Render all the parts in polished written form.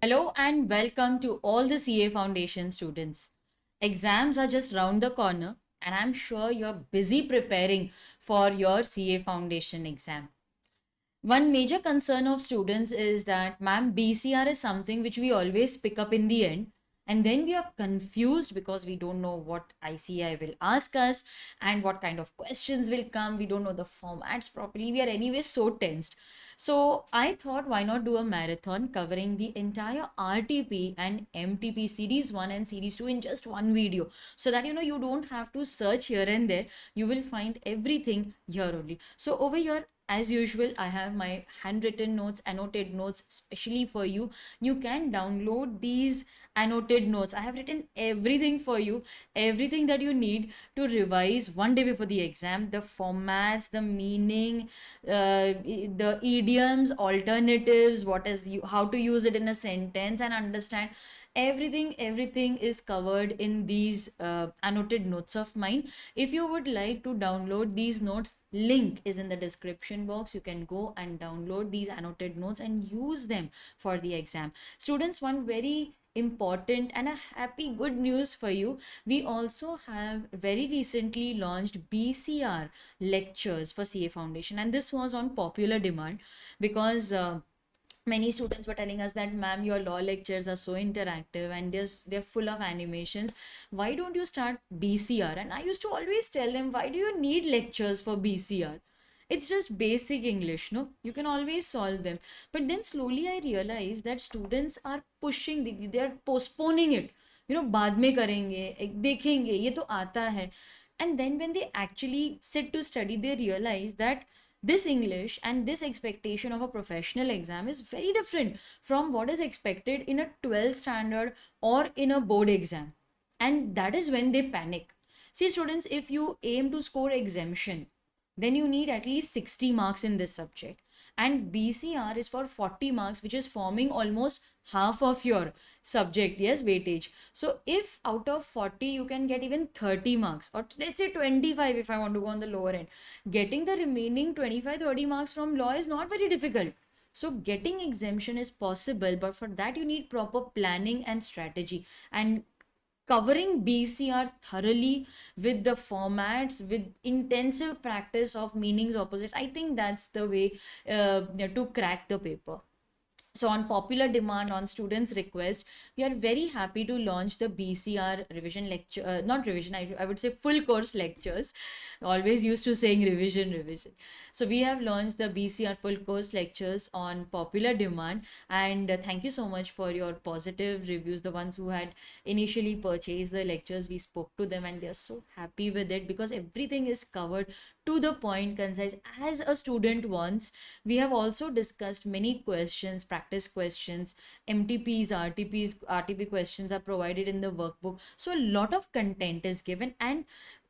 Hello and welcome to all the CA Foundation students. Exams are just round the corner, and I'm sure you're busy preparing for your CA Foundation exam. One major concern of students is that, ma'am, BCR is something which we always pick up in the end, and then we are confused because we don't know what ICI will ask us and what kind of questions will come. We don't know the formats properly. We are anyway so tensed. So I thought, why not do a marathon covering the entire RTP and MTP Series 1 and Series 2 in just one video, so that you don't have to search here and there. You will find everything here only. So over here, as usual, I have my handwritten notes, annotated notes, especially for you. You can download these annotated notes. I have written everything for you, everything that you need to revise one day before the exam: the formats, the meaning, the idioms, alternatives, how to use it in a sentence, and understand everything is covered in these annotated notes of mine. If you would like to download these notes, link is in the description box. You can go and download these annotated notes and use them for the exam. Students, one very important and a happy good news for you: we also have very recently launched BCR lectures for CA Foundation, and this was on popular demand because many students were telling us that, ma'am, your law lectures are so interactive and they're full of animations. Why don't you start BCR? And I used to always tell them, why do you need lectures for BCR? It's just basic English, no? You can always solve them. But then slowly I realized that students are pushing, they're postponing it. बाद में करेंगे, देखेंगे, ये तो आता है. And then when they actually sit to study, they realize that this English and this expectation of a professional exam is very different from what is expected in a 12th standard or in a board exam. And that is when they panic. See, students, if you aim to score exemption, then you need at least 60 marks in this subject. And BCR is for 40 marks, which is forming almost half of your subject, yes, weightage. So if out of 40 you can get even 30 marks, or let's say 25 if I want to go on the lower end, getting the remaining 25-30 marks from law is not very difficult. So getting exemption is possible, but for that you need proper planning and strategy. And covering BCR thoroughly with the formats, with intensive practice of meanings opposite, I think that's the way to crack the paper. So on popular demand, on students' request, we are very happy to launch the BCR revision lecture, not revision, I would say full course lectures. Always used to saying revision. So we have launched the BCR full course lectures on popular demand. And thank you so much for your positive reviews. The ones who had initially purchased the lectures, we spoke to them and they're so happy with it because everything is covered to the point, concise, as a student wants. We have also discussed many questions, practice questions, MTPs, RTP questions are provided in the workbook. So a lot of content is given, and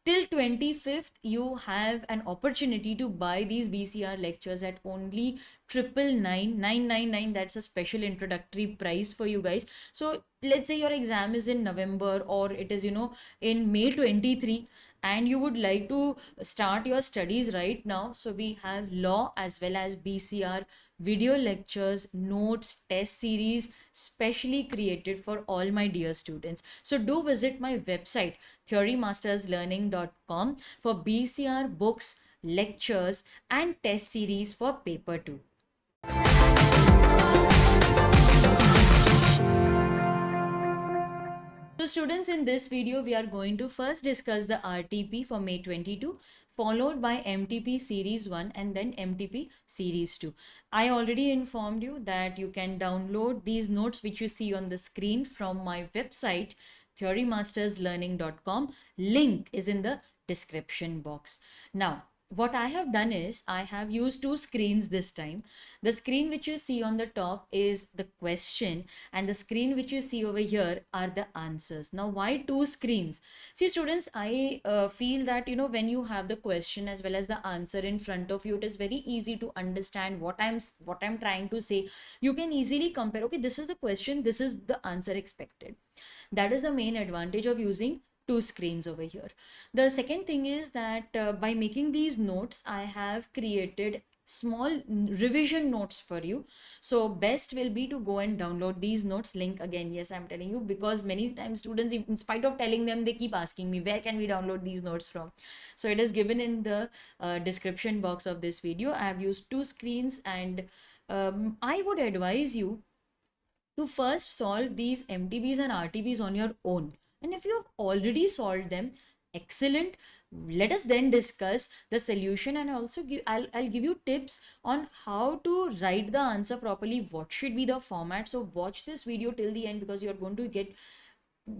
till 25th you have an opportunity to buy these BCR lectures at only 999. That's a special introductory price for you guys. So let's say your exam is in November, or it is in May 23, and you would like to start your studies right now. So we have law as well as BCR video lectures, notes, test series specially created for all my dear students. So do visit my website 𝗟𝗲𝗇masterslearning.com for BCR books, lectures and test series for paper 2. So students, in this video, we are going to first discuss the RTP for May 22, followed by MTP Series 1 and then MTP Series 2. I already informed you that you can download these notes which you see on the screen from my website 𝗟𝗲𝗇masterslearning.com. Link is in the description box. Now, what I have done is I have used two screens this time. The screen which you see on the top is the question, and the screen which you see over here are the answers. Now, why two screens? See students, I feel that when you have the question as well as the answer in front of you, it is very easy to understand what I'm trying to say. You can easily compare, okay, this is the question, this is the answer expected. That is the main advantage of using two screens over here. The second thing is that by making these notes, I have created small revision notes for you. So best will be to go and download these notes. Link again, yes, I'm telling you, because many times students, in spite of telling them, they keep asking me, where can we download these notes from? So it is given in the description box of this video. I have used 2 screens, and I would advise you to first solve these MTBs and RTPs on your own. And if you have already solved them, excellent. Let us then discuss the solution, and also I'll give you tips on how to write the answer properly, what should be the format. So watch this video till the end, because you're going to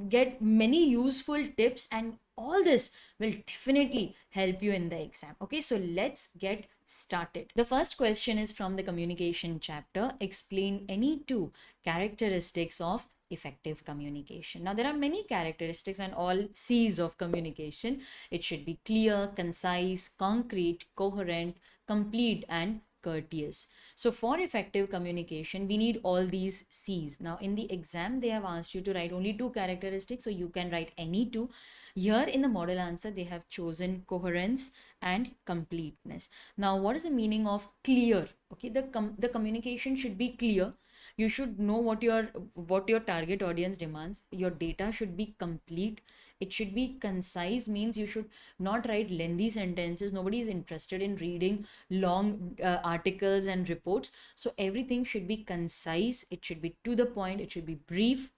get many useful tips, and all this will definitely help you in the exam. Okay, so let's get started. The first question is from the communication chapter. Explain any 2 characteristics of effective communication. Now, there are many characteristics and all C's of communication. It should be clear, concise, concrete, coherent, complete, and courteous. So for effective communication, we need all these C's. Now in the exam, they have asked you to write only 2 characteristics, so you can write any 2. Here in the model answer, they have chosen coherence and completeness. Now what is the meaning of clear? Okay, the communication should be clear. You should know what your target audience demands. Your data should be complete. It should be concise, means you should not write lengthy sentences. Nobody is interested in reading long articles and reports. So everything should be concise. It should be to the point. It should be brief.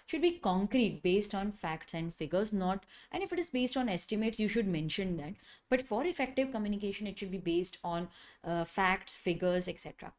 Should be concrete, based on facts and figures. Not, and if it is based on estimates, you should mention that. But for effective communication, it should be based on facts, figures, etc.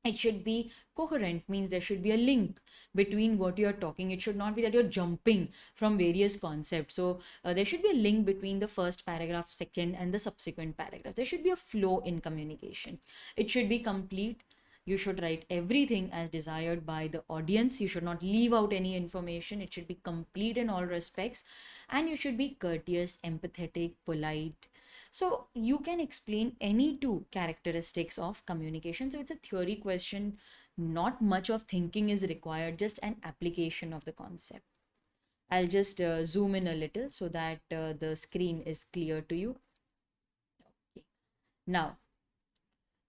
It should be coherent, means there should be a link between what you're talking. It should not be that you're jumping from various concepts. So there should be a link between the first paragraph, second, and the subsequent paragraph. There should be a flow in communication. It should be complete. You should write everything as desired by the audience. You should not leave out any information. It should be complete in all respects. And you should be courteous, empathetic, polite. So you can explain any 2 characteristics of communication. So it's a theory question. Not much of thinking is required, just an application of the concept. I'll just zoom in a little so that the screen is clear to you. Okay. Now,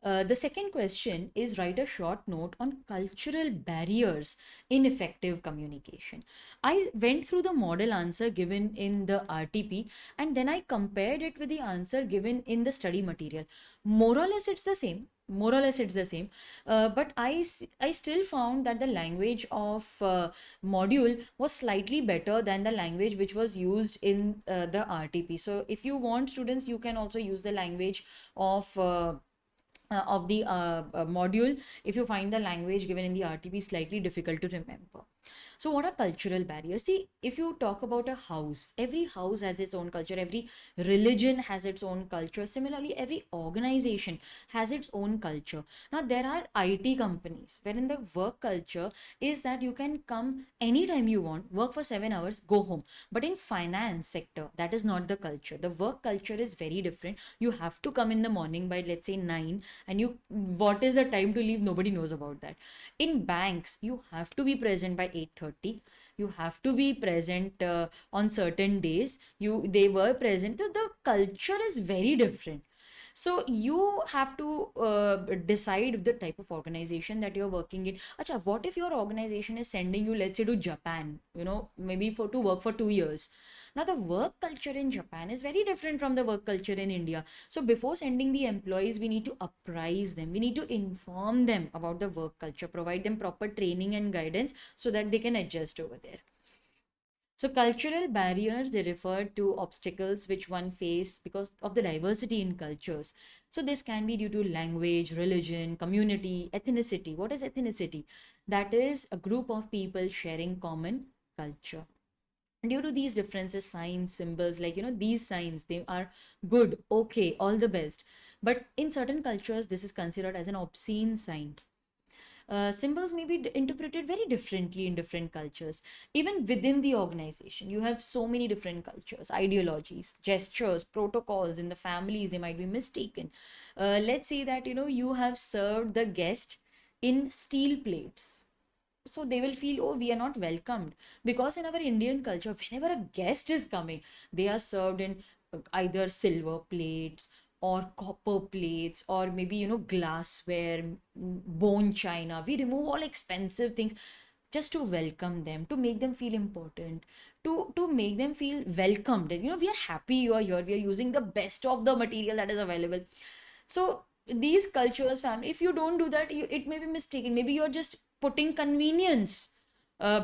the second question is, write a short note on cultural barriers in effective communication. I went through the model answer given in the RTP, and then I compared it with the answer given in the study material. More or less it's the same. But I still found that the language of module was slightly better than the language which was used in the RTP. So if you want, students, you can also use the language of the module if you find the language given in the RTP slightly difficult to remember. So what are cultural barriers? See, if you talk about a house, every house has its own culture, every religion has its own culture. Similarly, every organization has its own culture. Now, there are IT companies wherein the work culture is that you can come anytime you want, work for 7 hours, go home. But in finance sector, that is not the culture. The work culture is very different. You have to come in the morning by, let's say, 9, and what is the time to leave? Nobody knows about that. In banks, you have to be present by 8:30. You have to be present on certain days. They were present. So the culture is very different. So you have to decide the type of organization that you're working in. Acha, what if your organization is sending you, let's say, to Japan, maybe to work for 2 years? Now, the work culture in Japan is very different from the work culture in India. So before sending the employees, we need to apprise them. We need to inform them about the work culture, provide them proper training and guidance so that they can adjust over there. So cultural barriers, they refer to obstacles which one face because of the diversity in cultures. So this can be due to language, religion, community, ethnicity. What is ethnicity? That is a group of people sharing common culture. Due to these differences, signs, symbols, like, these signs, they are good, okay, all the best. But in certain cultures, this is considered as an obscene sign. Symbols may be interpreted very differently in different cultures. Even within the organization, you have so many different cultures, ideologies, gestures, protocols. In the families, they might be mistaken. Let's say that, you have served the guest in steel plates. So they will feel, oh, we are not welcomed. Because in our Indian culture, whenever a guest is coming, they are served in either silver plates, or copper plates, or maybe, glassware, bone china. We remove all expensive things just to welcome them, to make them feel important, to make them feel welcomed. And, we are happy you are here. We are using the best of the material that is available. So these cultures, family, if you don't do that, it may be mistaken. Maybe you're just putting convenience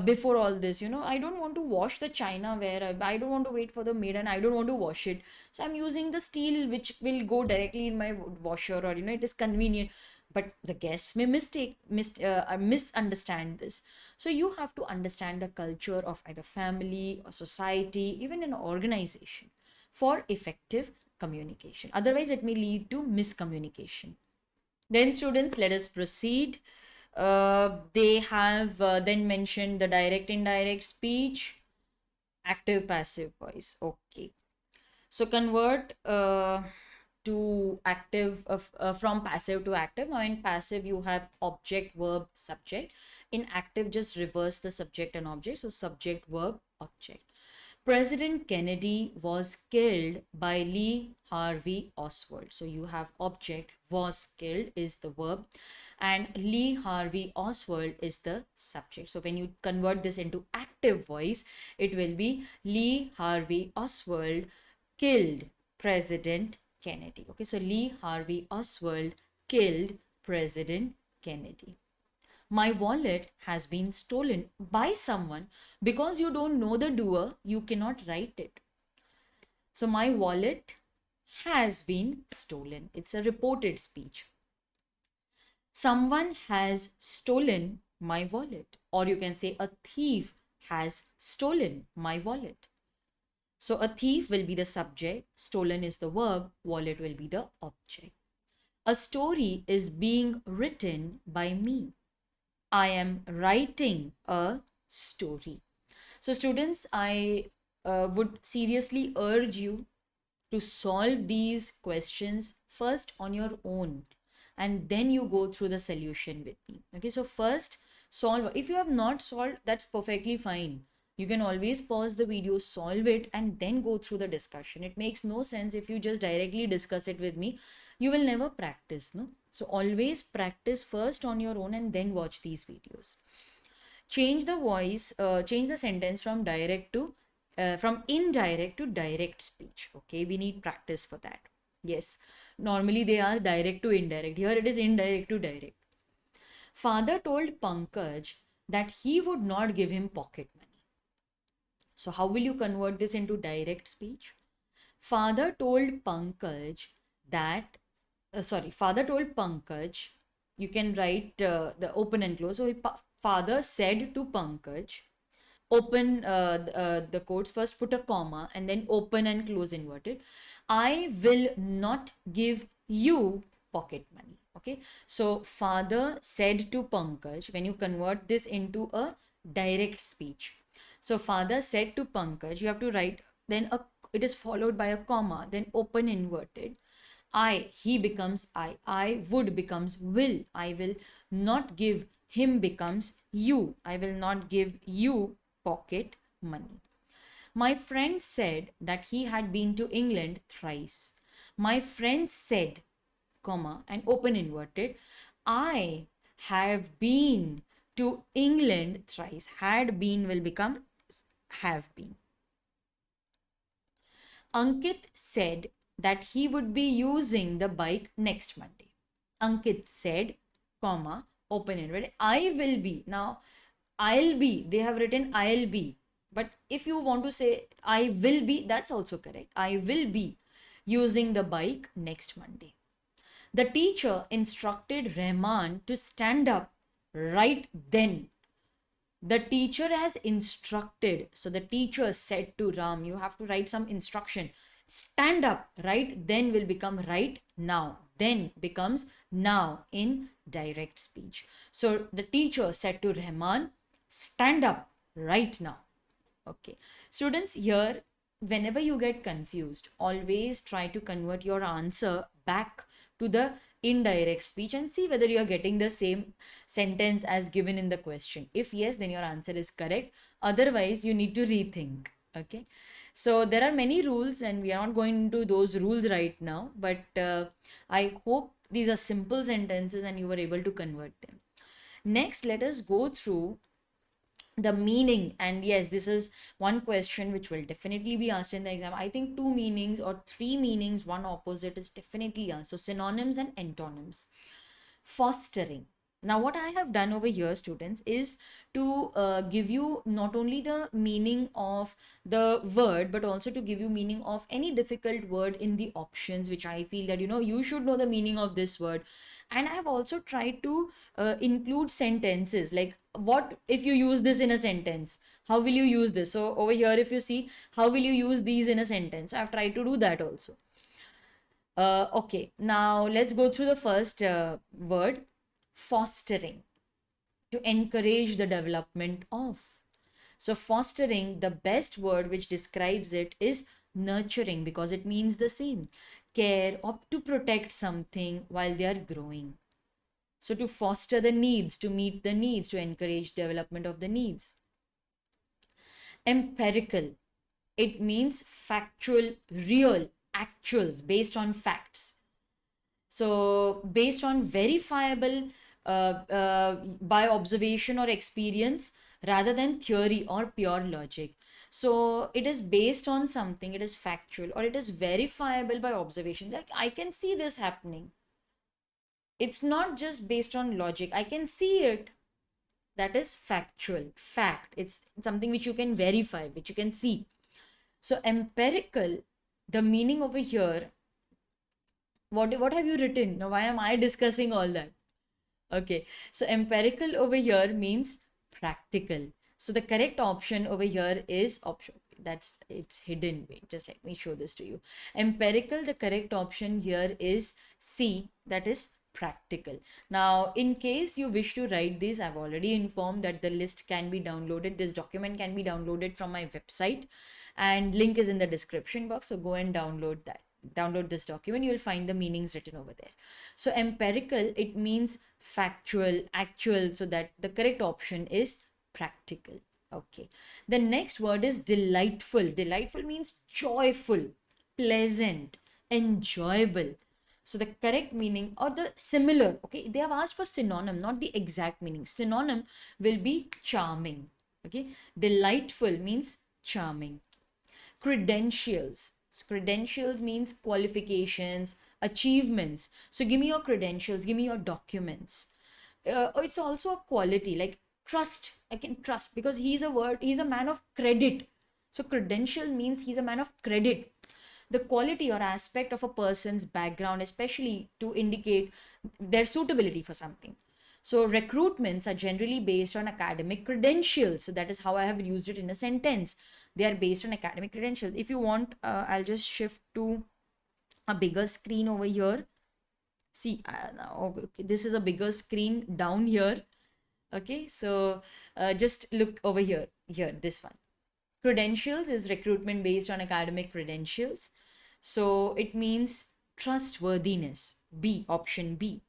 before all this. I don't want to wash the china ware. I don't want to wait for the maid, and I don't want to wash it. So I'm using the steel, which will go directly in my washer, or, it is convenient. But the guests may misunderstand this. So you have to understand the culture of either family or society, even an organization, for effective communication. Otherwise, it may lead to miscommunication. Then, students, let us proceed. They have then mentioned the direct indirect speech, active passive voice. Okay. So convert to active from passive to active. Now in passive you have object, verb, subject. In active, just reverse the subject and object. So subject, verb, object. President Kennedy was killed by Lee Harvey Oswald. So you have object, was killed is the verb, and Lee Harvey Oswald is the subject. So when you convert this into active voice, it will be Lee Harvey Oswald killed President Kennedy. Okay, so Lee Harvey Oswald killed President Kennedy. My wallet has been stolen by someone. Because you don't know the doer, you cannot write it. So my wallet has been stolen. It's a reported speech. Someone has stolen my wallet. Or you can say a thief has stolen my wallet. So a thief will be the subject, stolen is the verb, wallet will be the object. A story is being written by me. I am writing a story. So students, I would seriously urge you to solve these questions first on your own, and then you go through the solution with me. Okay, so first solve. If you have not solved, that's perfectly fine. You can always pause the video, solve it, and then go through the discussion. It makes no sense if you just directly discuss it with me. You will never practice, no? So always practice first on your own and then watch these videos. Change the voice, change the sentence from from indirect to direct speech. Okay, we need practice for that. Yes, normally they ask direct to indirect. Here it is indirect to direct. Father told Pankaj that he would not give him pocket money. So how will you convert this into direct speech? Father told Pankaj that, Father told Pankaj, you can write the open and close. So father said to Pankaj, open the quotes, first put a comma and then open and close inverted. I will not give you pocket money. Okay, so father said to Pankaj, when you convert this into a direct speech. So father said to Pankaj, you have to write, then it is followed by a comma, then open inverted. He becomes I would becomes will. I will not give him becomes you. I will not give you pocket money. My friend said that he had been to England thrice. My friend said, comma, and open inverted, I have been to England thrice. Had been will become have been. Ankit said that he would be using the bike next Monday. Ankit said, comma, open inverted, I will be. Now, I'll be, they have written I'll be. But if you want to say I will be, that's also correct. I will be using the bike next Monday. The teacher instructed Rahman to stand up right then. The teacher has instructed. So the teacher said to Ram, you have to write some instruction. Stand up right then will become right now. Then becomes now in direct speech. So the teacher said to Rahman, stand up right now. Okay. Students, here, whenever you get confused, always try to convert your answer back to the indirect speech and see whether you are getting the same sentence as given in the question. If yes, then your answer is correct. Otherwise, you need to rethink. Okay. So there are many rules, and we are not going into those rules right now, but I hope these are simple sentences and you were able to convert them. Next, let us go through the meaning. And yes, this is one question which will definitely be asked in the exam. I think 2 meanings or 3 meanings, one opposite, is definitely asked. So synonyms and antonyms. Fostering. Now what I have done over here, students, is to give you not only the meaning of the word, but also to give you meaning of any difficult word in the options, which I feel that you should know the meaning of this word. And I have also tried to include sentences, like what if you use this in a sentence, how will you use this? So over here, if you see, how will you use these in a sentence, I've tried to do that also. Okay, now let's go through the first word, fostering, to encourage the development of. So fostering, the best word which describes it is nurturing, because it means the same, care or to protect something while they are growing. So to foster the needs, to meet the needs, to encourage development of the needs. Empirical, it means factual, real, actual, based on facts. So based on verifiable by observation or experience, rather than theory or pure logic. So it is based on something, it is factual, or it is verifiable by observation. Like I can see this happening. It's not just based on logic. I can see it. That is factual, fact. It's something which you can verify, which you can see. So empirical, the meaning over here, what have you written? Now, why am I discussing all that? Okay, so empirical over here means practical. So the correct option over here is option. That's it's hidden. Wait, just let me show this to you. Empirical, the correct option here is C, that is practical. Now, in case you wish to write this, I've already informed that the list can be downloaded. This document can be downloaded from my website, and link is in the description box. So go and download that. Download this document, you'll find the meanings written over there. So empirical, it means factual, actual, so that the correct option is practical. Okay, the next word is delightful. Delightful means joyful, pleasant, enjoyable. So the correct meaning, or the similar, okay, they have asked for synonym, not the exact meaning. Synonym will be charming. Okay, delightful means charming. Credentials. Credentials means qualifications, achievements. So give me your credentials, give me your documents. It's also a quality, like trust. I can trust because he's a man of credit. So credential means he's a man of credit. The quality or aspect of a person's background, especially to indicate their suitability for something. So recruitments are generally based on academic credentials. So that is how I have used it in a sentence. They are based on academic credentials. If you want, I'll just shift to a bigger screen over here. See, okay, this is a bigger screen down here. Okay, so just look over here, this one. Credentials is recruitment based on academic credentials. So it means trustworthiness. B, option B.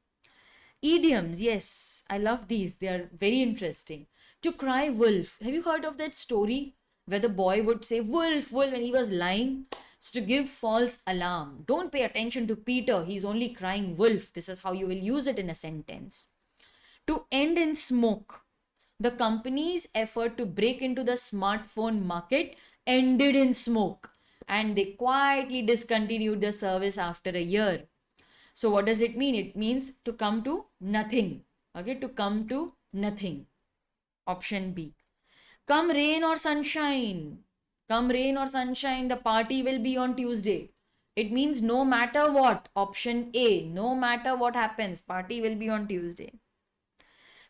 Idioms, yes, I love these. They are very interesting. To cry wolf. Have you heard of that story where the boy would say wolf, wolf when he was lying? So to give false alarm. Don't pay attention to Peter. He's only crying wolf. This is how you will use it in a sentence. To end in smoke. The company's effort to break into the smartphone market ended in smoke, and they quietly discontinued the service after a year. So what does it mean? It means to come to nothing. Okay, to come to nothing. Option B. Come rain or sunshine. Come rain or sunshine, the party will be on Tuesday. It means no matter what. Option A. No matter what happens, party will be on Tuesday.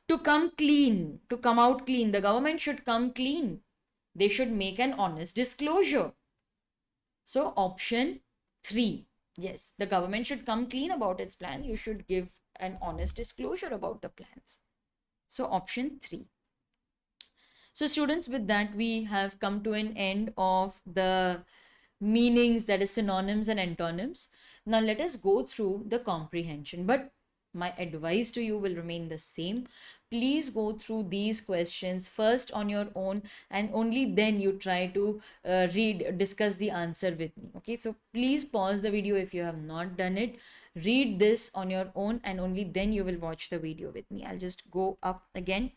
To come clean, to come out clean. The government should come clean. They should make an honest disclosure. So option 3. Yes, the government should come clean about its plan. You should give an honest disclosure about the plans. So option 3. So students, with that, we have come to an end of the meanings, that is synonyms and antonyms. Now let us go through the comprehension. But my advice to you will remain the same. Please go through these questions first on your own, and only then you try to discuss the answer with me. Okay, so please pause the video if you have not done it. Read this on your own, and only then you will watch the video with me. I'll just go up again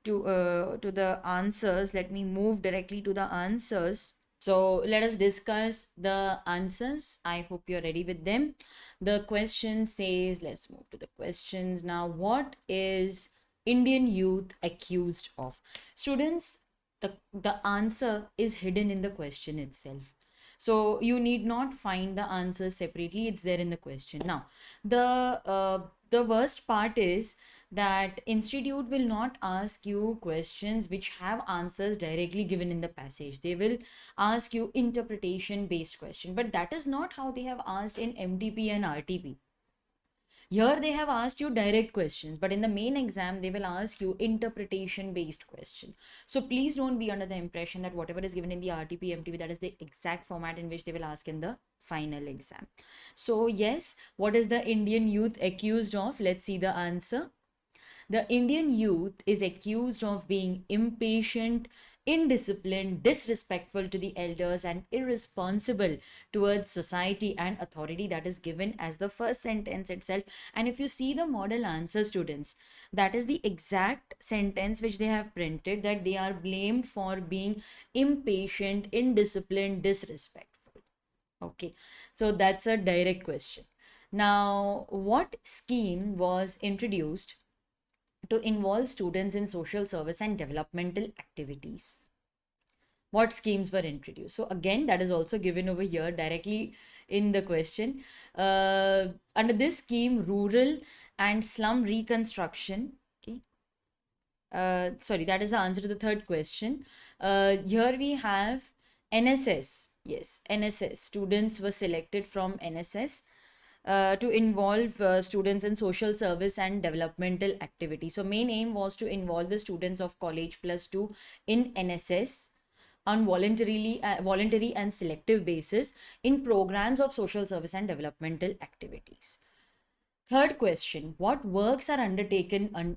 to the answers. Let me move directly to the answers. So let us discuss the answers. I hope you're ready with them. The question says, let's move to the questions now. What is Indian youth accused of? Students, the answer is hidden in the question itself. So you need not find the answer separately. It's there in the question. Now, the worst part is that institute will not ask you questions which have answers directly given in the passage. They will ask you interpretation based question, but that is not how they have asked in MTP and RTP. Here they have asked you direct questions, but in the main exam they will ask you interpretation based question. So please don't be under the impression that whatever is given in the RTP MTP, that is the exact format in which they will ask in the final exam. So yes, what is the Indian youth accused of? Let's see the answer. The Indian youth is accused of being impatient, indisciplined, disrespectful to the elders, and irresponsible towards society and authority. That is given as the first sentence itself. And if you see the model answer, students, that is the exact sentence which they have printed, that they are blamed for being impatient, indisciplined, disrespectful. Okay, so that's a direct question. Now, what scheme was introduced to involve students in social service and developmental activities? What schemes were introduced? So again, that is also given over here directly in the question. Under this scheme, rural and slum reconstruction. Okay. Sorry, that is the answer to the third question. Here we have NSS. Yes, NSS. Students were selected from NSS to involve students in social service and developmental activities. So main aim was to involve the students of college +2 in NSS on voluntary and selective basis in programs of social service and developmental activities. Third question, what works are undertaken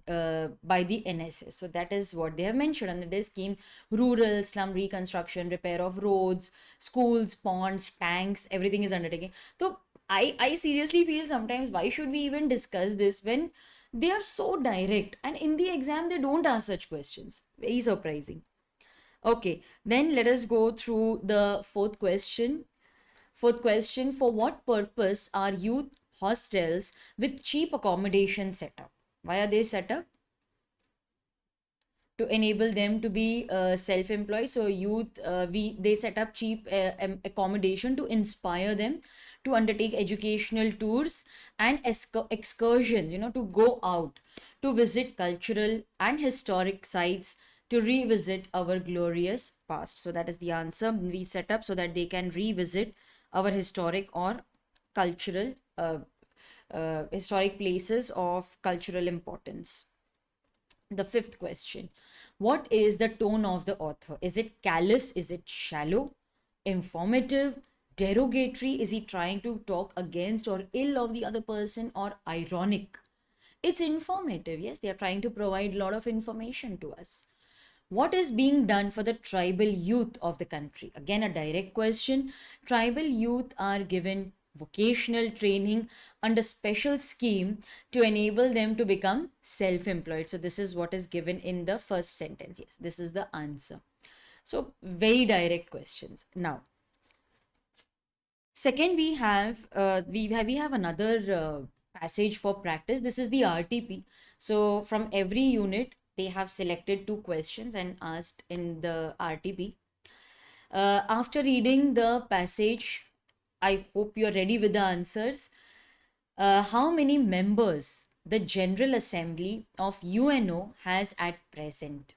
by the NSS? So that is what they have mentioned under this scheme: rural, slum reconstruction, repair of roads, schools, ponds, tanks, everything is undertaken. So I seriously feel sometimes, why should we even discuss this when they are so direct, and in the exam they don't ask such questions? Very surprising. Okay, then let us go through the fourth question. Fourth question, for what purpose are youth hostels with cheap accommodation set up? Why are they set up? To enable them to be self-employed. So youth, they set up cheap accommodation to inspire them to undertake educational tours and excursions, to go out, to visit cultural and historic sites, to revisit our glorious past. So that is the answer. We set up so that they can revisit our historic or cultural historic places of cultural importance. The fifth question, what is the tone of the author? Is it callous? Is it shallow, informative, derogatory? Is he trying to talk against or ill of the other person, or ironic? It's informative. Yes, they are trying to provide a lot of information to us. What is being done for the tribal youth of the country? Again, a direct question. Tribal youth are given vocational training under special scheme to enable them to become self-employed. So this is what is given in the first sentence. Yes, this is the answer. So very direct questions. Now, second, we have another passage for practice. This is the RTP. So from every unit, they have selected 2 questions and asked in the RTP. After reading the passage, I hope you're ready with the answers. How many members the General Assembly of UNO has at present?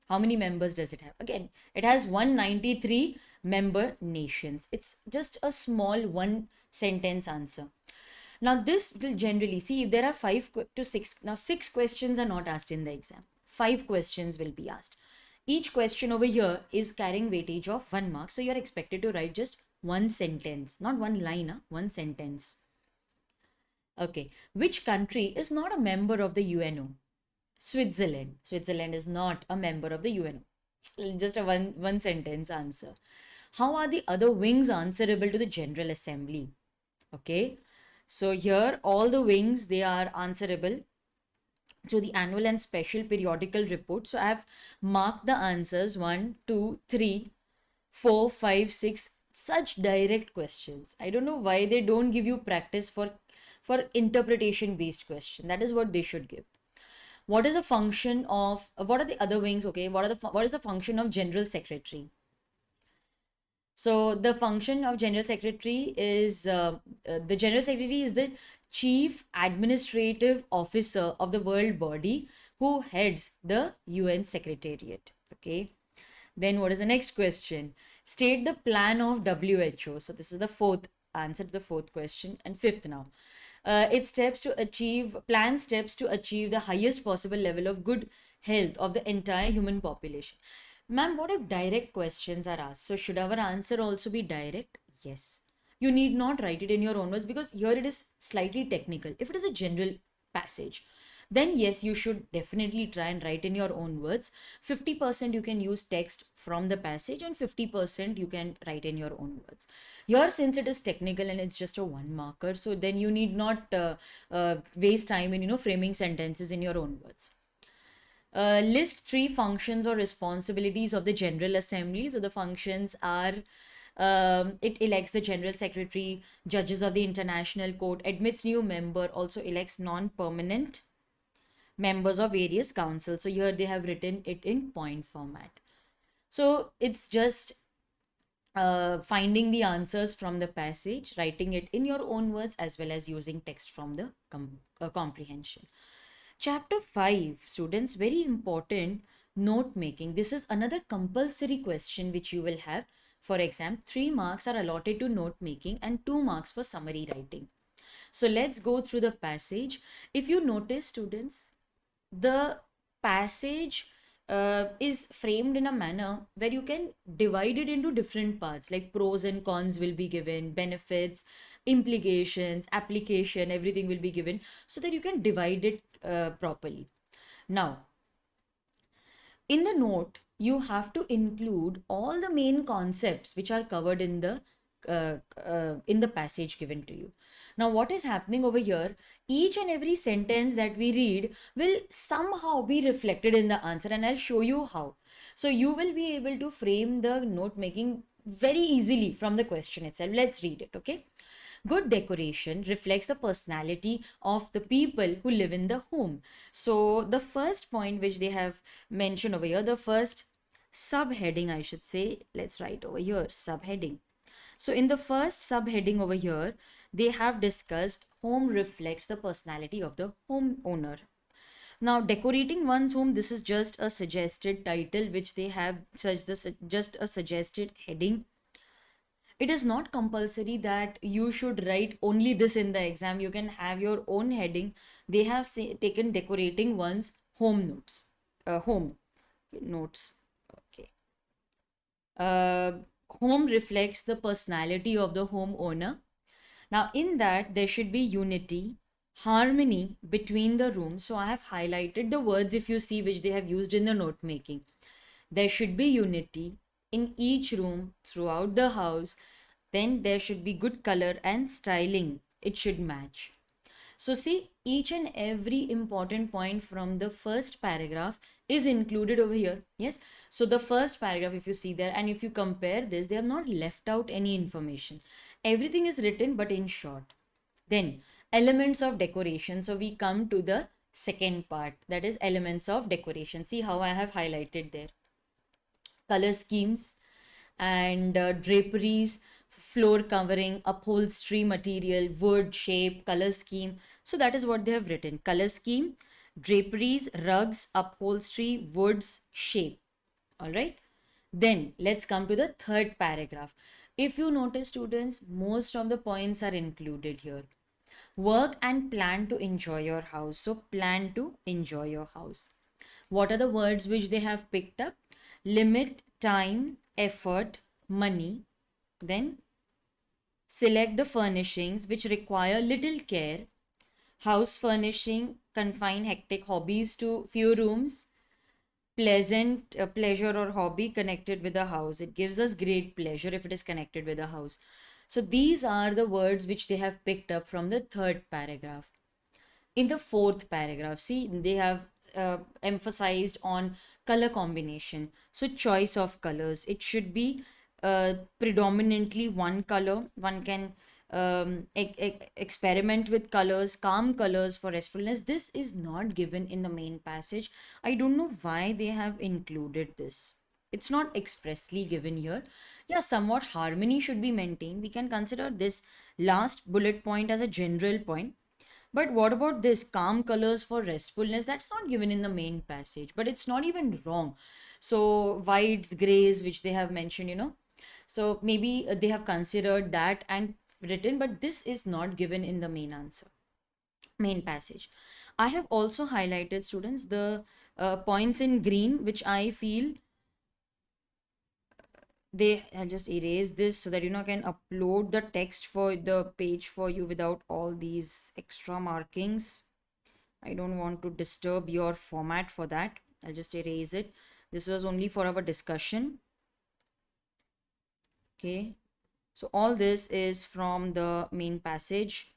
How many members does it have? Again, it has 193 member nations. It's just a small 1 sentence answer. Now this will generally, see, if there are 5 to 6, now 6 questions are not asked in the exam. 5 questions will be asked. Each question over here is carrying weightage of 1 mark. So you're expected to write just 1 sentence, not 1 line, 1 sentence. Okay. Which country is not a member of the UNO? Switzerland. Switzerland is not a member of the UNO. Just a one sentence answer. How are the other wings answerable to the General Assembly? Okay. So here all the wings, they are answerable to the annual and special periodical report. So I have marked the answers 1, 2, 3, 4, 5, 6. Such direct questions. I don't know why they don't give you practice for interpretation based question. That is what they should give. What is the function of what are the other wings? Okay, what is the function of General Secretary? So the function of General Secretary is the General Secretary is the chief administrative officer of the world body who heads the UN Secretariat. Okay. Then what is the next question? State the plan of WHO. So this is the fourth answer to the fourth question, and fifth now. It plan steps to achieve the highest possible level of good health of the entire human population. Ma'am, what if direct questions are asked? So should our answer also be direct? Yes. You need not write it in your own words because here it is slightly technical. If it is a general passage, then yes, you should definitely try and write in your own words. 50% you can use text from the passage and 50% you can write in your own words. Here, since it is technical and it's just a one marker, so then you need not waste time in, framing sentences in your own words. List 3 functions or responsibilities of the General Assembly. So the functions are it elects the General Secretary, judges of the International Court, admits new member, also elects non-permanent members of various councils. So here they have written it in point format. So it's just finding the answers from the passage, writing it in your own words, as well as using text from the comprehension. Chapter 5, students, very important, note making. This is another compulsory question which you will have for exam. 3 marks are allotted to note making and 2 marks for summary writing. So let's go through the passage. If you notice, students, the passage is framed in a manner where you can divide it into different parts, like pros and cons will be given, benefits, implications, application, everything will be given, so that you can divide it properly. Now, in the note, you have to include all the main concepts which are covered in the passage given to you. Now, what is happening over here? Each and every sentence that we read will somehow be reflected in the answer, and I'll show you how. So you will be able to frame the note making very easily from the question itself. Let's read it, okay? Good decoration reflects the personality of the people who live in the home. So the first point which they have mentioned over here, the first subheading, I should say, let's write over here, subheading. So in the first subheading over here, they have discussed home reflects the personality of the homeowner. Now, decorating one's home, this is just a suggested title which they have, just a suggested heading. It is not compulsory that you should write only this in the exam. You can have your own heading. They have taken decorating one's home notes. Home notes. Okay. Home reflects the personality of the homeowner. Now, in that, there should be unity, harmony between the rooms. So I have highlighted the words, if you see, which they have used in the note making. There should be unity in each room throughout the house. Then there should be good color and styling. It should match. So see, each and every important point from the first paragraph is included over here. Yes. So the first paragraph, if you see there, and if you compare this, they have not left out any information. Everything is written, but in short. Then elements of decoration. So we come to the second part, that is elements of decoration. See how I have highlighted there. Color schemes and draperies, floor covering, upholstery material, wood, shape, color scheme. So that is what they have written. Color scheme, draperies, rugs, upholstery, woods, shape. All right. Then let's come to the third paragraph. If you notice, students, most of the points are included here. Work and plan to enjoy your house. So plan to enjoy your house. What are the words which they have picked up? Limit, time, effort, money. Then select the furnishings which require little care. House furnishing, confine hectic hobbies to few rooms. Pleasant pleasure or hobby connected with a house. It gives us great pleasure if it is connected with a house. So these are the words which they have picked up from the third paragraph. In the fourth paragraph, see, they have emphasized on color combination. So choice of colors, it should be predominantly one color. One can experiment with colors, calm colors for restfulness. This is not given in the main passage. I don't know why they have included this. It's not expressly given here. Yeah, somewhat harmony should be maintained. We can consider this last bullet point as a general point. But what about this calm colors for restfulness? That's not given in the main passage, but it's not even wrong. So, whites, grays, which they have mentioned, so maybe they have considered that and written, but this is not given in the main answer, main passage. I have also highlighted, students, the points in green, which I feel I'll just erase this so that can upload the text for the page for you without all these extra markings. I don't want to disturb your format for that. I'll just erase it. This was only for our discussion. Okay. So all this is from the main passage.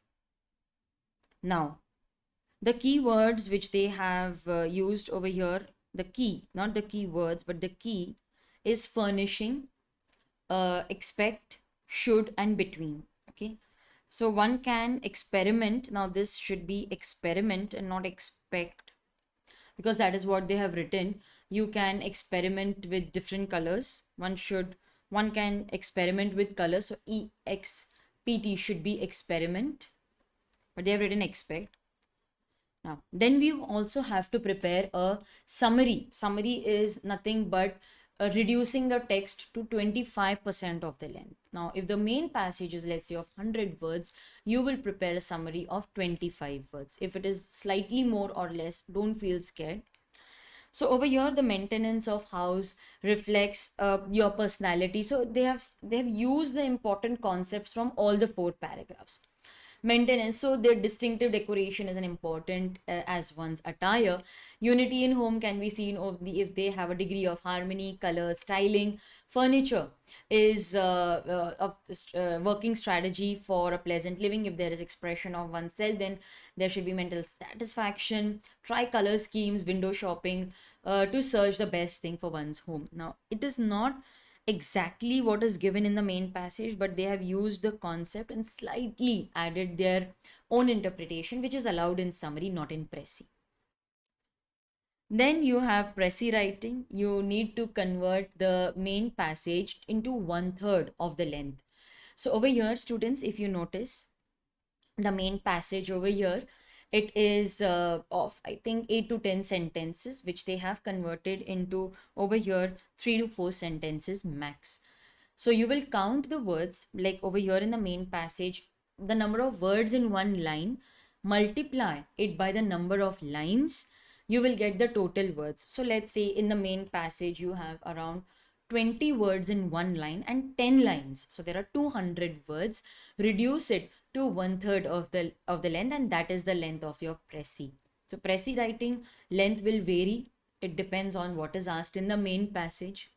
Now, the keywords which they have used over here, the key, not the keywords, but the key is furnishing, expect, should, and between. Okay. So one can experiment. Now this should be experiment and not expect, because that is what they have written. You can experiment with different colors. One can experiment with colors. So EXPT should be experiment, but they have written expect. Now, then we also have to prepare a summary. Summary is nothing but reducing the text to 25% of the length. Now, if the main passage is, let's say, of 100 words, you will prepare a summary of 25 words. If it is slightly more or less, don't feel scared. So over here, the maintenance of house reflects your personality. So they have used the important concepts from all the 4 paragraphs. Maintenance, so their distinctive decoration is an important as one's attire. Unity in home can be seen if they have a degree of harmony, color, styling. Furniture is of working strategy for a pleasant living. If there is expression of oneself, then there should be mental satisfaction. Try color schemes, window shopping to search the best thing for one's home. Now, it is not exactly what is given in the main passage, but they have used the concept and slightly added their own interpretation, which is allowed in summary, not in précis. Then you have précis writing. You need to convert the main passage into 1/3 of the length. So over here, students, if you notice the main passage over here, it is of, I think, 8 to 10 sentences, which they have converted into over here 3 to 4 sentences max. So you will count the words, like over here in the main passage, the number of words in one line, multiply it by the number of lines, you will get the total words. So let's say in the main passage you have around 20 words in one line and 10 lines. So there are 200 words. Reduce it to 1/3 of the length, and that is the length of your précis. So précis writing length will vary. It depends on what is asked in the main passage.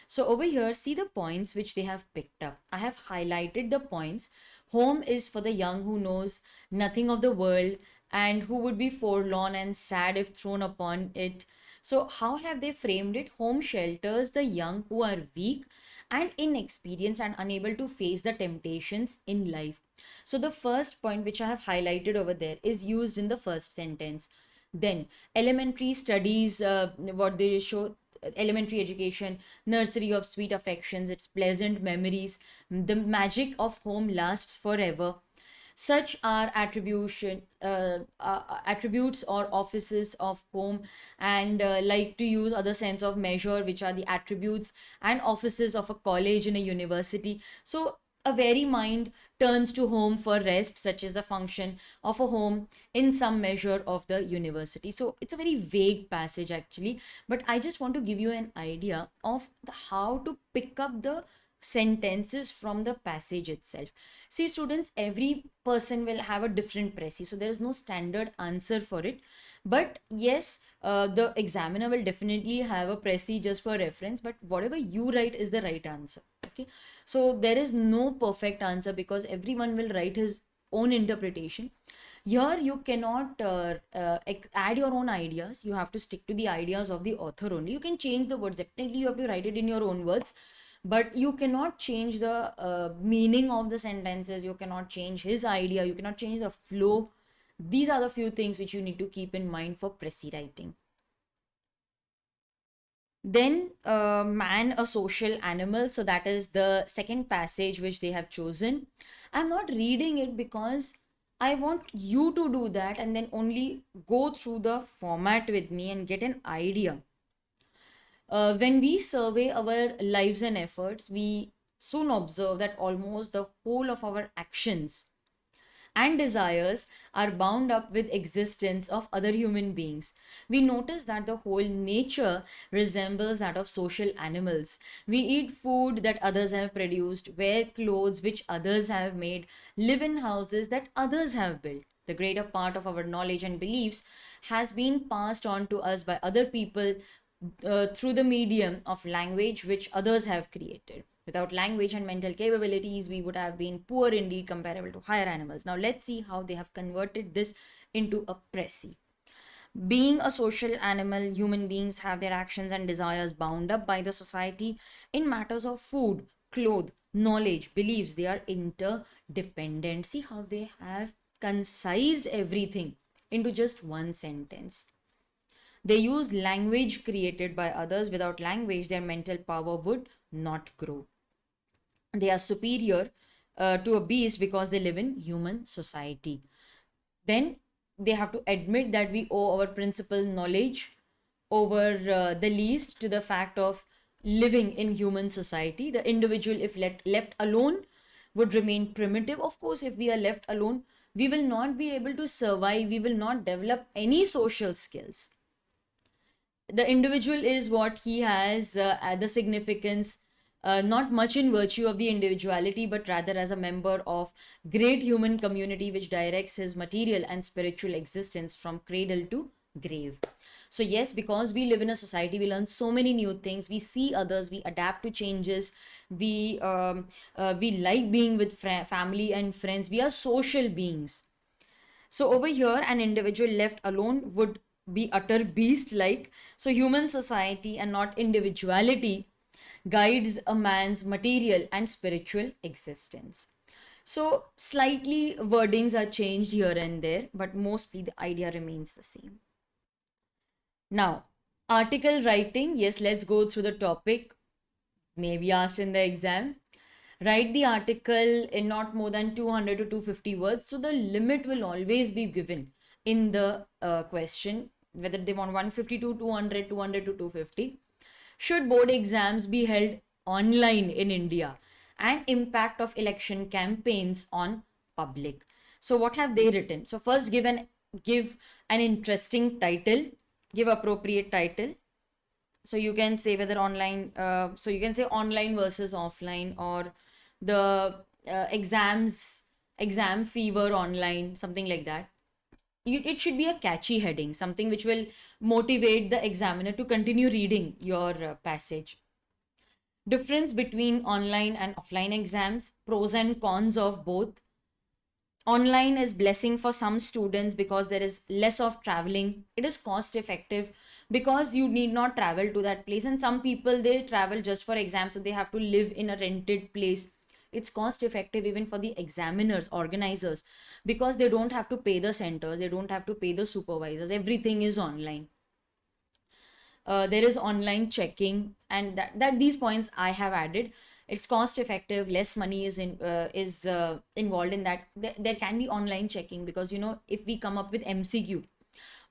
So over here, see the points which they have picked up. I have highlighted the points. Home is for the young who knows nothing of the world and who would be forlorn and sad if thrown upon it. So how have they framed it? Home shelters the young who are weak and inexperienced and unable to face the temptations in life. So the first point which I have highlighted over there is used in the first sentence. Then elementary studies, what they show, elementary education, nursery of sweet affections, its pleasant memories, the magic of home lasts forever. Such are attributes or offices of home, and like to use other sense of measure, which are the attributes and offices of a college and a university. So a very mind turns to home for rest, such as the function of a home in some measure of the university. So it's a very vague passage actually, but I just want to give you an idea of how to pick up the sentences from the passage itself. See students, every person will have a different précis, so there is no standard answer for it. But yes, the examiner will definitely have a précis just for reference, but whatever you write is the right answer. Okay, so there is no perfect answer because everyone will write his own interpretation. Here you cannot add your own ideas. You have to stick to the ideas of the author only. You can change the words, definitely you have to write it in your own words, but you cannot change the meaning of the sentences. You cannot change his idea, you cannot change the flow. These are the few things which you need to keep in mind for précis writing. Then man a social animal, so that is the second passage which they have chosen. I'm not reading it because I want you to do that and then only go through the format with me and get an idea. When we survey our lives and efforts, we soon observe that almost the whole of our actions and desires are bound up with existence of other human beings. We notice that the whole nature resembles that of social animals. We eat food that others have produced, wear clothes which others have made, live in houses that others have built. The greater part of our knowledge and beliefs has been passed on to us by other people through the medium of language which others have created. Without language and mental capabilities, we would have been poor indeed, comparable to higher animals. Now let's see how they have converted this into a précis. Being a social animal, human beings have their actions and desires bound up by the society in matters of food, clothes, knowledge, beliefs. They are interdependent. See how they have concised everything into just one sentence. They use language created by others. Without language, their mental power would not grow. They are superior to a beast because they live in human society. Then they have to admit that we owe our principal knowledge over the least to the fact of living in human society. The individual, if left alone, would remain primitive. Of course, if we are left alone, we will not be able to survive. We will not develop any social skills. The individual is what he has, the significance, not much in virtue of the individuality, but rather as a member of great human community which directs his material and spiritual existence from cradle to grave. So yes, because we live in a society, we learn so many new things. We see others, we adapt to changes. We like being with family and friends. We are social beings. So over here, an individual left alone would be utter beast like. So human society and not individuality guides a man's material and spiritual existence. So slightly wordings are changed here and there, but mostly the idea remains the same. Now, article writing. Yes, let's go through the topic. Maybe asked in the exam. Write the article in not more than 200 to 250 words. So the limit will always be given in the question, whether they want 150 to 200, 200 to 250. Should board exams be held online in India? And impact of election campaigns on public. So what have they written? So first give an interesting title, give appropriate title. So you can say whether online, so you can say online versus offline, or the exam fever online, something like that. It should be a catchy heading, something which will motivate the examiner to continue reading your passage. Difference between online and offline exams, pros and cons of both. Online is blessing for some students because there is less of traveling. It is cost effective because you need not travel to that place, and some people, they travel just for exams, so they have to live in a rented place. It's cost effective even for the examiners, organizers, because they don't have to pay the centers, they don't have to pay the supervisors, everything is online. There is online checking, and that these points I have added. It's cost effective, less money is involved in that. There can be online checking because, you know, if we come up with MCQ,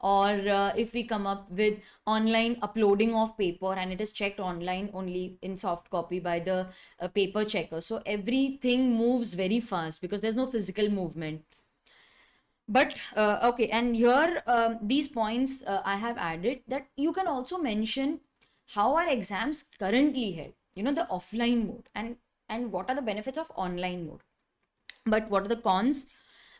or if we come up with online uploading of paper, and it is checked online only in soft copy by the paper checker, so everything moves very fast because there's no physical movement. But okay, and here these points I have added, that you can also mention how are exams currently held, you know, the offline mode, and and what are the benefits of online mode. But what are the cons?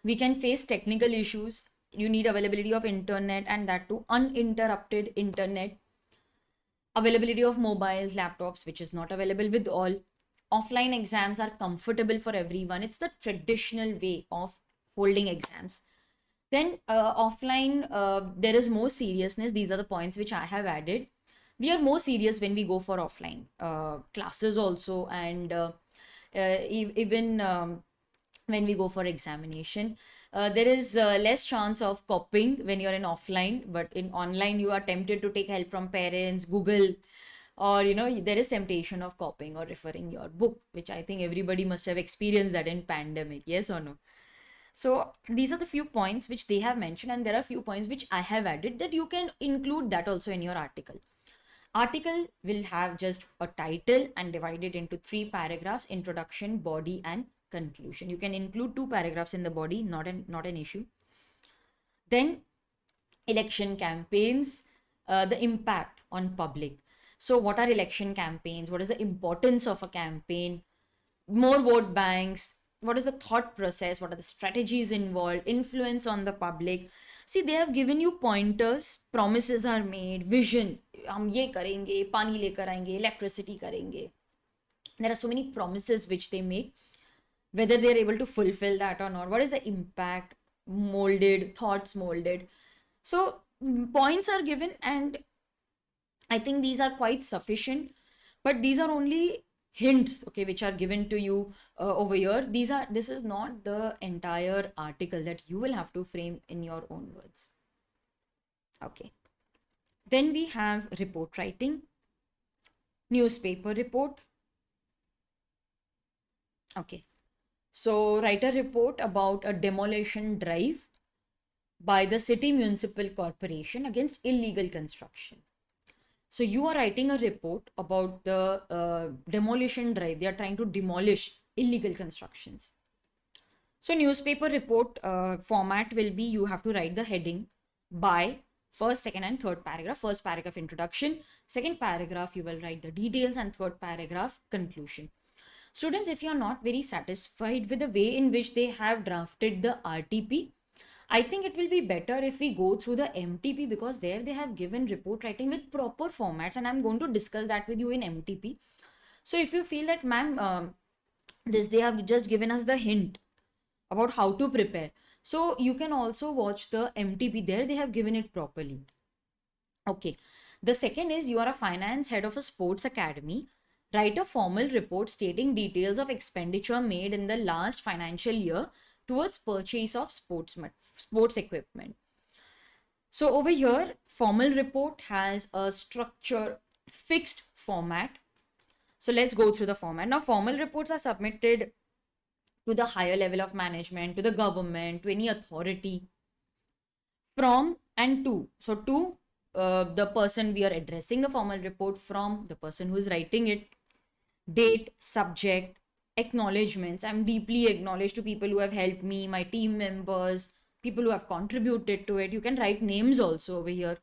We can face technical issues. You need availability of internet, and that too uninterrupted internet. Availability of mobiles, laptops, which is not available with all. Offline exams are comfortable for everyone. It's the traditional way of holding exams. Then offline, there is more seriousness. These are the points which I have added. We are more serious when we go for offline classes also, and even when we go for examination. There is less chance of copying when you're in offline, but in online you are tempted to take help from parents, Google, or there is temptation of copying or referring your book, which I think everybody must have experienced that in pandemic. Yes or no? So these are the few points which they have mentioned, and there are few points which I have added that you can include that also in your article. Article will have just a title and divide it into 3 paragraphs: introduction, body, and conclusion. You can include 2 paragraphs in the body, not an issue. Then election campaigns, the impact on public. So what are election campaigns? What is the importance of a campaign? More vote banks. What is the thought process? What are the strategies involved? Influence on the public. See, they have given you pointers. Promises are made. Vision. हम ये करेंगे, पानी लेकर आएंगे, electricity करेंगे. There are so many promises which they make. Whether they are able to fulfill that or not. What is the impact? Molded, thoughts molded. So points are given, and I think these are quite sufficient. But these are only hints, okay, which are given to you over here. This is not the entire article that you will have to frame in your own words. Okay. Then we have report writing, newspaper report. Okay. So write a report about a demolition drive by the city municipal corporation against illegal construction. So you are writing a report about the demolition drive. They are trying to demolish illegal constructions. So newspaper report format will be, you have to write the heading by first, second, and third paragraph. First paragraph introduction, second paragraph you will write the details, and third paragraph conclusion. Students, if you are not very satisfied with the way in which they have drafted the RTP, I think it will be better if we go through the MTP, because there they have given report writing with proper formats, and I'm going to discuss that with you in MTP. So if you feel that, ma'am, they have just given us the hint about how to prepare, so you can also watch the MTP. There they have given it properly. Okay. The second is, you are a finance head of a sports academy. Write a formal report stating details of expenditure made in the last financial year towards purchase of sports equipment. So over here, formal report has a structure, fixed format. So let's go through the format. Now, formal reports are submitted to the higher level of management, to the government, to any authority, from and to. So to the person we are addressing the formal report, from the person who is writing it, date, subject, acknowledgements. I'm deeply acknowledged to people who have helped me, my team members, people who have contributed to it. You can write names also over here.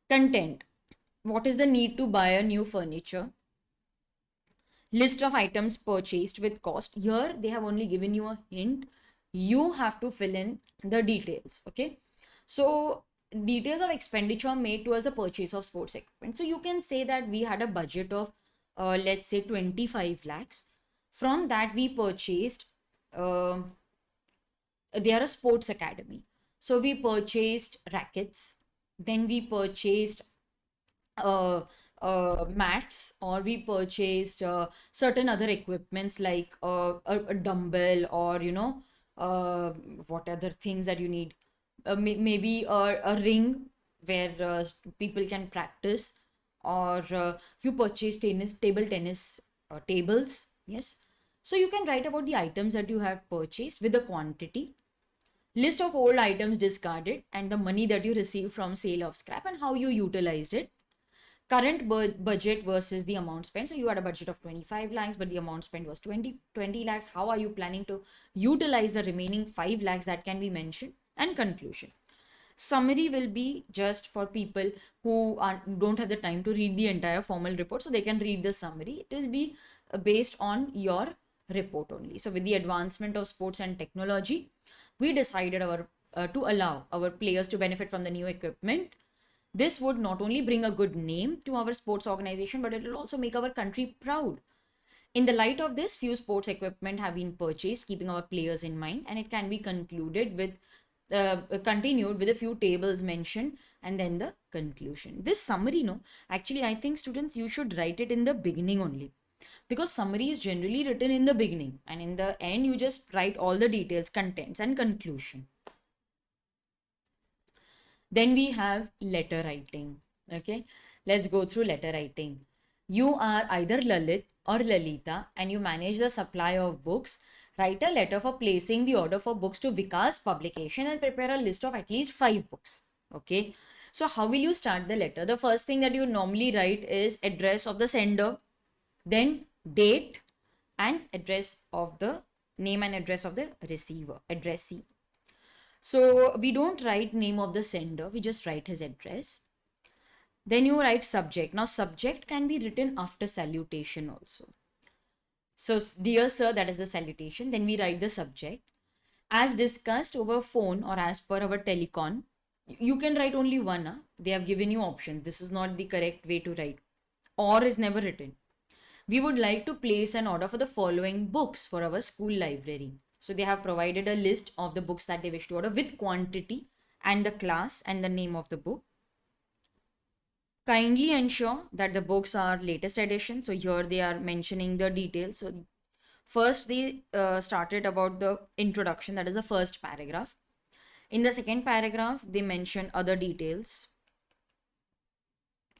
Content. What is the need to buy a new furniture? List of items purchased with cost. Here they have only given you a hint. You have to fill in the details. Okay. So details of expenditure made towards the purchase of sports equipment. So you can say that we had a budget of let's say 25 lakhs. From that we purchased, they are a sports academy. So we purchased rackets, then we purchased mats, or we purchased certain other equipments like a dumbbell, or what other things that you need, maybe a ring where people can practice, or you purchase table tennis tables. Yes. So you can write about the items that you have purchased with the quantity, list of old items discarded, and the money that you received from sale of scrap and how you utilized it. Current budget versus the amount spent. So you had a budget of 25 lakhs, but the amount spent was 20 lakhs. How are you planning to utilize the remaining 5 lakhs that can be mentioned? And conclusion. Summary will be just for people who don't have the time to read the entire formal report, so they can read the summary. It will be based on your report only. So with the advancement of sports and technology, we decided to allow our players to benefit from the new equipment. This would not only bring a good name to our sports organization, but it will also make our country proud. In the light of this, few sports equipment have been purchased, keeping our players in mind, and it can be continued with a few tables mentioned and then the conclusion. This summary, no, actually, I think students, you should write it in the beginning only, because summary is generally written in the beginning, and in the end, you just write all the details, contents, and conclusion. Then we have letter writing. Okay, let's go through letter writing. You are either Lalit or Lalita and you manage the supply of books. Write a letter for placing the order for books to Vikas Publication and prepare a list of at least 5 books. Okay, so how will you start the letter? The first thing that you normally write is address of the sender, then date and address of the name and address of the receiver, addressee. So we don't write name of the sender, we just write his address. Then you write subject. Now subject can be written after salutation also. So dear sir, that is the salutation. Then we write the subject. As discussed over phone or as per our telecon, you can write only one. Huh? They have given you options. This is not the correct way to write. Or is never written. We would like to place an order for the following books for our school library. So they have provided a list of the books that they wish to order with quantity and the class and the name of the book. Kindly ensure that the books are latest edition. So here they are mentioning the details. So first they started about the introduction, that is the first paragraph. In the second paragraph, they mention other details.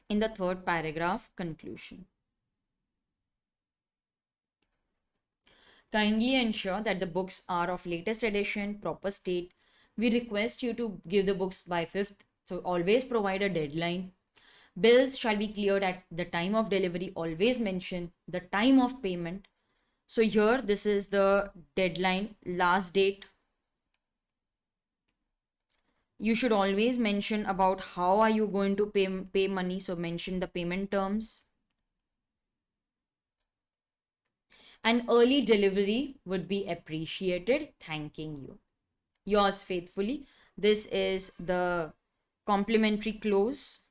In the third paragraph, conclusion. Kindly ensure that the books are of latest edition, proper state. We request you to give the books by 5th. So always provide a deadline. Bills shall be cleared at the time of delivery. Always mention the time of payment. So here, this is the deadline, last date. You should always mention about how are you going to pay money. So mention the payment terms. An early delivery would be appreciated. Thanking you. Yours faithfully. This is the complimentary clause.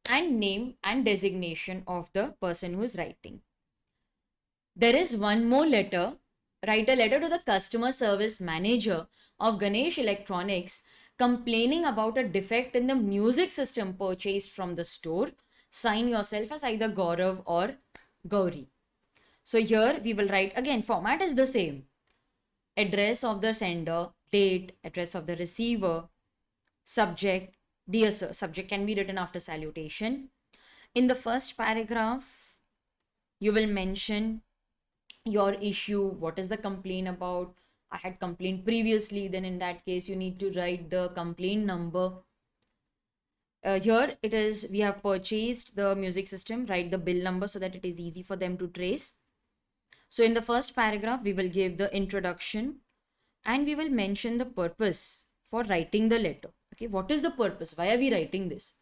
And name and designation of the person who is writing. There is one more letter. Write a letter to the customer service manager of Ganesh Electronics complaining about a defect in the music system purchased from the store. Sign yourself as either Gaurav or Gauri. So here we will write, again, format is the same. Address of the sender, date, address of the receiver, subject, dear sir. Subject can be written after salutation. In the first paragraph, you will mention your issue, what is the complaint about. I had complained previously, then in that case you need to write the complaint number. Here it is, we have purchased the music system, write the bill number so that it is easy for them to trace. So in the first paragraph, we will give the introduction and we will mention the purpose for writing the letter. Okay, what is the purpose? Why are we writing this?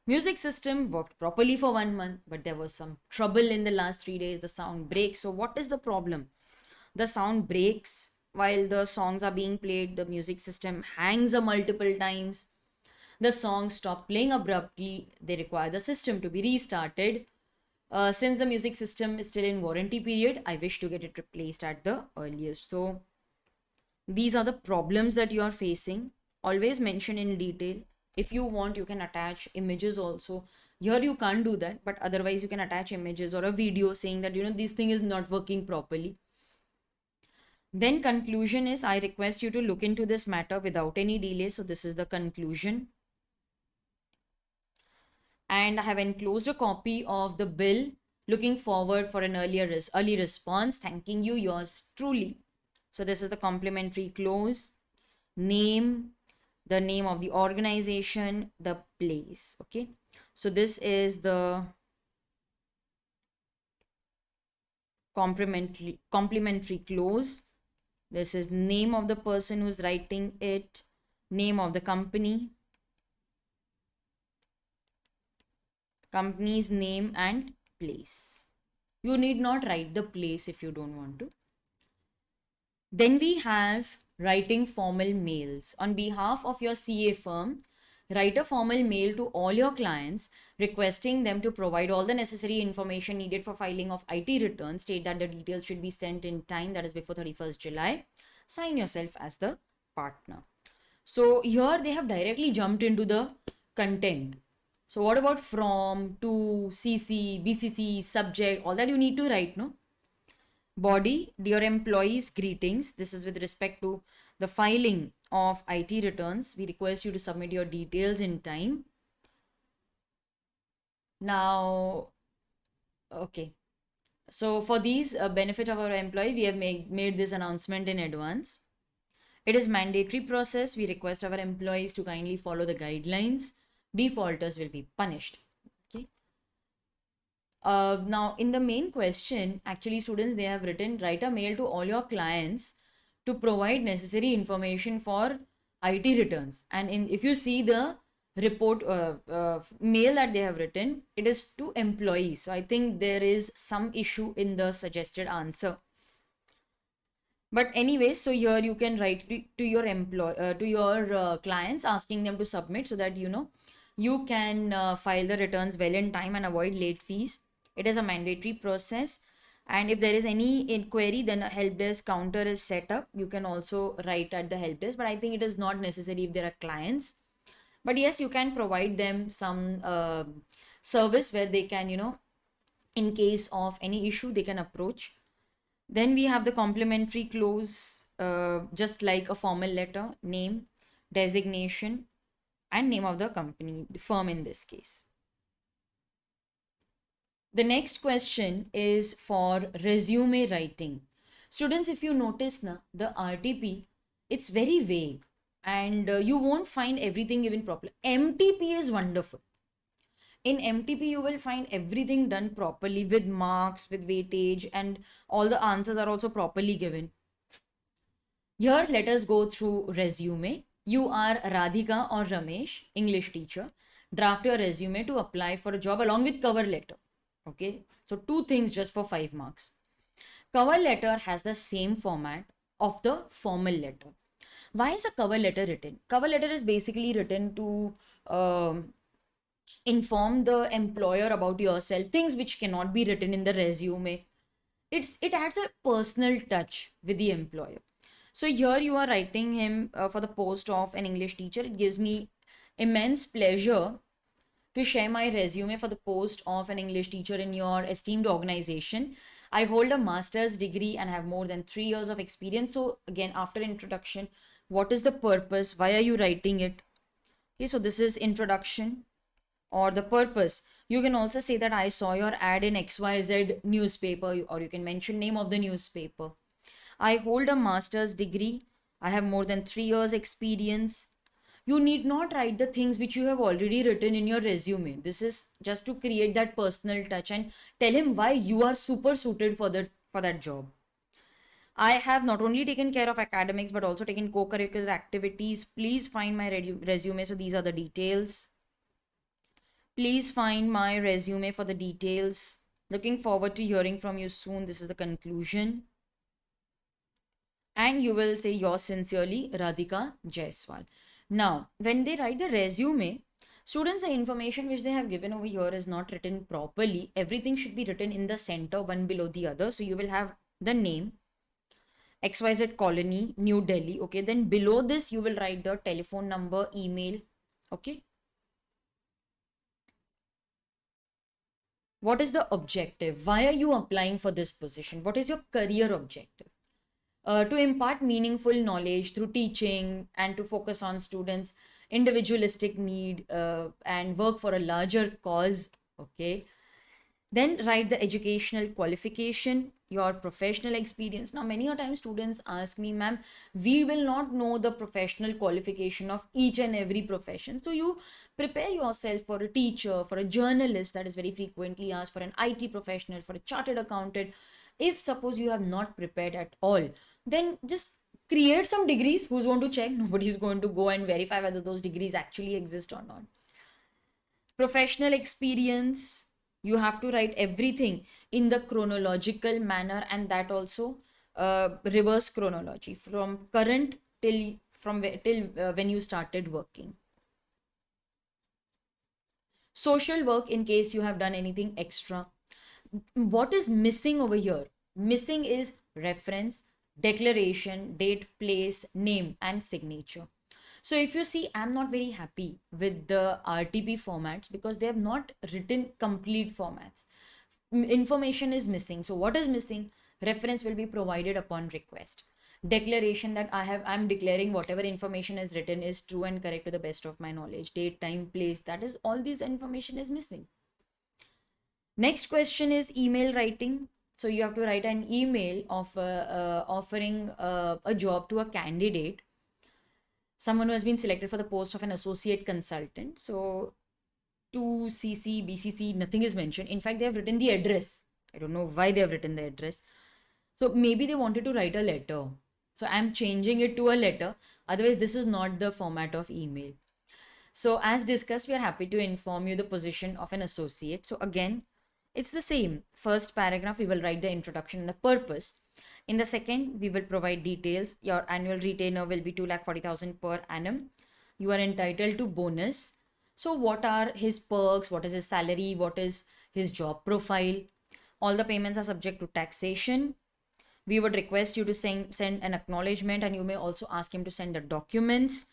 Music system worked properly for 1 month, but there was some trouble in the last 3 days. The sound breaks. So what is the problem? The sound breaks while the songs are being played. The music system hangs multiple times. The songs stop playing abruptly. They require the system to be restarted. Since the music system is still in warranty period, I wish to get it replaced at the earliest. So these are the problems that you are facing. Always mention in detail. If you want, you can attach images also. Here you can't do that, but otherwise you can attach images or a video saying that, this thing is not working properly. Then conclusion is, I request you to look into this matter without any delay. So this is the conclusion. And I have enclosed a copy of the bill. Looking forward for an early response. Thanking you, yours truly. So this is the complimentary clause. Name, the name of the organization, the place. Okay, so this is the complimentary clause. This is name of the person who's writing it, name of the company, company's name and place. You need not write the place if you don't want to. Then we have writing formal mails. On behalf of your CA firm, write a formal mail to all your clients requesting them to provide all the necessary information needed for filing of IT returns. State that the details should be sent in time, that is before 31st July. Sign yourself as the partner. So here they have directly jumped into the content. So what about from, to, CC, BCC, subject, all that you need to write, no? Body, dear employees, greetings. This is with respect to the filing of IT returns. We request you to submit your details in time. Now, okay. So for these benefit of our employee, we have made this announcement in advance. It is mandatory process. We request our employees to kindly follow the guidelines. Defaulters will be punished. Okay. Now, in the main question, actually, students, they have written, write a mail to all your clients to provide necessary information for IT returns. And if you see the report mail that they have written, it is to employees. So I think there is some issue in the suggested answer. But anyway, so here you can write to your clients asking them to submit, so that you can file the returns well in time and avoid late fees. It is a mandatory process, and if there is any inquiry, then a help desk counter is set up. You can also write at the help desk, but I think it is not necessary if there are clients. But yes, you can provide them some service where they can, in case of any issue, they can approach. Then we have the complementary clause, just like a formal letter, name, designation, and name of the company, the firm in this case. The next question is for resume writing. Students, if you notice now, the RTP, it's very vague, and you won't find everything given properly. MTP is wonderful. In MTP, you will find everything done properly with marks, with weightage, and all the answers are also properly given. Here, let us go through resume. You are Radhika or Ramesh, English teacher. Draft your resume to apply for a job along with cover letter. Okay, so 2 things just for 5 marks. Cover letter has the same format of the formal letter. Why is a cover letter written? Cover letter is basically written to inform the employer about yourself, things which cannot be written in the resume. It adds a personal touch with the employer. So here you are writing him for the post of an English teacher. It gives me immense pleasure to share my resume for the post of an English teacher in your esteemed organization. I hold a master's degree and have more than 3 years of experience. So again, after introduction, what is the purpose? Why are you writing it? Okay, so this is introduction or the purpose. You can also say that I saw your ad in XYZ newspaper, or you can mention name of the newspaper. I hold a master's degree. I have more than 3 years experience. You need not write the things which you have already written in your resume. This is just to create that personal touch and tell him why you are super suited for that job. I have not only taken care of academics but also taken co-curricular activities. Please find my resume. So these are the details. Please find my resume for the details. Looking forward to hearing from you soon. This is the conclusion. And you will say yours sincerely, Radhika Jaiswal. Now, when they write the resume, students, the information which they have given over here is not written properly. Everything should be written in the center, one below the other. So you will have the name, XYZ Colony, New Delhi. Okay, then below this, you will write the telephone number, email. Okay. What is the objective? Why are you applying for this position? What is your career objective? To impart meaningful knowledge through teaching and to focus on students' individualistic need and work for a larger cause. Okay. Then write the educational qualification, your professional experience. Now, many a times students ask me, ma'am, we will not know the professional qualification of each and every profession. So you prepare yourself for a teacher, for a journalist, that is very frequently asked, for an IT professional, for a chartered accountant. If suppose you have not prepared at all, then just create some degrees. Who's going to check? Nobody is going to go and verify whether those degrees actually exist or not. Professional experience, you have to write everything in the chronological manner, and that also reverse chronology from current till when you started working. Social work, in case you have done anything extra. What is missing over here? Missing is reference, declaration, date, place, name, and signature. So if you see, I'm not very happy with the RTP formats because they have not written complete formats. Information is missing. So what is missing? Reference will be provided upon request. Declaration that I'm declaring whatever information is written is true and correct to the best of my knowledge. Date, time, place, that is all this information is missing. Next question is email writing. So you have to write an email of offering a job to a candidate, someone who has been selected for the post of an associate consultant. So to CC, BCC, nothing is mentioned. In fact, they have written the address. I don't know why they have written the address. So maybe they wanted to write a letter. So I'm changing it to a letter. Otherwise, this is not the format of email. So as discussed, we are happy to inform you the position of an associate. So again, it's the same. First paragraph, we will write the introduction and the purpose. In the second, we will provide details. Your annual retainer will be 2,40,000 per annum. You are entitled to bonus. So what are his perks? What is his salary? What is his job profile? All the payments are subject to taxation. We would request you to send an acknowledgement, and you may also ask him to send the documents.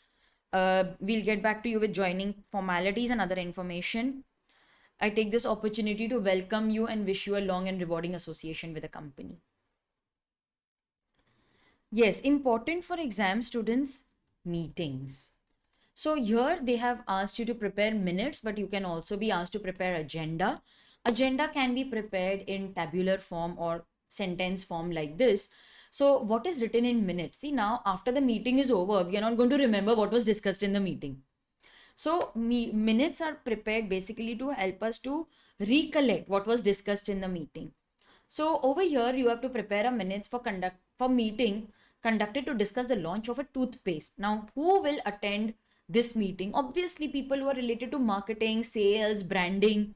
We'll get back to you with joining formalities and other information. I take this opportunity to welcome you and wish you a long and rewarding association with the company. Yes, important for exam students, meetings. So here they have asked you to prepare minutes, but you can also be asked to prepare agenda. Agenda can be prepared in tabular form or sentence form like this. So what is written in minutes? See, now after the meeting is over, we are not going to remember what was discussed in the meeting. So minutes are prepared basically to help us to recollect what was discussed in the meeting. So over here, you have to prepare a minutes for meeting conducted to discuss the launch of a toothpaste. Now, who will attend this meeting? Obviously, people who are related to marketing, sales, branding.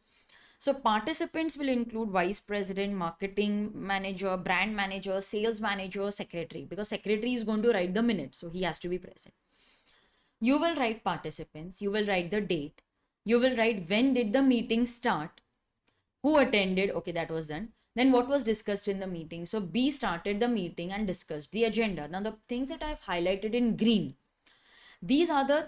So participants will include vice president, marketing manager, brand manager, sales manager, secretary, because secretary is going to write the minutes, so he has to be present. You will write participants, you will write the date, you will write when did the meeting start, who attended, okay, that was done. Then what was discussed in the meeting? So B started the meeting and discussed the agenda. Now the things that I've highlighted in green, these are the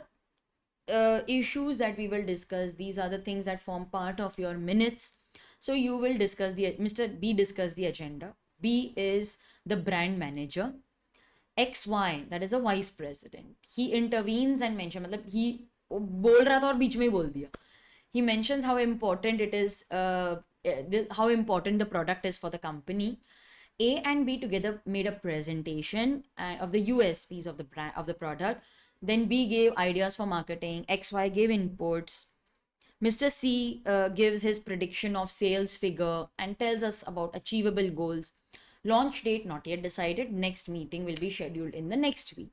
issues that we will discuss. These are the things that form part of your minutes. So you will discuss Mr. B discuss the agenda. B is the brand manager. XY, that is a vice president. He intervenes and mentions, मतलब he बोल रहा था और बीच में ही बोल दिया. He mentions how important it is, how important the product is for the company. A and B together made a presentation of the USPs of the brand of the product. Then B gave ideas for marketing. XY gave inputs. Mr. C gives his prediction of sales figure and tells us about achievable goals. Launch date not yet decided. Next meeting will be scheduled in the next week.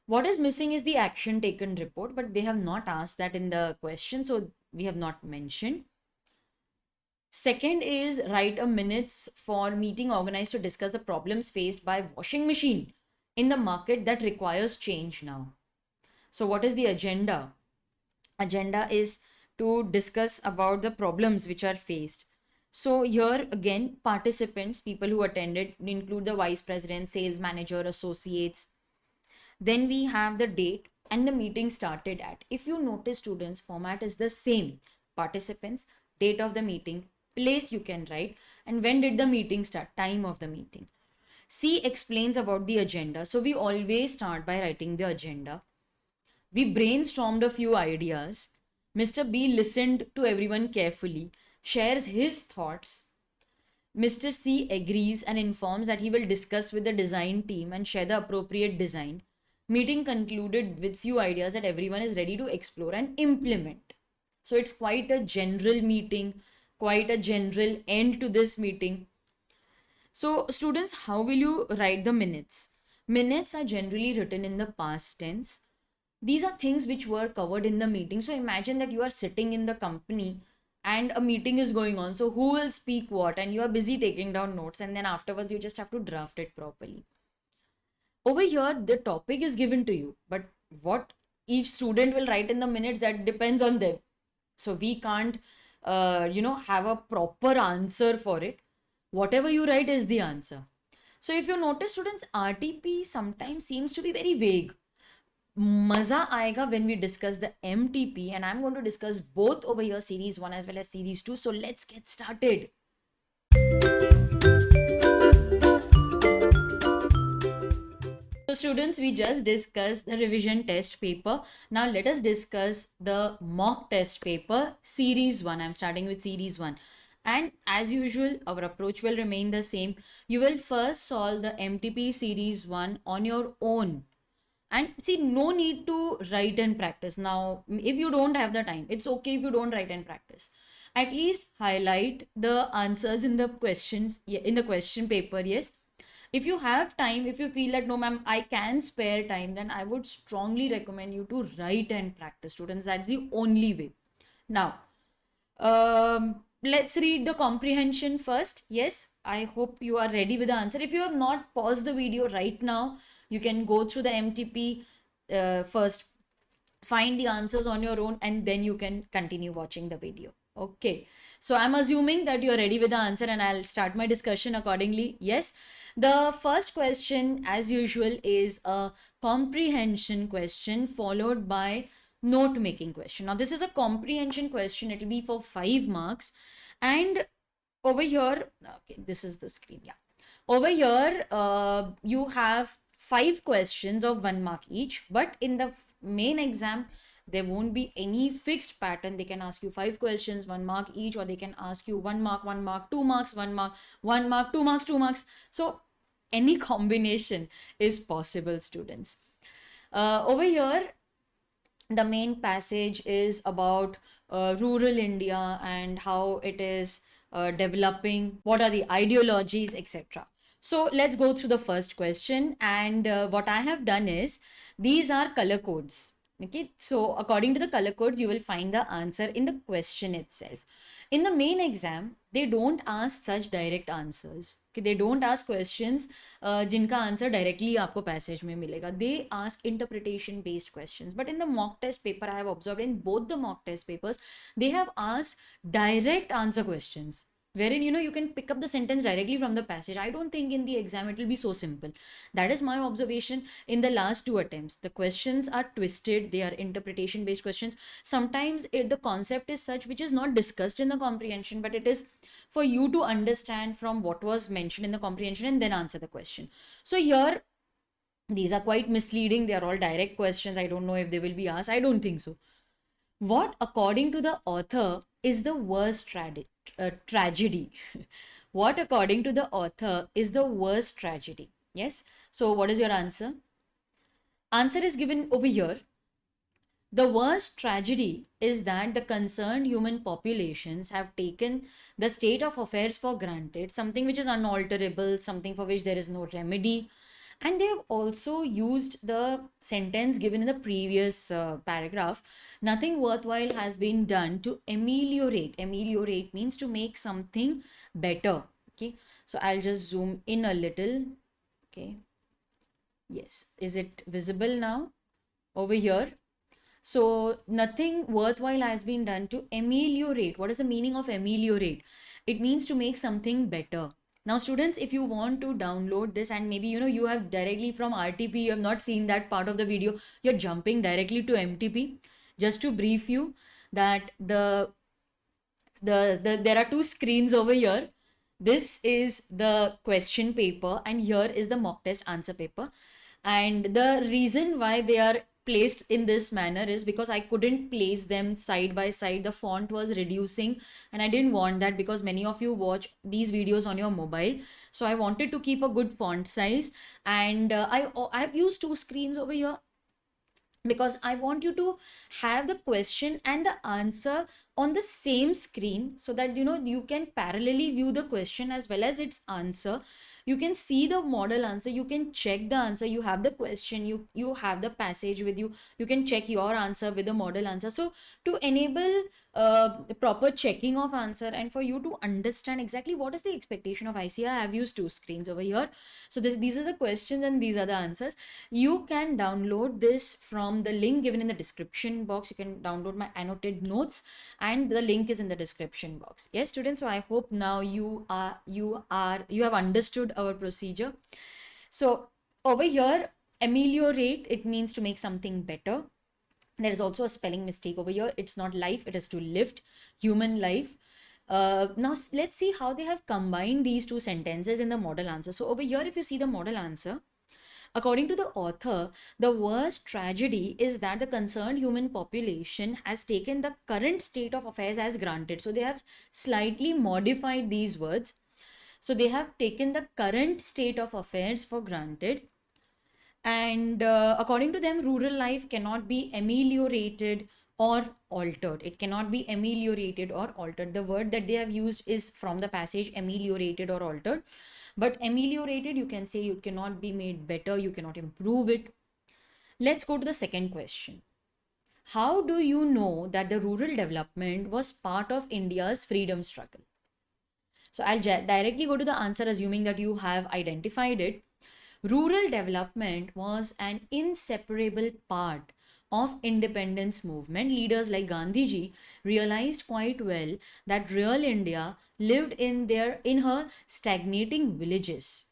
What is missing is the action taken report, but they have not asked that in the question, so we have not mentioned. Second is write a minutes for meeting organized to discuss the problems faced by washing machine in the market that requires change now. So what is the agenda? Agenda is to discuss about the problems which are faced. So here again, participants, people who attended, include the vice president, sales manager, associates. Then we have the date and the meeting started at. If you notice, students, format is the same. Participants, date of the meeting, place you can write, and when did the meeting start, time of the meeting. C explains about the agenda. So we always start by writing the agenda. We brainstormed a few ideas. Mr. B listened to everyone carefully, shares his thoughts. Mr. C agrees and informs that he will discuss with the design team and share the appropriate design. Meeting concluded with few ideas that everyone is ready to explore and implement. So it's quite a general meeting, quite a general end to this meeting. So students, how will you write the minutes? Minutes are generally written in the past tense. These are things which were covered in the meeting. So imagine that you are sitting in the company and a meeting is going on. So who will speak what? And you are busy taking down notes, and then afterwards you just have to draft it properly. Over here, the topic is given to you, but what each student will write in the minutes, that depends on them. So we can't, have a proper answer for it. Whatever you write is the answer. So if you notice, students, RTP sometimes seems to be very vague. Maza aayega when we discuss the MTP, and I'm going to discuss both over here, series 1 as well as series 2. So let's get started. So students, we just discussed the revision test paper. Now let us discuss the mock test paper, series 1. I'm starting with series 1. And as usual, our approach will remain the same. You will first solve the MTP series 1 on your own. And see, no need to write and practice. Now, if you don't have the time, it's okay if you don't write and practice. At least highlight the answers in the questions, in the question paper, yes. If you have time, if you feel that no ma'am, I can spare time, then I would strongly recommend you to write and practice, students. That's the only way. Now, let's read the comprehension first. Yes, I hope you are ready with the answer. If you have not paused the video right now, you can go through the MTP first, find the answers on your own, and then you can continue watching the video. Okay, so I'm assuming that you're ready with the answer, and I'll start my discussion accordingly. Yes, the first question, as usual, is a comprehension question followed by note making question. Now, this is a comprehension question, it will be for 5 marks. And over here, okay, this is the screen. Yeah, over here, you have 5 questions of 1 mark each, but in the main exam, there won't be any fixed pattern. They can ask you 5 questions, 1 mark each, or they can ask you 1 mark, 1 mark, 2 marks, 1 mark, 1 mark, 2 marks, 2 marks. So any combination is possible, students. Over here, the main passage is about rural India and how it is developing, what are the ideologies, etc. So let's go through the first question. And what I have done is, these are color codes. Okay, so according to the color codes, you will find the answer in the question itself. In the main exam, they don't ask such direct answers. Okay, they don't ask questions जिनका answer directly आपको passage में मिलेगा. They ask interpretation based questions. But in the mock test paper, I have observed in both the mock test papers, they have asked direct answer questions, wherein you can pick up the sentence directly from the passage. I don't think in the exam it will be so simple. That is my observation in the last 2 attempts. The questions are twisted, they are interpretation based questions. Sometimes the concept is such which is not discussed in the comprehension, but it is for you to understand from what was mentioned in the comprehension and then answer the question. So here, these are quite misleading. They are all direct questions. I don't know if they will be asked. I don't think so. What, according to the author, is the worst tragedy? What, according to the author, is the worst tragedy? Yes. So what is your answer? Answer is given over here. The worst tragedy is that the concerned human populations have taken the state of affairs for granted, something which is unalterable, something for which there is no remedy. And they have also used the sentence given in the previous paragraph. Nothing worthwhile has been done to ameliorate. Ameliorate means to make something better. Okay, so I'll just zoom in a little. Okay, yes, is it visible now over here? So nothing worthwhile has been done to ameliorate. What is the meaning of ameliorate? It means to make something better. Now students, if you want to download this, and maybe you have directly from RTP, you have not seen that part of the video, you're jumping directly to MTP. Just to brief you that there are 2 screens over here. This is the question paper and here is the mock test answer paper. And the reason why they are placed in this manner is because I couldn't place them side by side. The font was reducing and I didn't want that, because many of you watch these videos on your mobile. So I wanted to keep a good font size, and I've used 2 screens over here because I want you to have the question and the answer on the same screen, so that you can parallelly view the question as well as its answer. You can see the model answer, you can check the answer, you have the question, you have the passage with you, you can check your answer with the model answer. So to enable proper checking of answer and for you to understand exactly what is the expectation of ICR, I have used two screens over here. So these are the questions and these are the answers. You can download this from the link given in the description box. You can download my annotated notes and the link is in the description box. Yes, students, so I hope now you have understood our procedure. So over here, ameliorate, it means to make something better. There is also a spelling mistake over here. It's not life, it is to lift, human life. Now let's see how they have combined these two sentences in the model answer. So over here, if you see the model answer, according to the author, the worst tragedy is that the concerned human population has taken the current state of affairs as granted. So they have slightly modified these words. So they have taken the current state of affairs for granted. And according to them, rural life cannot be ameliorated or altered. It cannot be ameliorated or altered. The word that they have used is from the passage, ameliorated or altered. But ameliorated, you can say you cannot be made better, you cannot improve it. Let's go to the second question. How do you know that the rural development was part of India's freedom struggle? So I'll directly go to the answer, assuming that you have identified it. Rural development was an inseparable part of independence movement. Leaders like Gandhiji realized quite well that real India lived in her stagnating villages.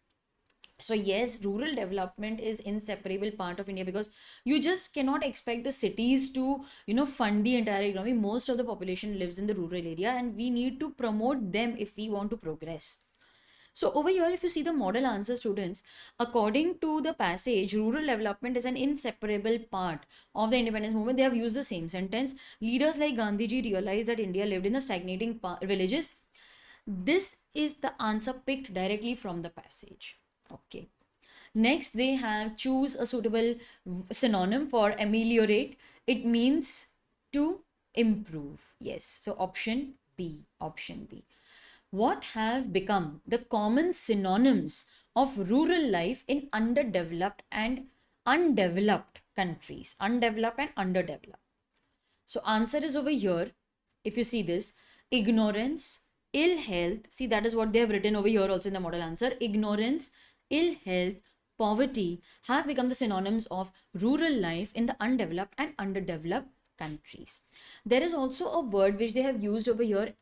So yes, rural development is inseparable part of India, because you just cannot expect the cities to fund the entire economy. Most of the population lives in the rural area and we need to promote them if we want to progress. So over here, if you see the model answer, students, according to the passage, rural development is an inseparable part of the independence movement. They have used the same sentence. Leaders like Gandhiji realized that India lived in the stagnating villages. This is the answer picked directly from the passage. Okay. Next, they have choose a suitable synonym for ameliorate. It means to improve. Yes. So option B. Option B. What have become the common synonyms of rural life in underdeveloped and undeveloped countries? Undeveloped and underdeveloped. So answer is over here. If you see this, ignorance, ill health. See, that is what they have written over here also in the model answer. Ignorance, ill health, poverty have become the synonyms of rural life in the undeveloped and underdeveloped countries. There is also a word which they have used over here,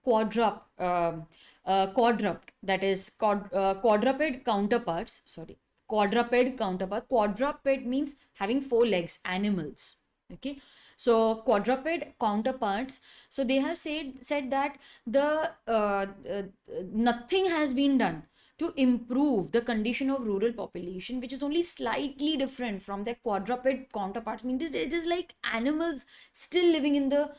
quadrupt, that is quadruped counterparts. Sorry, quadruped counterpart. Quadruped means having four legs, animals. Okay, so quadruped counterparts. So they have said that the nothing has been done to improve the condition of rural population, which is only slightly different from their quadruped counterparts. I mean, it is like animals still living in the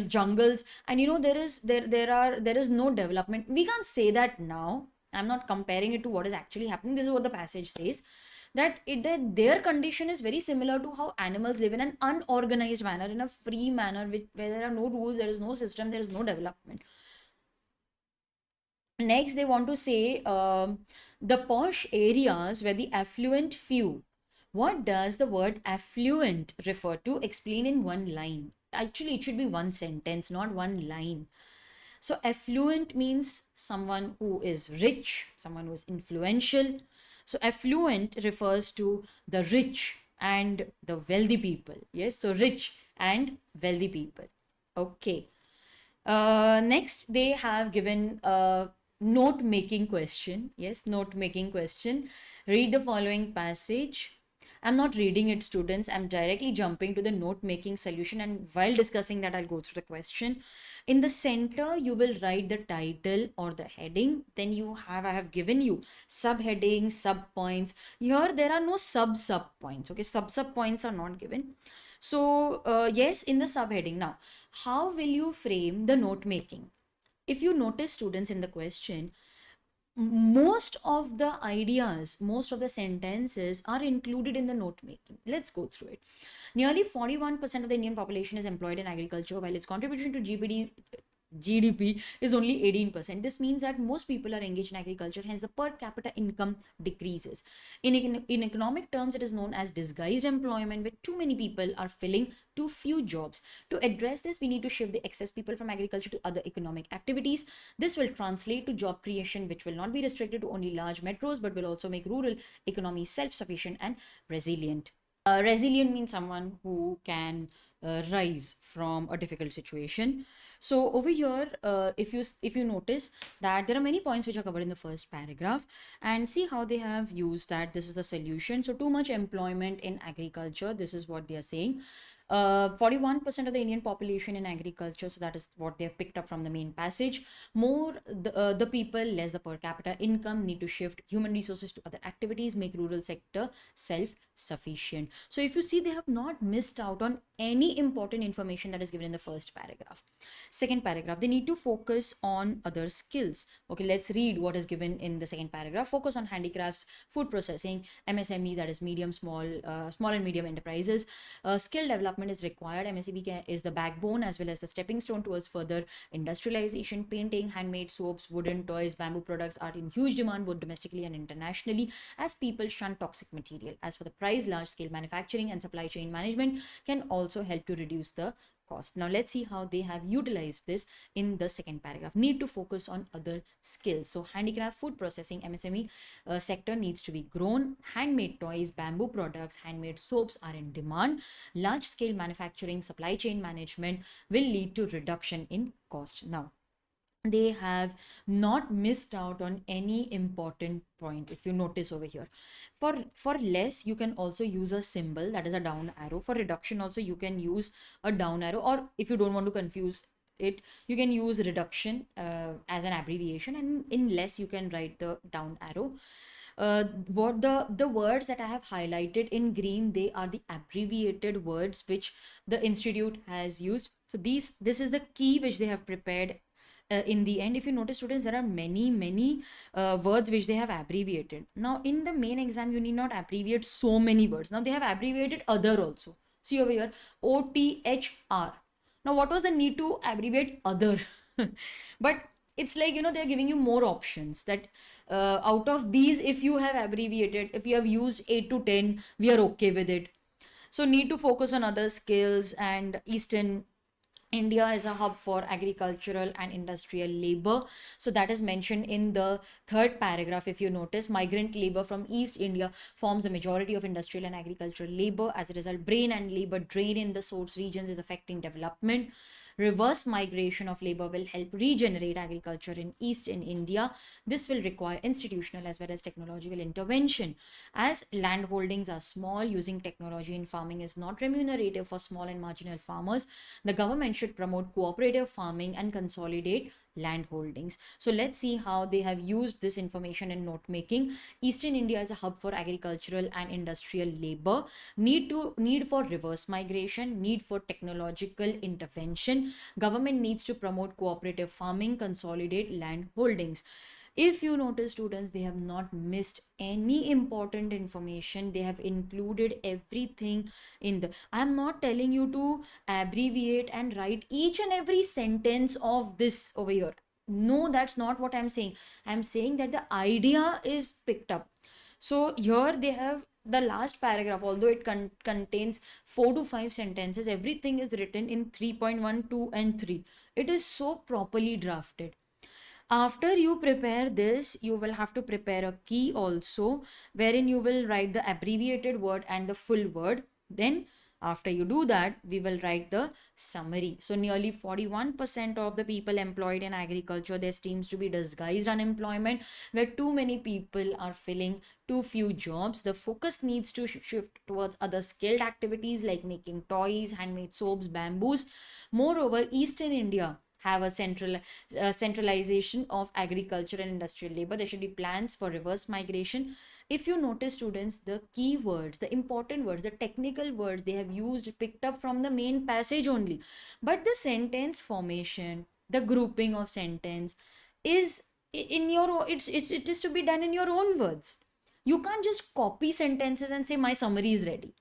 jungles, and there is no development. We can't say that now. I'm not comparing it to what is actually happening. This is what the passage says, that their condition is very similar to how animals live in an unorganized manner, in a free manner, where there are no rules, there is no system, there is no development. Next, they want to say the posh areas where the affluent few. What does the word affluent refer to? Explain in one line. Actually, it should be one sentence, not one line. So affluent means someone who is rich, someone who is influential. So affluent refers to the rich and the wealthy people. Yes, so rich and wealthy people. Okay. Next, they have given a note making question. Yes, note making question. Read the following passage. I'm not reading it, students. I'm directly jumping to the note making solution, and while discussing that, I'll go through the question. In the center, you will write the title or the heading. Then I have given you subheadings, sub points. Here there are no sub points. Okay, sub points are not given. So yes, in the subheading. Now, how will you frame the note making? If you notice, students, in the question, most of the ideas, most of the sentences are included in the note making. Let's go through it. Nearly 41% of the Indian population is employed in agriculture, while its contribution to GDP is only 18%. This means that most people are engaged in agriculture, hence the per capita income decreases. In economic terms, it is known as disguised employment, where too many people are filling too few jobs. To address this, we need to shift the excess people from agriculture to other economic activities. This will translate to job creation, which will not be restricted to only large metros, but will also make rural economies self-sufficient and resilient. Resilient means someone who can rise from a difficult situation. So over here, if you notice that there are many points which are covered in the first paragraph, and see how they have used that this is the solution. So too much employment in agriculture, this is what they are saying. 41% of the Indian population in agriculture, so that is what they have picked up from the main passage. More the people, less the per capita income, need to shift human resources to other activities, make rural sector self-sufficient. So if you see, they have not missed out on any important information that is given in the first paragraph. Second paragraph, they need to focus on other skills. Okay, let's read what is given in the second paragraph. Focus on handicrafts, food processing, MSME, that is medium, small and medium enterprises. Skill development is required. MSME is the backbone as well as the stepping stone towards further industrialization. Painting, handmade soaps, wooden toys, bamboo products are in huge demand both domestically and internationally as people shun toxic material. As for the price, large scale manufacturing and supply chain management can also help to reduce the cost. Now let's see how they have utilized this in the second paragraph. Need to focus on other skills. So handicraft, food processing, MSME sector needs to be grown. Handmade toys, bamboo products, handmade soaps are in demand. Large scale manufacturing, supply chain management will lead to reduction in cost. Now they have not missed out on any important point. If you notice over here, for less you can also use a symbol, that is a down arrow. For reduction also you can use a down arrow, or if you don't want to confuse it, you can use reduction as an abbreviation, and in less you can write the down arrow. What the words that I have highlighted in green, they are the abbreviated words which the institute has used. So this is the key which they have prepared. In the end, if you notice, students, there are many words which they have abbreviated. Now in the main exam you need not abbreviate so many words. Now they have abbreviated other also. See over here, OTHR. Now what was the need to abbreviate other? But it's like, they're giving you more options that out of these, if you have abbreviated, if you have used 8 to 10, we are okay with it. So need to focus on other skills. And Eastern India is a hub for agricultural and industrial labor. So that is mentioned in the third paragraph. If you notice, migrant labor from East India forms the majority of industrial and agricultural labor. As a result, brain and labor drain in the source regions is affecting development. Reverse migration of labor will help regenerate agriculture in Eastern India. This will require institutional as well as technological intervention. As land holdings are small, using technology in farming is not remunerative for small and marginal farmers. The government should promote cooperative farming and consolidate land holdings. So let's see how they have used this information in note making. Eastern India is a hub for agricultural and industrial labor. Need for reverse migration, need for technological intervention. Government needs to promote cooperative farming, consolidate land holdings. If you notice, students, they have not missed any important information. They have included everything in the. I'm not telling you to abbreviate and write each and every sentence of this over here. No, that's not what I'm saying. I'm saying that the idea is picked up. So here they have the last paragraph, although it contains 4 to 5 sentences, everything is written in 3.1, 2 and 3. It is so properly drafted. After you prepare this, you will have to prepare a key also, wherein you will write the abbreviated word and the full word. Then after you do that, we will write the summary. So nearly 41% of the people employed in agriculture, there seems to be disguised unemployment, where too many people are filling too few jobs. The focus needs to shift towards other skilled activities like making toys, handmade soaps, bamboos. Moreover, Eastern India have a centralization of agriculture and industrial labor. There should be plans for reverse migration. If you notice, students, the key words, the important words, the technical words they have used, picked up from the main passage only. But the sentence formation, the grouping of sentence is in your, it is to be done in your own words. You can't just copy sentences and say my summary is ready.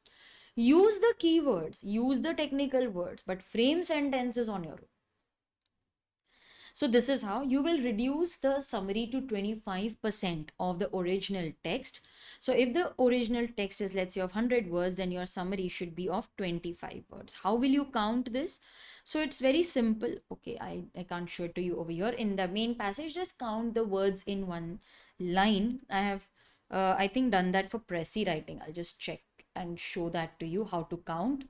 Use the keywords, use the technical words, but frame sentences on your own. So this is how you will reduce the summary to 25% of the original text. So if the original text is, let's say, of 100 words, then your summary should be of 25 words. How will you count this? So it's very simple. Okay, I can't show it to you over here. In the main passage, just count the words in one line. I have, I think, done that for Preeti writing. I'll just check and show that to you, how to count.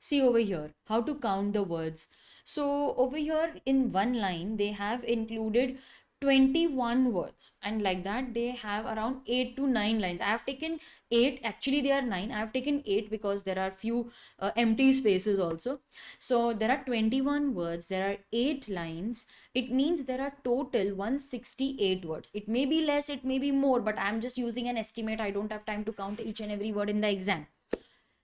See over here, how to count the words. So over here in one line, they have included 21 words, and like that they have around 8 to 9 lines. I have taken 8, actually they are 9. I have taken 8 because there are few empty spaces also. So there are 21 words, there are 8 lines. It means there are total 168 words. It may be less, it may be more, but I'm just using an estimate. I don't have time to count each and every word in the exam.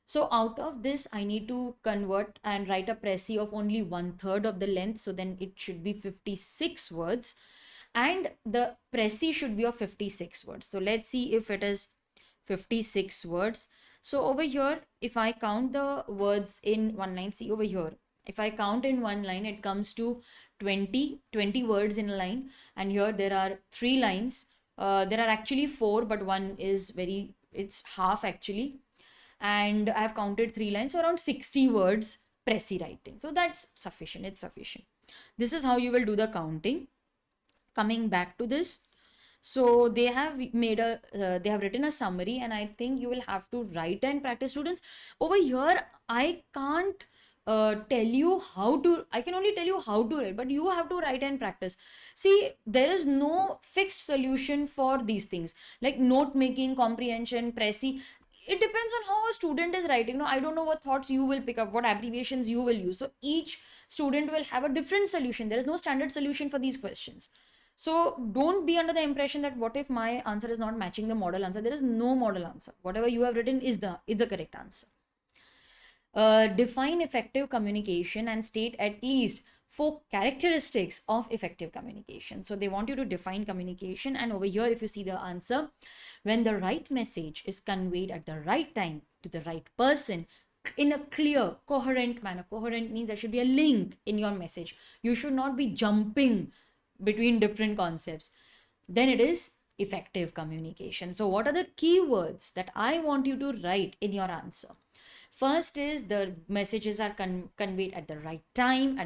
So out of this, I need to convert and write a Preeti of only 1/3 of the length. So then it should be 56 words. And the Preeti should be of 56 words. So let's see if it is 56 words. So over here, if I count the words in one line, see over here, if I count in one line, it comes to 20 words in a line. And here there are 3 lines. There are actually 4, but one is it's half actually. And I have counted 3 lines, so around 60 words Preeti writing. So that's sufficient. It's sufficient. This is how you will do the counting. Coming back to this, so they have they have written a summary, and I think you will have to write and practice. Students, over here I can't tell you how to, I can only tell you how to write, but you have to write and practice. See, there is no fixed solution for these things like note making, comprehension, Preeti. It depends on how a student is writing. No, I don't know what thoughts you will pick up, what abbreviations you will use. So each student will have a different solution. There is no standard solution for these questions. So don't be under the impression that what if my answer is not matching the model answer. There is no model answer. Whatever you have written is the correct answer. Define effective communication and state at least 4 characteristics of effective communication. So they want you to define communication, and over here if you see the answer, when the right message is conveyed at the right time to the right person in a clear, coherent manner. Coherent means there should be a link in your message. You should not be jumping between different concepts. Then it is effective communication. So what are the keywords that I want you to write in your answer? First is the messages are conveyed at the right time,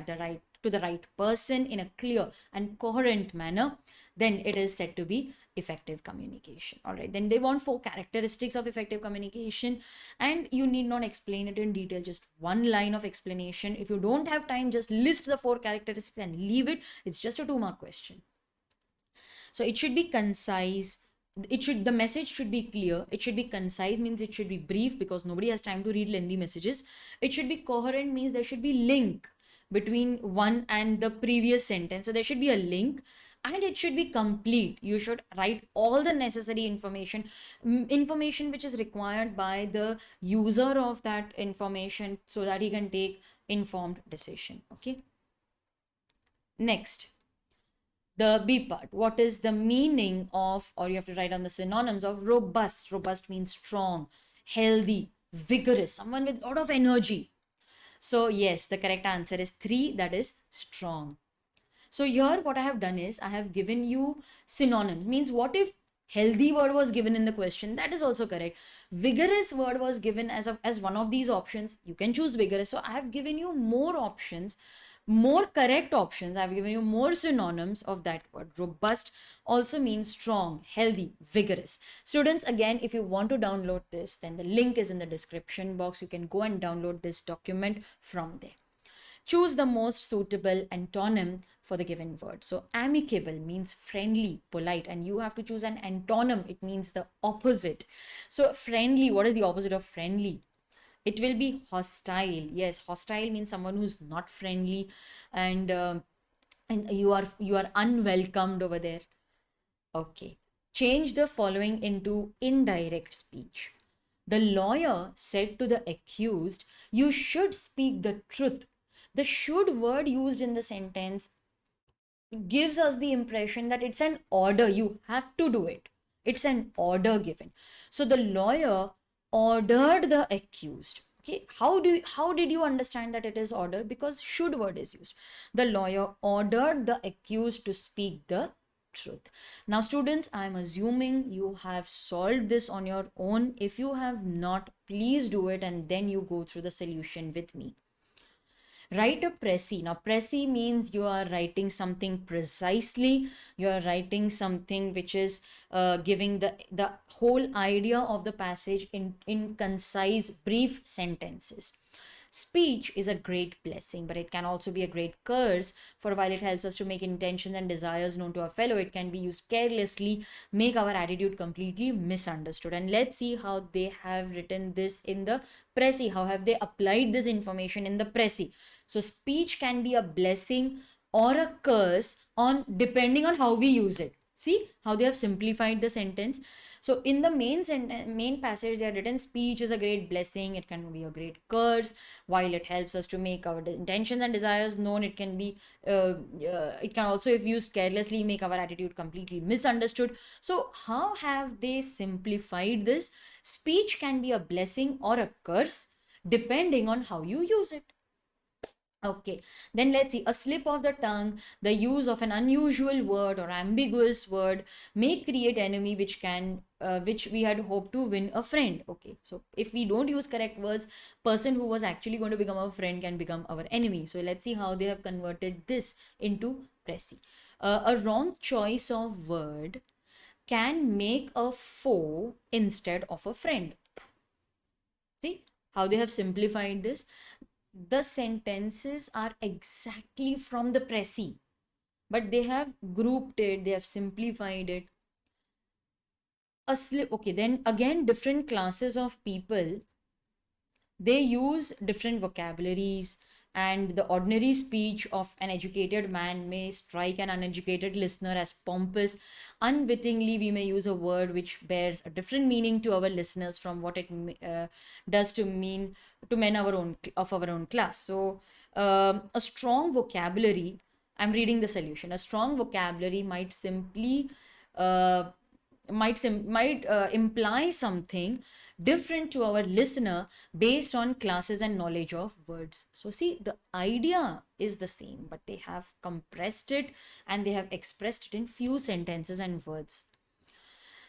to the right person in a clear and coherent manner. Then it is said to be effective communication. All right. Then they want 4 characteristics of effective communication, and you need not explain it in detail. Just one line of explanation. If you don't have time, just list the 4 characteristics and leave it. It's just a 2-mark question. So it should be concise. The message should be clear. It should be concise, means it should be brief because nobody has time to read lengthy messages. It should be coherent, means there should be link between one and the previous sentence. So there should be a link, and it should be complete. You should write all the necessary information which is required by the user of that information so that he can take informed decision. Okay. Next, the B part. What is the meaning of, or you have to write down the synonyms of robust. Robust means strong, healthy, vigorous, someone with a lot of energy. So yes, the correct answer is 3, that is strong. So here what I have done is I have given you synonyms. Means what if healthy word was given in the question? That is also correct. Vigorous word was given as one of these options. You can choose vigorous. So I have given you more options, more correct options. I've given you more synonyms of that word. Robust also means strong, healthy, vigorous. Students, again, if you want to download this, then the link is in the description box. You can go and download this document from there. Choose the most suitable antonym for the given word. So amicable means friendly, polite, and you have to choose an antonym. It means the opposite. So friendly, what is the opposite of friendly? It will be hostile. Yes, hostile means someone who's not friendly, and you are unwelcomed over there. Okay. Change the following into indirect speech. The lawyer said to the accused, "You should speak the truth." The should word used in the sentence gives us the impression that it's an order. You have to do it. It's an order given. So the lawyer ordered the accused. Okay, how did you understand that it is ordered? Because should word is used. The lawyer ordered the accused to speak the truth. Now students, I am assuming you have solved this on your own. If you have not, please do it and then you go through the solution with me. Write a précis. Now précis means you are writing something precisely, you are writing something which is giving the whole idea of the passage in concise brief sentences. Speech is a great blessing, but it can also be a great curse. For while it helps us to make intentions and desires known to our fellow, it can be used carelessly, make our attitude completely misunderstood. And let's see how they have written this in the précis. How have they applied this information in the précis? So speech can be a blessing or a curse on depending on how we use it. See how they have simplified the sentence. So in the main passage, they are written speech is a great blessing. It can be a great curse. While it helps us to make our intentions and desires known, it can be it can also, if used carelessly, make our attitude completely misunderstood. So how have they simplified this? Speech can be a blessing or a curse depending on how you use it. Okay, then let's see. A slip of the tongue, the use of an unusual word or ambiguous word may create enemy which we had hoped to win a friend. Okay, so if we don't use correct words, person who was actually going to become our friend can become our enemy. So let's see how they have converted this into précis. A wrong choice of word can make a foe instead of a friend. See how they have simplified this? The sentences are exactly from the précis, but they have grouped it, they have simplified it. A slip, okay, then again, different classes of people, they use different vocabularies, and the ordinary speech of an educated man may strike an uneducated listener as pompous. Unwittingly, we may use a word which bears a different meaning to our listeners from what it does to mean to men of our own class. So, a strong vocabulary. I'm reading the solution. A strong vocabulary might simply uh, might imply something different to our listener based on classes and knowledge of words. So see, the idea is the same, but they have compressed it and they have expressed it in few sentences and words.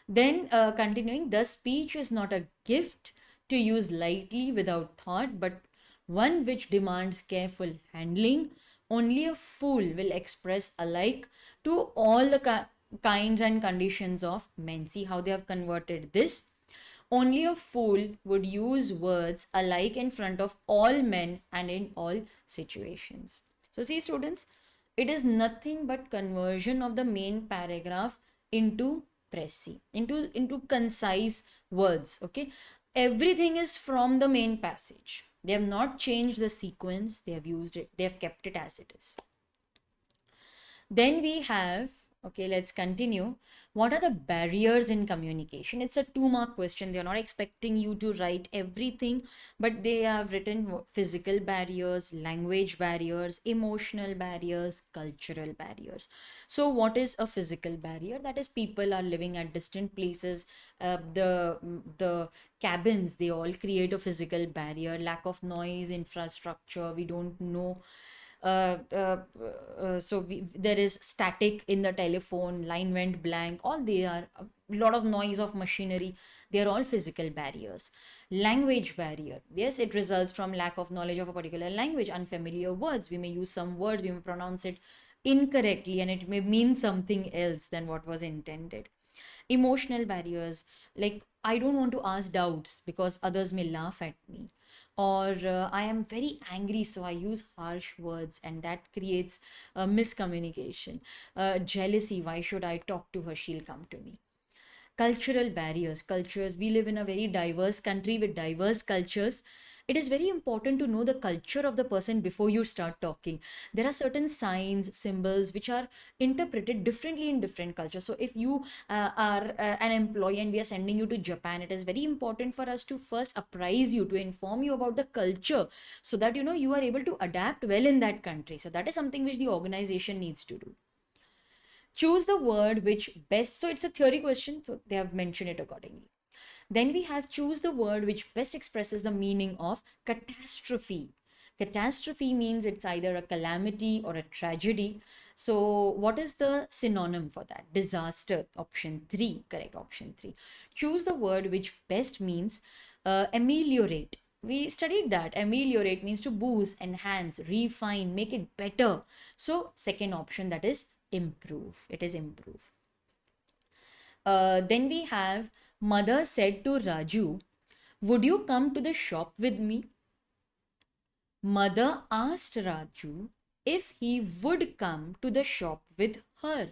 Then continuing, the speech is not a gift to use lightly without thought, but one which demands careful handling. Only a fool will express alike to all the kinds and conditions of men. See how they have converted this? Only a fool would use words alike in front of all men and in all situations. So see students, it is nothing but conversion of the main paragraph into précis, into concise words. Okay, everything is from the main passage. They have not changed the sequence, they have used it, they have kept it as it is. Then we have, okay, let's continue. What are the barriers in communication? It's a 2-mark question. They're not expecting you to write everything, but they have written physical barriers, language barriers, emotional barriers, cultural barriers. So what is a physical barrier? That is, people are living at distant places. The cabins, they all create a physical barrier. Lack of noise, infrastructure, we don't know. There is static in the telephone, line went blank, all they are a lot of noise of machinery. They are all physical barriers. Language barrier, yes, it results from lack of knowledge of a particular language, unfamiliar words. We may use some words, we may pronounce it incorrectly, and it may mean something else than what was intended. Emotional barriers, like I don't want to ask doubts because others may laugh at me, or I am very angry, so I use harsh words, and that creates miscommunication. Jealousy, why should I talk to her, she'll come to me. Cultural barriers, cultures, we live in a very diverse country with diverse cultures. It is very important to know the culture of the person before you start talking. There are certain signs, symbols which are interpreted differently in different cultures. So if you are an employee and we are sending you to Japan, it is very important for us to first apprise you, to inform you about the culture, so that you know you are able to adapt well in that country. So that is something which the organization needs to do. Choose the word which best, so it's a theory question, so they have mentioned it accordingly. Then we have choose the word which best expresses the meaning of catastrophe. Catastrophe means it's either a calamity or a tragedy. So what is the synonym for that? Disaster. Option 3. Correct. Option 3. Choose the word which best means ameliorate. We studied that. Ameliorate means to boost, enhance, refine, make it better. So second option, that is improve. It is improve. Then we have mother said to Raju, would you come to the shop with me? Mother asked Raju if he would come to the shop with her.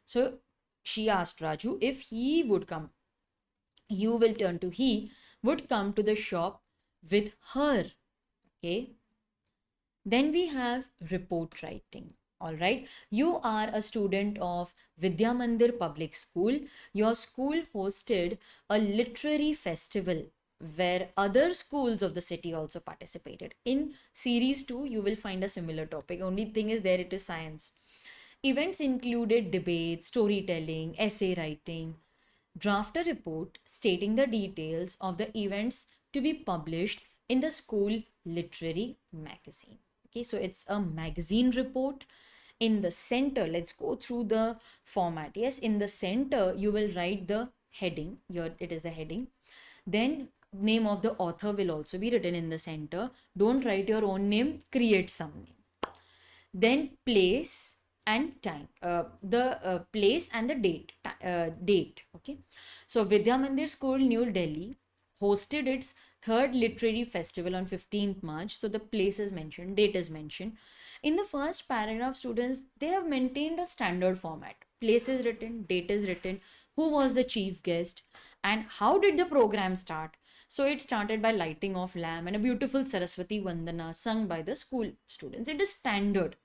So she asked Raju if he would come. You will turn to he would come to the shop with her. Okay. Then we have report writing. All right. You are a student of Vidya Mandir Public School. Your school hosted a literary festival where other schools of the city also participated. In series 2, you will find a similar topic. Only thing is there it is science. Events included debate, storytelling, essay writing. Draft a report stating the details of the events to be published in the school literary magazine. Okay, so it's a magazine report. In the center, let's go through the format. Yes, in the center, you will write the heading. Here it is the heading. Then name of the author will also be written in the center. Don't write your own name, create some name. Then place and time, the place and the date. Okay, so Vidya Mandir School, New Delhi, hosted its third literary festival on 15th March. So the place is mentioned, date is mentioned. In the first paragraph, students, they have maintained a standard format. Place is written, date is written, who was the chief guest, and how did the program start. So it started by lighting of lamp and a beautiful Saraswati Vandana sung by the school students. It is standard.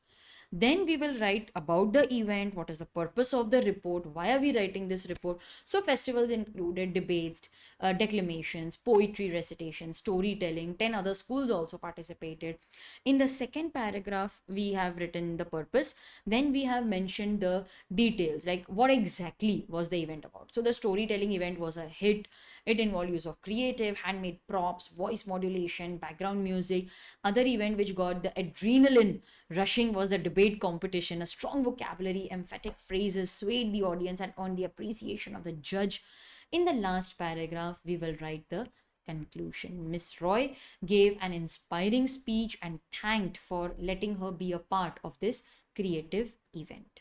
Then we will write about the event, what is the purpose of the report, why are we writing this report. So festivals included debates, declamations, poetry recitation, storytelling. 10 other schools also participated. In the second paragraph, we have written the purpose. Then we have mentioned the details, like what exactly was the event about. So the storytelling event was a hit. It involved use of creative, handmade props, voice modulation, background music. Other event which got the adrenaline rushing was the debate competition. A strong vocabulary, emphatic phrases swayed the audience and earned the appreciation of the judge. In the last paragraph, we will write the conclusion. Miss Roy gave an inspiring speech and thanked for letting her be a part of this creative event.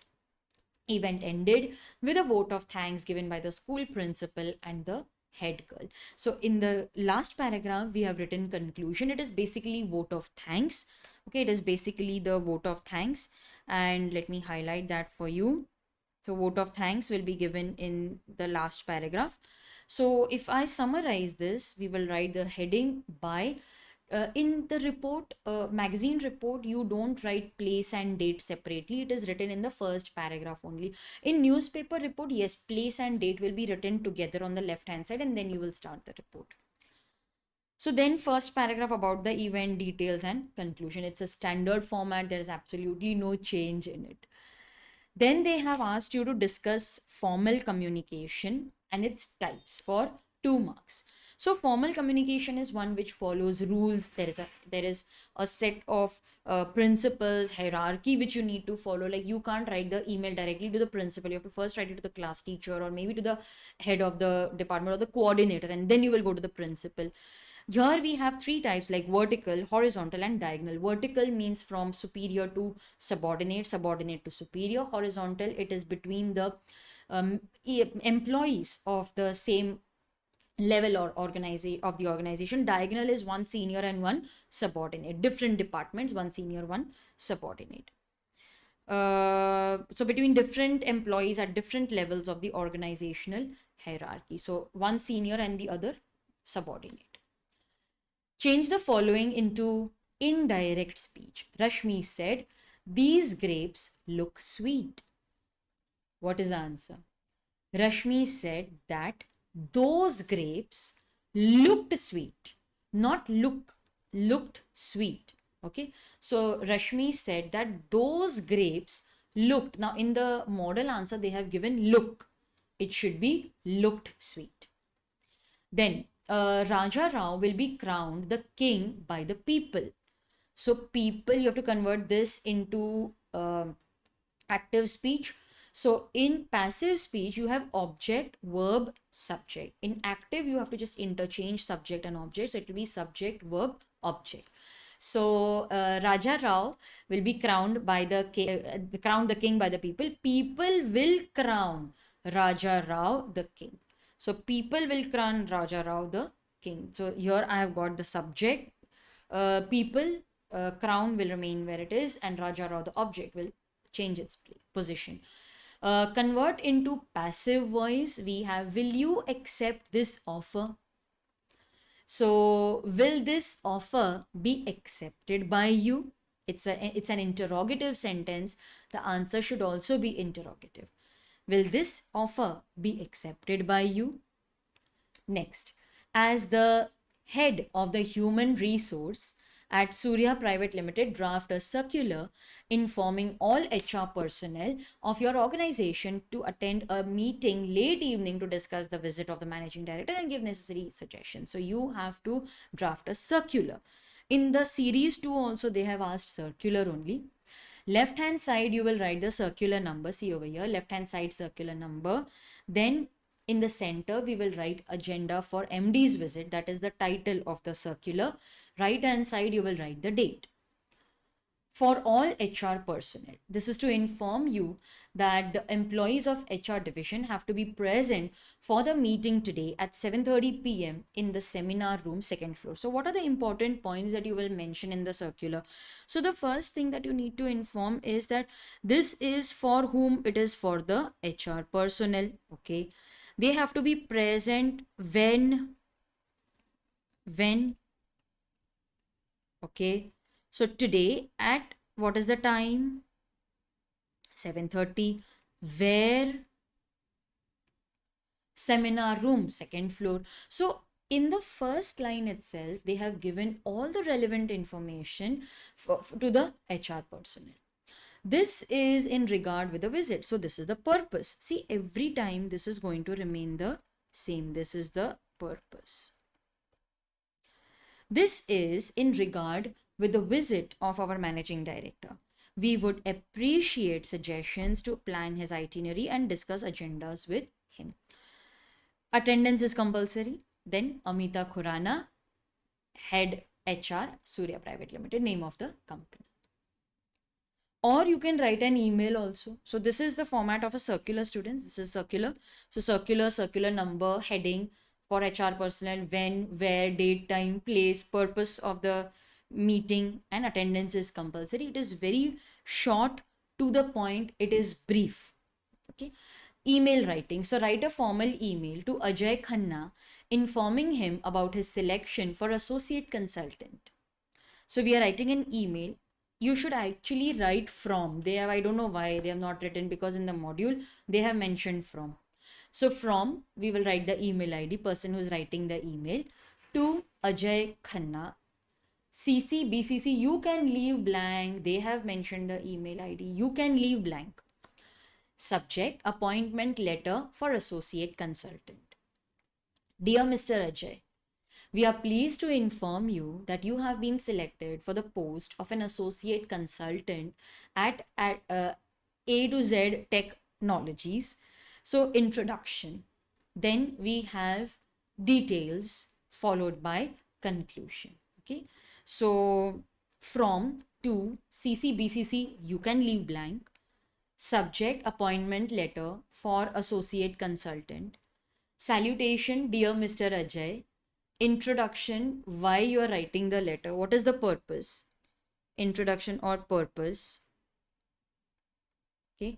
Event ended with a vote of thanks given by the school principal and the head girl. So in the last paragraph, we have written conclusion. It is basically vote of thanks. Okay, it is basically the vote of thanks. And let me highlight that for you. So vote of thanks will be given in the last paragraph. So if I summarize this, we will write the heading by in the report, magazine report, you don't write place and date separately. It is written in the first paragraph only. In newspaper report, yes, place and date will be written together on the left hand side, and then you will start the report. So then first paragraph about the event details and conclusion. It's a standard format. There is absolutely no change in it. Then they have asked you to discuss formal communication and its types for 2 marks. So formal communication is one which follows rules. There is a set of principles, hierarchy which you need to follow. Like you can't write the email directly to the principal. You have to first write it to the class teacher or maybe to the head of the department or the coordinator, and then you will go to the principal. Here we have 3 types like vertical, horizontal and diagonal. Vertical means from superior to subordinate, subordinate to superior. Horizontal, it is between the employees of the same level or organization. Diagonal is one senior and one subordinate. Different departments, one senior, one subordinate. So between different employees at different levels of the organizational hierarchy. So one senior and the other subordinate. Change the following into indirect speech. Rashmi said, these grapes look sweet. What is the answer? Rashmi said that those grapes looked sweet, not looked sweet. Okay, so Rashmi said that those grapes looked. Now in the model answer they have given look. It should be looked sweet. Then Raja Rao will be crowned the king by the people. So people, you have to convert this into active speech. So in passive speech, you have object, verb, subject. In active, you have to just interchange subject and object. So it will be subject, verb, object. So Raja Rao will be crowned by the crown the king by the people. People will crown Raja Rao the king. So people will crown Raja Rao the king. So here I have got the subject. People, crown will remain where it is, and Raja Rao the object will change its position. Convert into passive voice, we have, will you accept this offer? So will this offer be accepted by you? It's an interrogative sentence. The answer should also be interrogative. Will this offer be accepted by you? Next, as the head of the human resource at Surya Private Limited, draft a circular informing all HR personnel of your organization to attend a meeting late evening to discuss the visit of the managing director and give necessary suggestions. So you have to draft a circular. In the series 2 also they have asked circular only. Left hand side you will write the circular number. See over here, left hand side circular number. Then in the center, we will write agenda for MD's visit. That is the title of the circular. Right hand side, you will write the date. For all HR personnel, this is to inform you that the employees of HR division have to be present for the meeting today at 7:30 p.m. in the seminar room, second floor. So what are the important points that you will mention in the circular? So the first thing that you need to inform is that this is for whom? It is for the HR personnel. Okay. They have to be present when, okay. So today at, what is the time? 7:30. Where? Seminar room, second floor. So in the first line itself, they have given all the relevant information to the HR personnel. This is in regard with the visit. So this is the purpose. See, every time this is going to remain the same. This is the purpose. This is in regard with the visit of our managing director. We would appreciate suggestions to plan his itinerary and discuss agendas with him. Attendance is compulsory. Then Amita Khurana, head HR, Surya Private Limited, name of the company. Or you can write an email also. So this is the format of a circular, students. This is circular. So circular number, heading for HR personnel, when, where, date, time, place, purpose of the meeting, and attendance is compulsory. It is very short, to the point. It is brief. Okay. Email writing. So write a formal email to 𝗟𝗲𝗿𝗀 informing him about his selection for associate consultant. So we are writing an email. You should actually write from. They have, I don't know why they have not written, because in the module they have mentioned from. So from, we will write the email ID, person who is writing the email, to 𝗟𝗲𝗿𝗀. CC, BCC, you can leave blank. They have mentioned the email ID. You can leave blank. Subject, appointment letter for associate consultant. Dear Mr. Ajay, we are pleased to inform you that you have been selected for the post of an associate consultant at A to Z Technologies. So introduction. Then we have details followed by conclusion. Okay. So from, to, CC, BCC, you can leave blank. Subject, appointment letter for associate consultant. Salutation, dear Mr. Ajay. Introduction, why you are writing the letter, what is the purpose, introduction or purpose. Okay.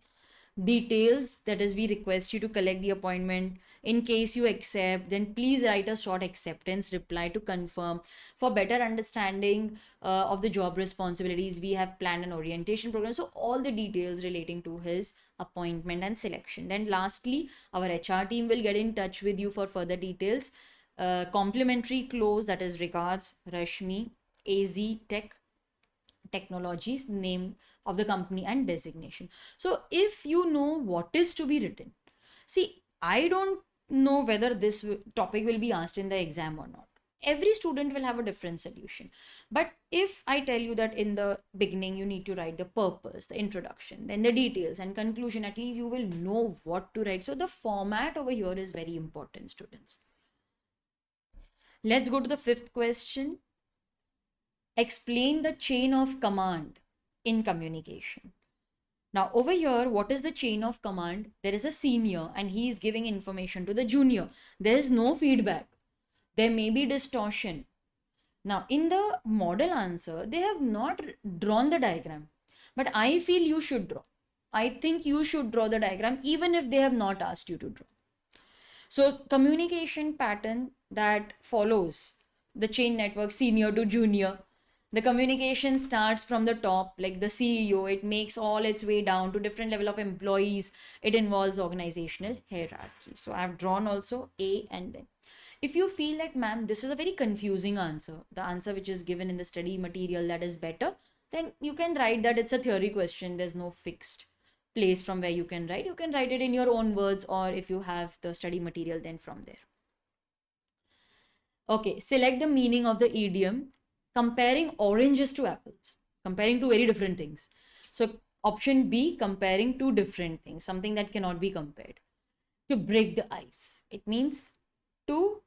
Details, that is, we request you to collect the appointment. In case you accept, then please write a short acceptance reply to confirm. For better understanding of the job responsibilities, we have planned an orientation program. So all the details relating to his appointment and selection. Then lastly, our HR team will get in touch with you for further details. Complimentary close, that is, regards, Rashmi, AZ Technologies, name of the company and designation. So if you know what is to be written, see, I don't know whether this topic will be asked in the exam or not. Every student will have a different solution. But if I tell you that in the beginning you need to write the purpose, the introduction, then the details and conclusion, at least you will know what to write. So the format over here is very important, students. Let's go to the fifth question. Explain the chain of command in communication. Now over here, what is the chain of command? There is a senior and he is giving information to the junior. There is no feedback. There may be distortion. Now in the model answer, they have not drawn the diagram, but I feel you should draw. I think you should draw the diagram even if they have not asked you to draw. So communication pattern that follows the chain network senior to junior. The communication starts from the top, like the CEO, it makes all its way down to different level of employees. It involves organizational hierarchy. So I've drawn also A and B. If you feel that, ma'am, this is a very confusing answer, the answer which is given in the study material that is better, then you can write that it's a theory question. There's no fixed place from where you can write. You can write it in your own words, or if you have the study material, then from there. Okay, select the meaning of the idiom comparing oranges to apples, comparing two very different things. So option B, comparing two different things, something that cannot be compared. To break the ice, it means to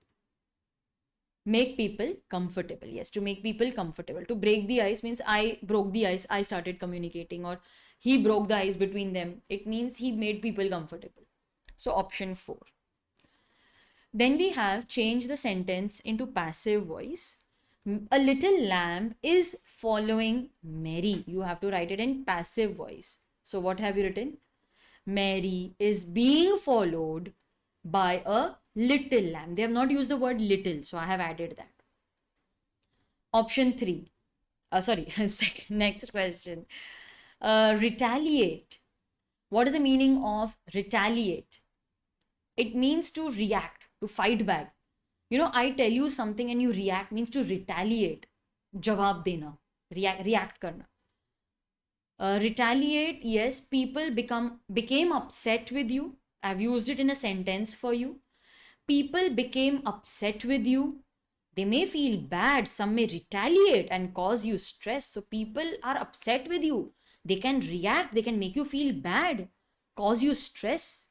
make people comfortable. Yes, to make people comfortable. To break the ice means I broke the ice, I started communicating, or he broke the ice between them. It means he made people comfortable. So option 4. Then we have change the sentence into passive voice. A little lamb is following Mary. You have to write it in passive voice. So what have you written? Mary is being followed by a little lamb. They have not used the word little, so I have added that. Option 3. Next question. Retaliate. What is the meaning of retaliate? It means to react, to fight back. You know, I tell you something and you react means to retaliate. Jawab dena. React karna. Retaliate, yes, people became upset with you. I've used it in a sentence for you. People became upset with you. They may feel bad. Some may retaliate and cause you stress. So people are upset with you. They can react. They can make you feel bad, cause you stress.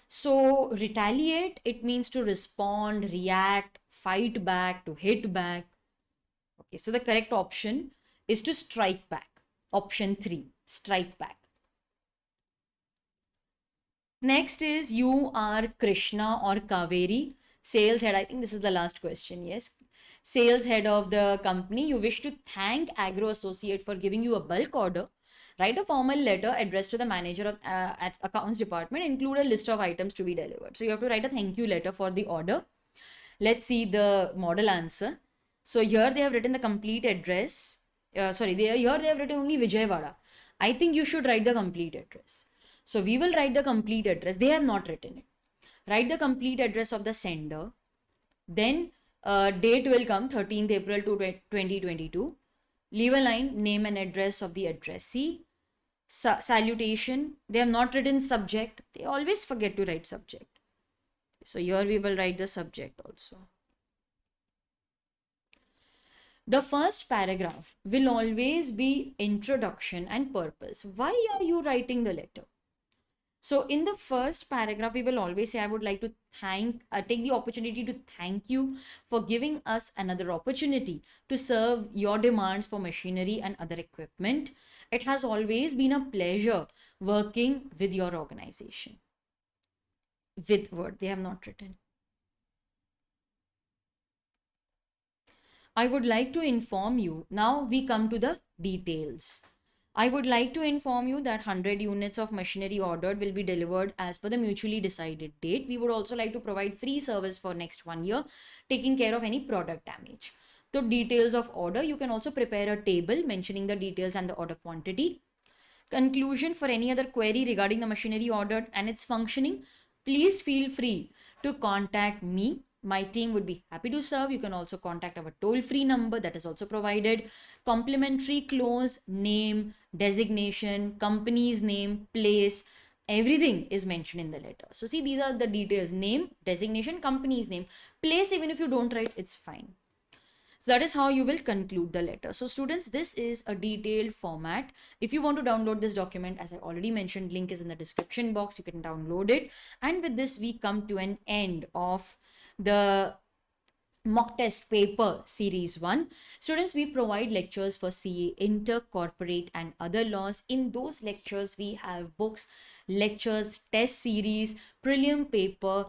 So retaliate, it means to respond, react, fight back, to hit back. Okay, so the correct option is to strike back. Option 3, strike back. Next is you are Krishna or Kaveri, sales head. I think this is the last question. Yes. Sales head of the company. You wish to thank Agro Associate for giving you a bulk order. Write a formal letter addressed to the manager of at accounts department. Include a list of items to be delivered. So you have to write a thank you letter for the order. Let's see the model answer. So here they have written the complete address. Here they have written only Vijayawada. I think you should write the complete address. So we will write the complete address. They have not written it. Write the complete address of the sender. Then date will come 13th April 2022. Leave a line, name and address of the addressee. Salutation. They have not written subject. They always forget to write subject. So here we will write the subject also. The first paragraph will always be introduction and purpose. Why are you writing the letter? So in the first paragraph, we will always say, I would like to take the opportunity to thank you for giving us another opportunity to serve your demands for machinery and other equipment. It has always been a pleasure working with your organization. With word, they have not written. I would like to inform you. Now we come to the details. I would like to inform you that 100 units of machinery ordered will be delivered as per the mutually decided date. We would also like to provide free service for next 1 year, taking care of any product damage. The details of order, you can also prepare a table mentioning the details and the order quantity. Conclusion, for any other query regarding the machinery ordered and its functioning, please feel free to contact me. My team would be happy to serve. You can also contact our toll-free number that is also provided. Complimentary clause, name, designation, company's name, place, Everything is mentioned in the letter. So see, these are the details: name, designation, company's name, place. Even if you don't write, it's fine. So that is how you will conclude the letter. So students, this is a detailed format. If you want to download this document, as I already mentioned, link is in the description box. You can download it. And with this, we come to an end of the mock test paper series 1. Students, we provide lectures for CA, inter, corporate and other laws. In those lectures, we have books, lectures, test series, prelim paper,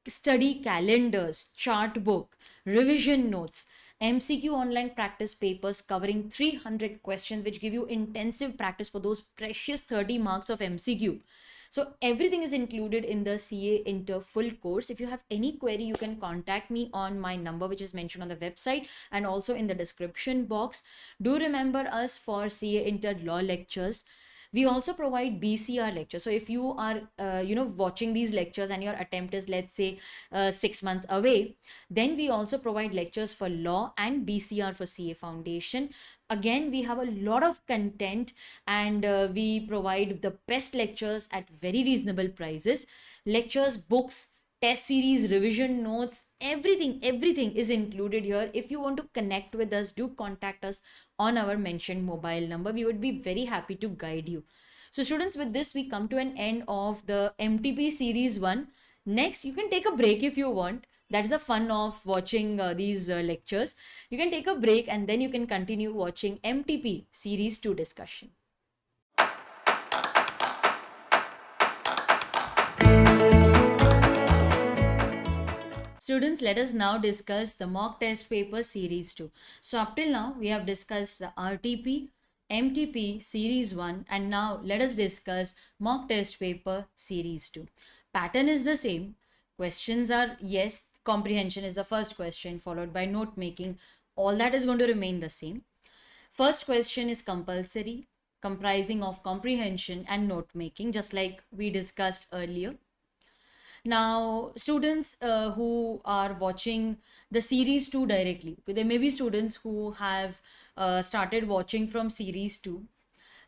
study calendars, chart book, revision notes, MCQ online practice papers covering 300 questions, which give you intensive practice for those precious 30 marks of MCQ. So everything is included in the CA Inter full course. If you have any query, you can contact me on my number, which is mentioned on the website and also in the description box. Do remember us for CA Inter Law Lectures. We also provide BCR lectures. So if you are, watching these lectures and your attempt is, let's say, 6 months away, then we also provide lectures for law and BCR for CA Foundation. Again, we have a lot of content and we provide the best lectures at very reasonable prices. Lectures, books, test series, revision notes, everything is included here. If you want to connect with us, do contact us on our mentioned mobile number. We would be very happy to guide you. So students, with this, we come to an end of the MTP series 1. Next, you can take a break if you want. That's the fun of watching these lectures. You can take a break and then you can continue watching MTP series 2 discussion. Students, let us now discuss the mock test paper series 2. So up till now, we have discussed the RTP, MTP series 1, and now let us discuss mock test paper series 2. Pattern is the same. Questions are, yes, comprehension is the first question, followed by note making. All that is going to remain the same. First question is compulsory, comprising of comprehension and note making, just like we discussed earlier. Now, students who are watching the series 2 directly, there may be students who have started watching from series 2.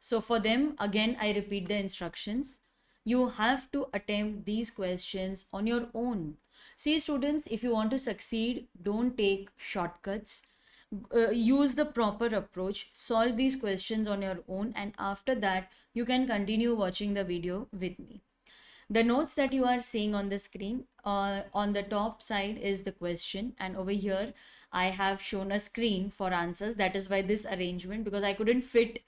So for them, again, I repeat the instructions. You have to attempt these questions on your own. See, students, if you want to succeed, don't take shortcuts. Use the proper approach, solve these questions on your own, and after that, you can continue watching the video with me. The notes that you are seeing on the screen, on the top side is the question, and over here I have shown a screen for answers. That is why this arrangement, because I couldn't fit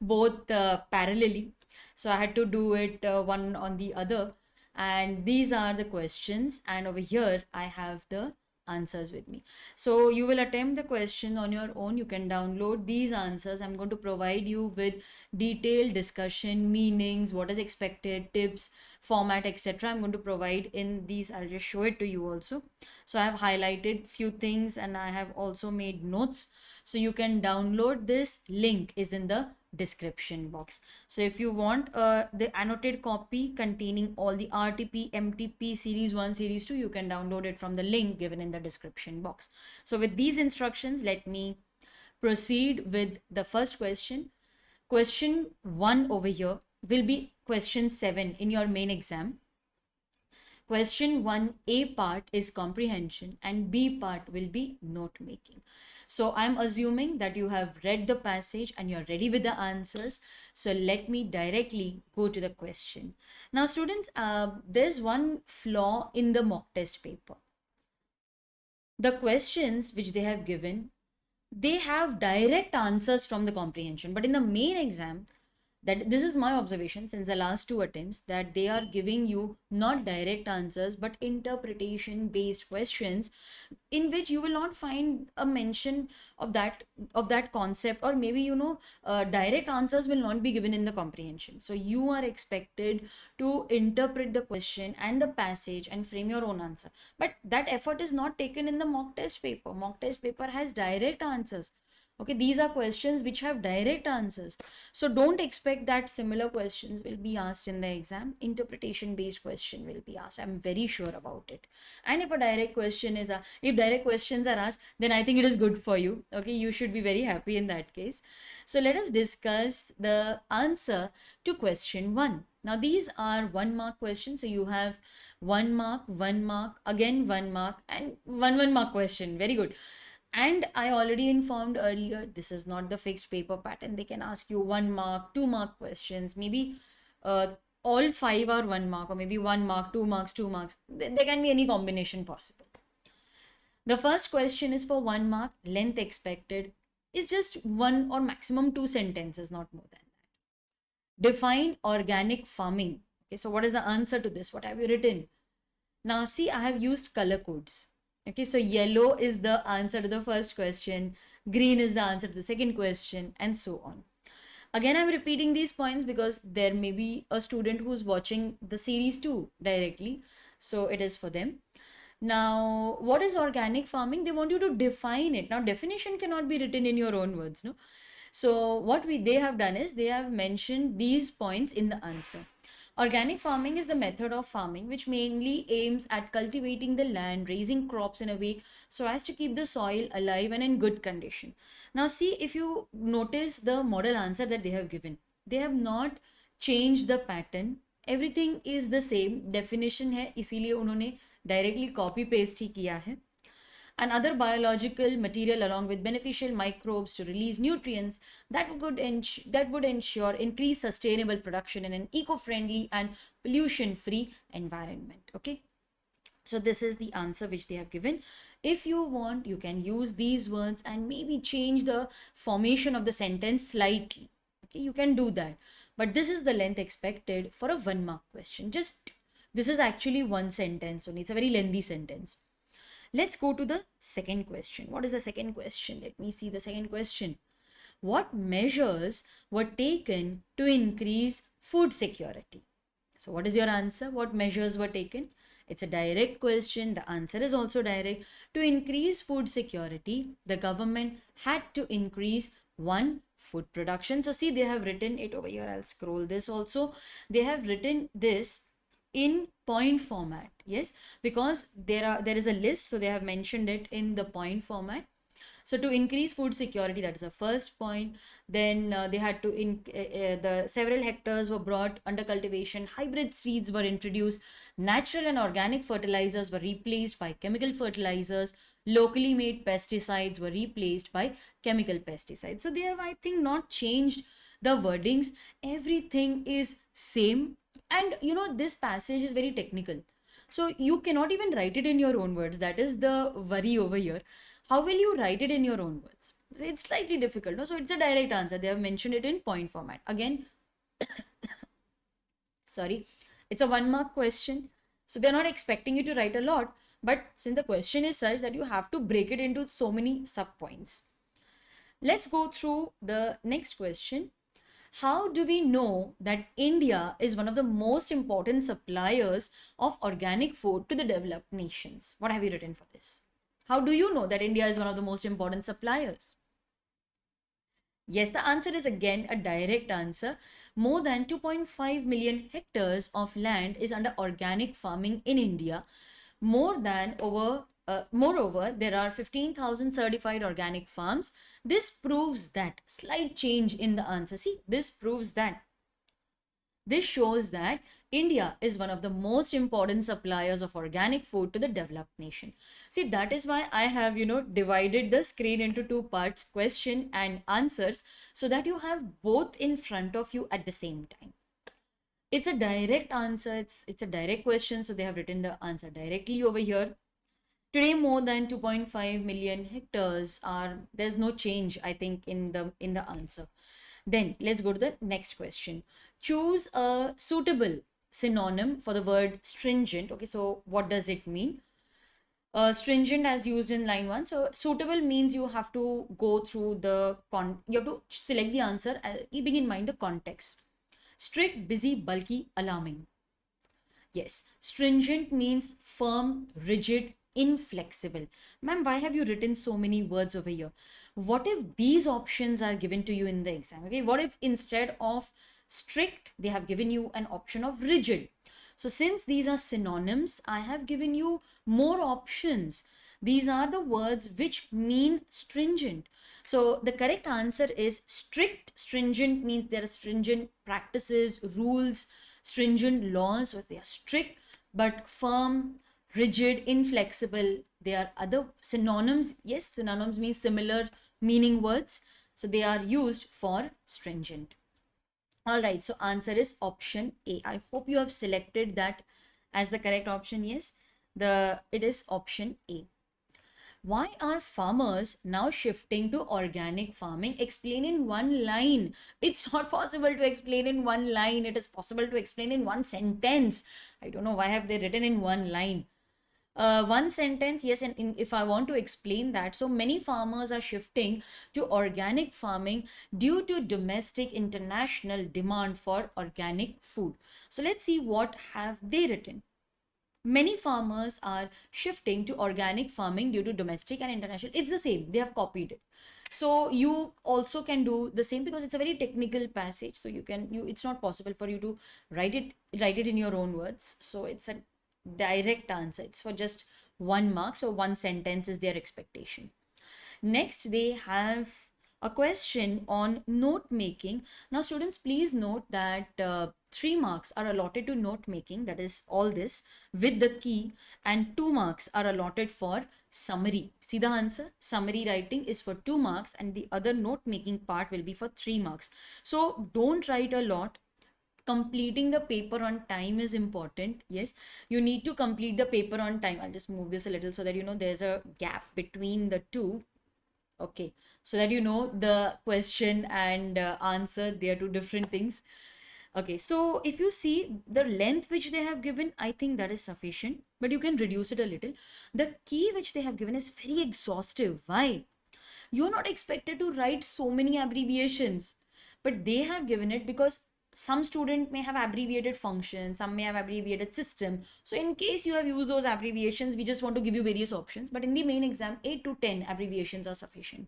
both parallelly, so I had to do it one on the other. And these are the questions, and over here I have the answers with me. So you will attempt the question on your own. You can download these answers. I'm going to provide you with detailed discussion, meanings, what is expected, tips, format, etc. I'm going to provide in these. I'll just show it to you also. So I have highlighted few things and I have also made notes. So you can download this. Link is in the description box. So if you want the annotated copy containing all the RTP, MTP series 1, series 2, you can download it from the link given in the description box. So with these instructions, let me proceed with the first question. Question 1 over here will be question 7 in your main exam. Question 1A part is comprehension and B part will be note making. So I'm assuming that you have read the passage and you're ready with the answers. So let me directly go to the question. Now students, there's one flaw in the mock test paper. The questions which they have given, they have direct answers from the comprehension, but in the main exam, that this is my observation since the last 2 attempts, that they are giving you not direct answers but interpretation based questions in which you will not find a mention of that concept, or maybe direct answers will not be given in the comprehension. So you are expected to interpret the question and the passage and frame your own answer, but that effort is not taken in the mock test paper. Mock test paper has direct answers. Okay, these are questions which have direct answers. So don't expect that similar questions will be asked in the exam. Interpretation based question will be asked. I'm very sure about it. And if direct questions are asked, then I think it is good for you. Okay, you should be very happy in that case. So let us discuss the answer to question 1. Now these are 1 mark questions. So you have 1 mark, again 1 mark, and 1 mark question. Very good. And I already informed earlier, this is not the fixed paper pattern. They can ask you 1 mark, 2 mark questions, maybe uh, all 5 are 1 mark, or maybe 1 mark, 2 marks, 2 marks. There can be any combination possible. The first question is for 1 mark, length expected is just 1 or maximum 2 sentences, not more than that. Define organic farming. Okay, so what is the answer to this? What have you written? Now see, I have used color codes. Okay, so yellow is the answer to the first question, green is the answer to the second question, and so on. Again, I'm repeating these points because there may be a student who's watching the series too directly, so it is for them. Now, what is organic farming? They want you to define it. Now, definition cannot be written in your own words, no? So what they have done is they have mentioned these points in the answer. Organic farming is the method of farming which mainly aims at cultivating the land, raising crops in a way so as to keep the soil alive and in good condition. Now see, if you notice the model answer that they have given, they have not changed the pattern. Everything is the same. Definition है, इसीलिए उन्होंने directly copy paste ही किया है. And other biological material along with beneficial microbes to release nutrients that would ensure increased sustainable production in an eco-friendly and pollution-free environment. Okay, so this is the answer which they have given. If you want, you can use these words and maybe change the formation of the sentence slightly. Okay, you can do that, but this is the length expected for a 1 mark question. Just this is actually one sentence only. It's a very lengthy sentence. Let's go to the second question. What is the second question? Let me see the second question. What measures were taken to increase food security? So what is your answer? What measures were taken? It's a direct question. The answer is also direct. To increase food security, the government had to increase one, food production. So see, they have written it over here. I'll scroll this also. They have written this in point format. Yes, because there is a list, so they have mentioned it in the point format. So to increase food security, that is the first point. Then they had to the several hectares were brought under cultivation, hybrid seeds were introduced, natural and organic fertilizers were replaced by chemical fertilizers, locally made pesticides were replaced by chemical pesticides. So they have, I think, not changed the wordings. Everything is same. And you know, this passage is very technical, so you cannot even write it in your own words. That is the worry over here. How will you write it in your own words? It's slightly difficult, no? So it's a direct answer. They have mentioned it in point format. Again, sorry, it's a 1 mark question, so they're not expecting you to write a lot, but since the question is such that you have to break it into so many sub points. Let's go through the next question. How do we know that India is one of the most important suppliers of organic food to the developed nations? What have you written for this? How do you know that India is one of the most important suppliers? Yes, the answer is again a direct answer. More than 2.5 million hectares of land is under organic farming in India. Moreover, there are 15,000 certified organic farms. This proves that, slight change in the answer. See, this proves that. This shows that India is one of the most important suppliers of organic food to the developed nation. See, that is why I have, divided the screen into 2 parts, question and answers, so that you have both in front of you at the same time. It's a direct answer. It's a direct question, so they have written the answer directly over here. Today, more than 2.5 million hectares are, there's no change, I think, in the answer. Then let's go to the next question. Choose a suitable synonym for the word stringent. Okay, so what does it mean? Stringent as used in line 1. So suitable means you have to go through you have to select the answer keeping in mind the context. Strict, busy, bulky, alarming. Yes, stringent means firm, rigid, inflexible. Ma'am, why have you written so many words over here? What if these options are given to you in the exam? Okay, what if instead of strict, they have given you an option of rigid? So since these are synonyms, I have given you more options. These are the words which mean stringent. So the correct answer is strict. Stringent means there are stringent practices, rules, stringent laws, so they are strict, but firm, rigid, inflexible. They are other synonyms. Yes, synonyms mean similar meaning words. So they are used for stringent. All right, so answer is option A. I hope you have selected that as the correct option. Yes, it is option A. Why are farmers now shifting to organic farming? Explain in one line. It's not possible to explain in one line. It is possible to explain in one sentence. I don't know why have they written in one line. One sentence, yes, and if I want to explain that, so many farmers are shifting to organic farming due to domestic international demand for organic food. So let's see what have they written. Many farmers are shifting to organic farming due to domestic and international. It's the same, they have copied it. So you also can do the same, because it's a very technical passage, so it's not possible for you to write it in your own words. So it's a direct answer. It's for just 1 mark, so one sentence is their expectation. Next, they have a question on note making. Now students, please note that 3 marks are allotted to note making, that is all this with the key, and 2 marks are allotted for summary. See the answer, summary writing is for 2 marks and the other note making part will be for 3 marks. So don't write a lot. Completing the paper on time is important. Yes, you need to complete the paper on time. I'll just move this a little so that you know there's a gap between the two. Okay, so that you know the question and answer, they are two different things. Okay, so if you see the length which they have given, I think that is sufficient, but you can reduce it a little. The key which they have given is very exhaustive. Why? You're not expected to write so many abbreviations, but they have given it because some student may have abbreviated function, some may have abbreviated system. So in case you have used those abbreviations, we just want to give you various options, but in the main exam 8 to 10 abbreviations are sufficient.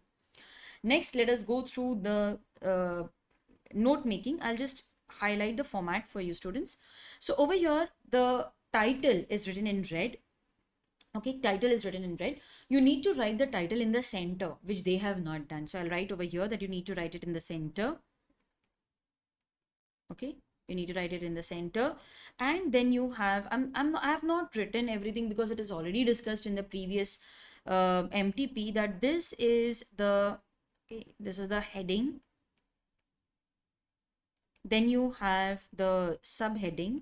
Next, let us go through the note making. I'll just highlight the format for you students. So over here the title is written in red. Okay, title is written in red. You need to write the title in the center, which they have not done. So I'll write over here that you need to write it in the center. Okay, you need to write it in the center, and then you have I have not written everything because it is already discussed in the previous MTP, that this is the heading. Then you have the subheading.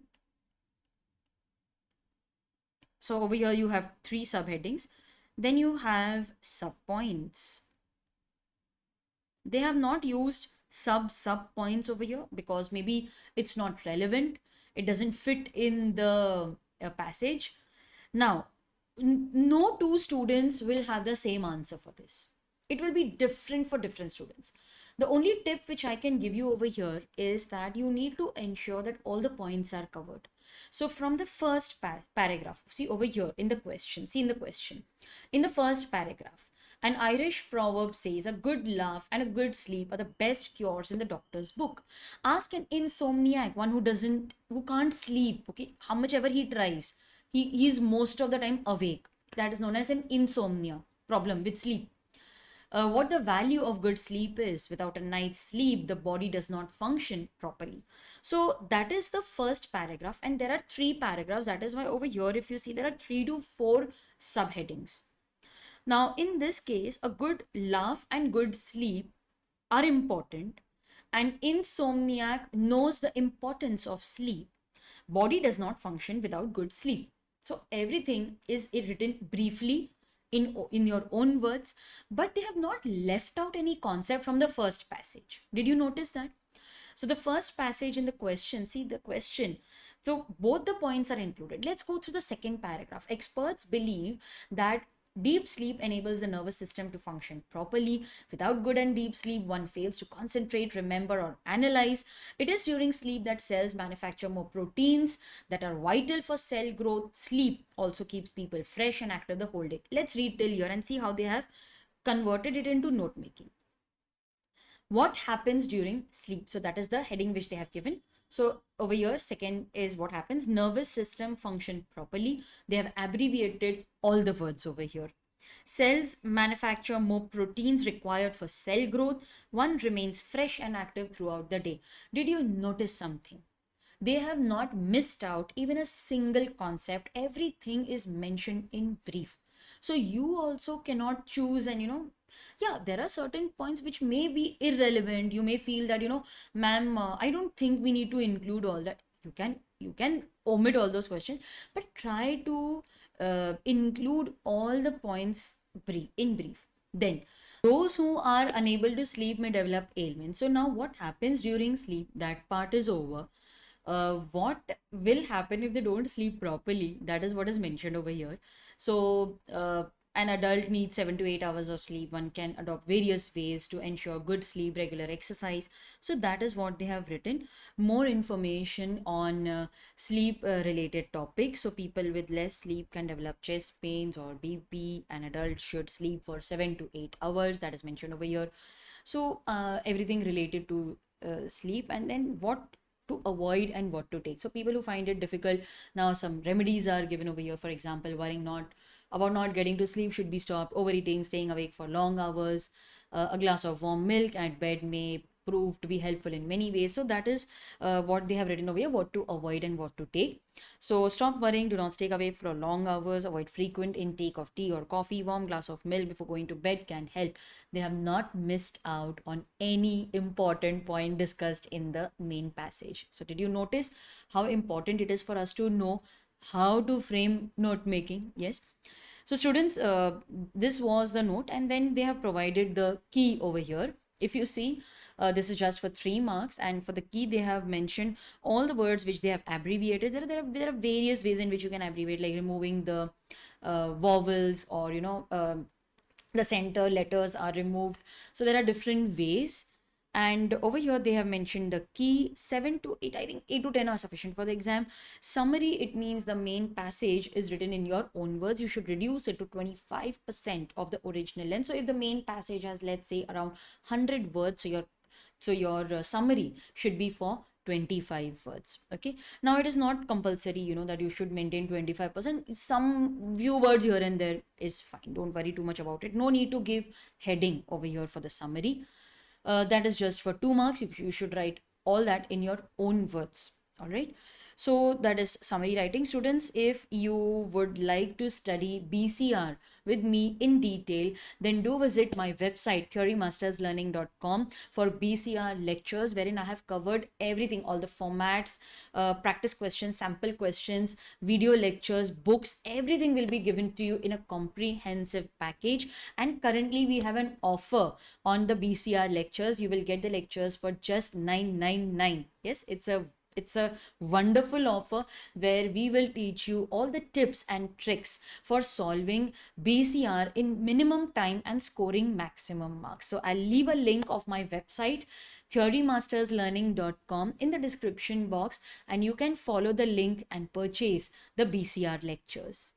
So over here you have 3 subheadings. Then you have subpoints. They have not used sub points over here because maybe it's not relevant. It doesn't fit in the passage. Now, no two students will have the same answer for this. It will be different for different students. The only tip which I can give you over here is that you need to ensure that all the points are covered. So from the first paragraph, see over here in the question, in the first paragraph, an Irish proverb says a good laugh and a good sleep are the best cures in the doctor's book. Ask an insomniac, one who can't sleep, okay, how much ever he tries, he is most of the time awake. That is known as an insomnia, problem with sleep. What the value of good sleep is. Without a night's sleep, the body does not function properly. So that is the first paragraph, and there are 3 paragraphs. That is why over here, if you see, there are 3 to 4 subheadings. Now, in this case, a good laugh and good sleep are important, and insomniac knows the importance of sleep. Body does not function without good sleep. So everything is written briefly in your own words, but they have not left out any concept from the first passage. Did you notice that? So the first passage in the question, see the question. So both the points are included. Let's go through the second paragraph. Experts believe that deep sleep enables the nervous system to function properly. Without good and deep sleep, one fails to concentrate, remember, or analyze. It is during sleep that cells manufacture more proteins that are vital for cell growth. Sleep also keeps people fresh and active the whole day. Let's read till here and see how they have converted it into note making. What happens during sleep? So that is the heading which they have given. So over here, second is what happens. Nervous system function properly. They have abbreviated all the words over here. Cells manufacture more proteins required for cell growth. One remains fresh and active throughout the day. Did you notice something? they have not missed out even a single concept. Everything is mentioned in brief. So you also cannot choose and, yeah, there are certain points which may be irrelevant. You may feel that, ma'am, I don't think we need to include all that. You can omit all those questions, but try to include all the points in brief. Then those who are unable to sleep may develop ailments. So now what happens during sleep? That part is over. What will happen if they don't sleep properly? That is what is mentioned over here. So an adult needs 7 to 8 hours of sleep. One can adopt various ways to ensure good sleep, regular exercise. So that is what they have written. More information on sleep related topics. So people with less sleep can develop chest pains or BP. An adult should sleep for 7 to 8 hours. That is mentioned over here. So everything related to sleep, and then what to avoid and what to take. So people who find it difficult, now some remedies are given over here. For example, worrying not about not getting to sleep should be stopped. Overeating, staying awake for long hours, a glass of warm milk at bed may prove to be helpful in many ways. So that is what they have written over here, what to avoid and what to take. So stop worrying, do not stay awake for long hours, avoid frequent intake of tea or coffee, warm glass of milk before going to bed can help. They have not missed out on any important point discussed in the main passage. So did you notice how important it is for us to know how to frame note making? Yes. So students, this was the note, and then they have provided the key over here. If you see, this is just for 3 marks, and for the key they have mentioned all the words which they have abbreviated. There are various ways in which you can abbreviate, like removing the vowels, or the center letters are removed. So there are different ways. And over here they have mentioned the key. 7 to 8, I think 8 to 10 are sufficient for the exam. Summary, it means the main passage is written in your own words. You should reduce it to 25% of the original length. So if the main passage has, let's say, around 100 words, so your summary should be for 25 words. Okay, now it is not compulsory, that you should maintain 25%. Some few words here and there is fine. Don't worry too much about it. No need to give heading over here for the summary. That is just for 2 marks. You should write all that in your own words. All right. So that is summary writing. Students, if you would like to study BCR with me in detail, then do visit my website 𝗟𝗲𝗵𝗲learning.com for BCR lectures, wherein I have covered everything, all the formats, practice questions, sample questions, video lectures, books, everything will be given to you in a comprehensive package. And currently we have an offer on the BCR lectures. You will get the lectures for just $999. Yes, it's a wonderful offer where we will teach you all the tips and tricks for solving BCR in minimum time and scoring maximum marks. So I'll leave a link of my website 𝗟𝗲𝗵𝗲learning.com in the description box, and you can follow the link and purchase the BCR lectures.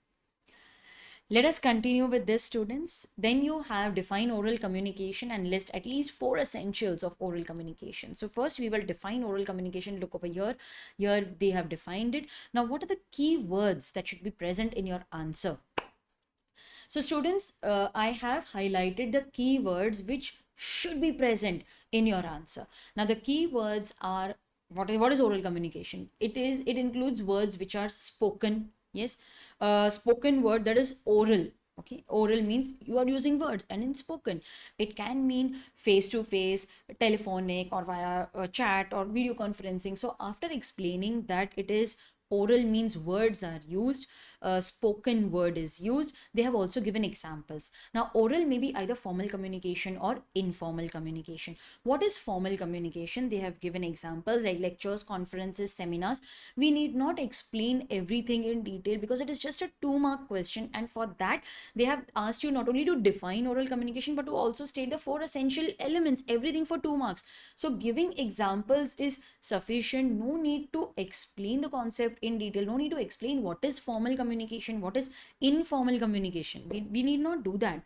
Let us continue with this, students. Then you have define oral communication and list at least 4 essentials of oral communication. So first we will define oral communication. Look over here. Here they have defined it. Now what are the key words that should be present in your answer? So students, I have highlighted the keywords which should be present in your answer. Now the keywords are, what is oral communication? It includes words which are spoken. Yes, spoken word, that is oral. Okay, oral means you are using words, and in spoken it can mean face to face, telephonic, or via chat or video conferencing. So after explaining that it is oral means words are used, spoken word is used, they have also given examples. Now oral may be either formal communication or informal communication. What is formal communication? They have given examples like lectures, conferences, seminars. We need not explain everything in detail because it is just a 2-mark question, and for that they have asked you not only to define oral communication but to also state the 4 essential elements, everything for 2 marks. So giving examples is sufficient. No need to explain the concept in detail. No need to explain what is formal communication, what is informal communication. We need not do that.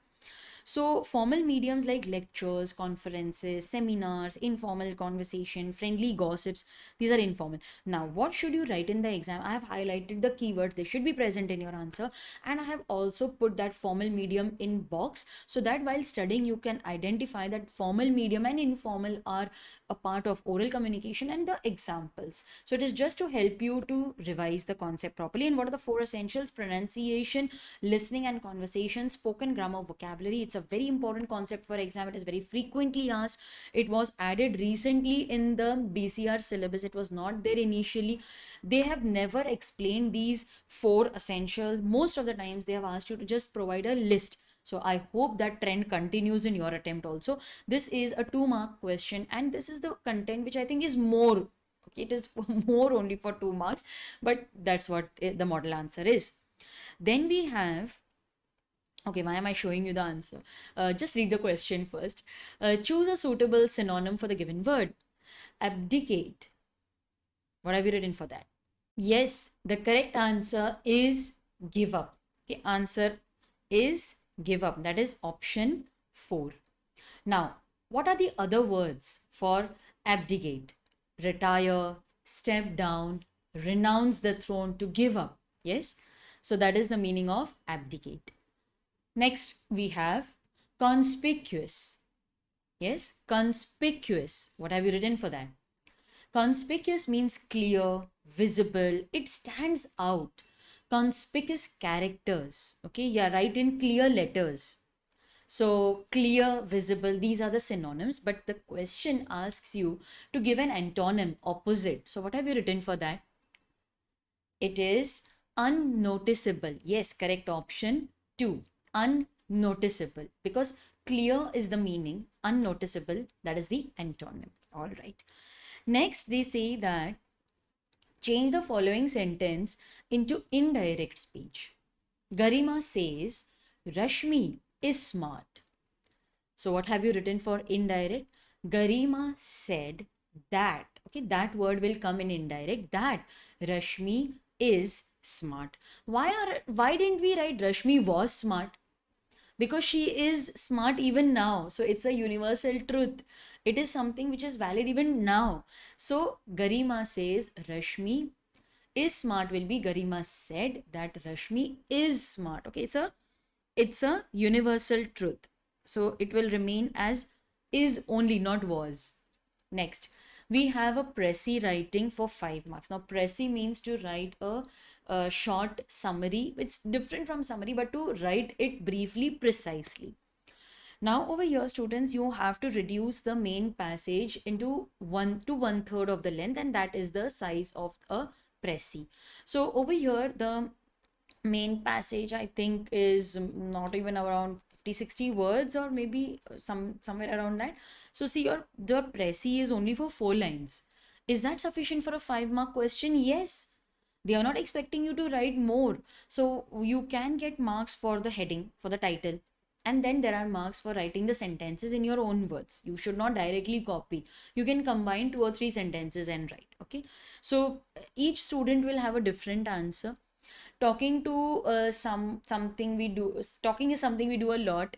So formal mediums like lectures, conferences, seminars, informal conversation, friendly gossips, these are informal. Now, what should you write in the exam? I have highlighted the keywords, they should be present in your answer, and I have also put that formal medium in box so that while studying you can identify that formal medium and informal are a part of oral communication and the examples. So it is just to help you to revise the concept properly. And what are the four essentials? Pronunciation, listening and conversation, spoken grammar, vocabulary. It's a very important concept for exam. It is very frequently asked. It was added recently in the BCR syllabus. It was not there initially. They have never explained these four essentials. Most of the times they have asked you to just provide a list. So I hope that trend continues in your attempt also. This is a 2-mark question, and this is the content which I think is more. Okay, it is more only for 2 marks, but that's what the model answer is. Then we have, okay, why am I showing you the answer? Just read the question first. Choose a suitable synonym for the given word. Abdicate. What have you written for that? Yes, the correct answer is give up. Okay, answer is give up. That is option 4. Now, what are the other words for abdicate? Retire, step down, renounce the throne, to give up. Yes, so that is the meaning of abdicate. Next, we have conspicuous. Yes, conspicuous. What have you written for that? Conspicuous means clear, visible, it stands out. Conspicuous characters. Okay, yeah, write in clear letters. So clear, visible, these are the synonyms, but the question asks you to give an antonym, opposite. So what have you written for that? It is unnoticeable. Yes, correct option 2. Unnoticeable, because clear is the meaning, unnoticeable, that is the antonym. All right. Next, they say that change the following sentence into indirect speech. Garima says, Rashmi is smart. So what have you written for indirect? Garima said that. Okay, that word will come in indirect, that Rashmi is smart. Why didn't we write Rashmi was smart? Because she is smart even now. So it's a universal truth. It is something which is valid even now. So Garima says Rashmi is smart will be Garima said that Rashmi is smart. Okay, it's a universal truth. So it will remain as is only, not was. Next, we have a Prezi writing for 5 marks. Now, Prezi means to write a short summary. It's different from summary, but to write it briefly, precisely. Now, over here, students, you have to reduce the main passage into 1 to 1/3 of the length, and that is the size of a Prezi. So, over here, the main passage I think is not even around 50-60 words, or maybe somewhere around that. So see, your Prezi is only for 4 lines. Is that sufficient for a 5-mark question? Yes. They are not expecting you to write more. So you can get marks for the heading, for the title, and then there are marks for writing the sentences in your own words. You should not directly copy. You can combine 2 or 3 sentences and write. Okay, so each student will have a different answer. Talking to something we do, talking is something we do a lot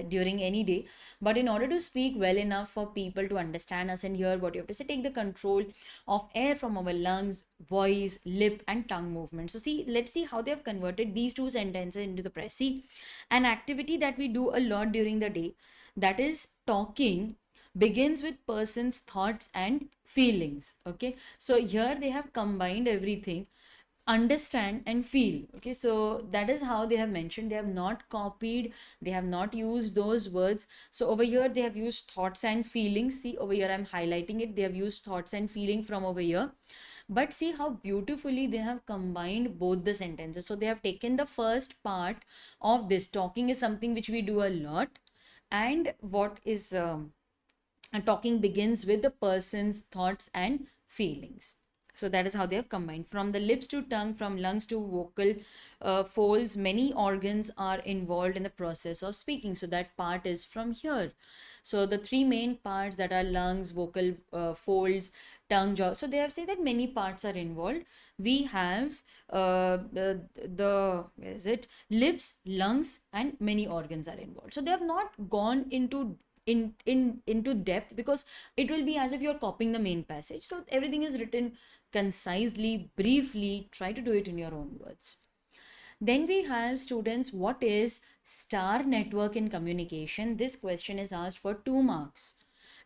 during any day, but in order to speak well enough for people to understand us and hear what you have to say, take the control of air from our lungs, voice, lip and tongue movement. So see, let's see how they have converted these 2 sentences into the Prezi. An activity that we do a lot during the day, that is talking, begins with person's thoughts and feelings. Okay, so here they have combined everything, understand and feel. Okay, so that is how they have mentioned. They have not copied, they have not used those words. So over here they have used thoughts and feelings. See, over here I'm highlighting it, they have used thoughts and feeling from over here. But see how beautifully they have combined both the sentences. So they have taken the first part of this, talking is something which we do a lot, and what is talking begins with the person's thoughts and feelings. So that is how they have combined. From the lips to tongue, from lungs to vocal folds, many organs are involved in the process of speaking. So that part is from here. So the three main parts that are lungs, vocal folds, tongue, jaw. So they have said that many parts are involved. We have where is it? Lips, lungs, and many organs are involved. So they have not gone into depth, because it will be as if you're copying the main passage. So everything is written concisely, briefly. Try to do it in your own words. Then we have, students, what is star network in communication? This question is asked for 2 marks.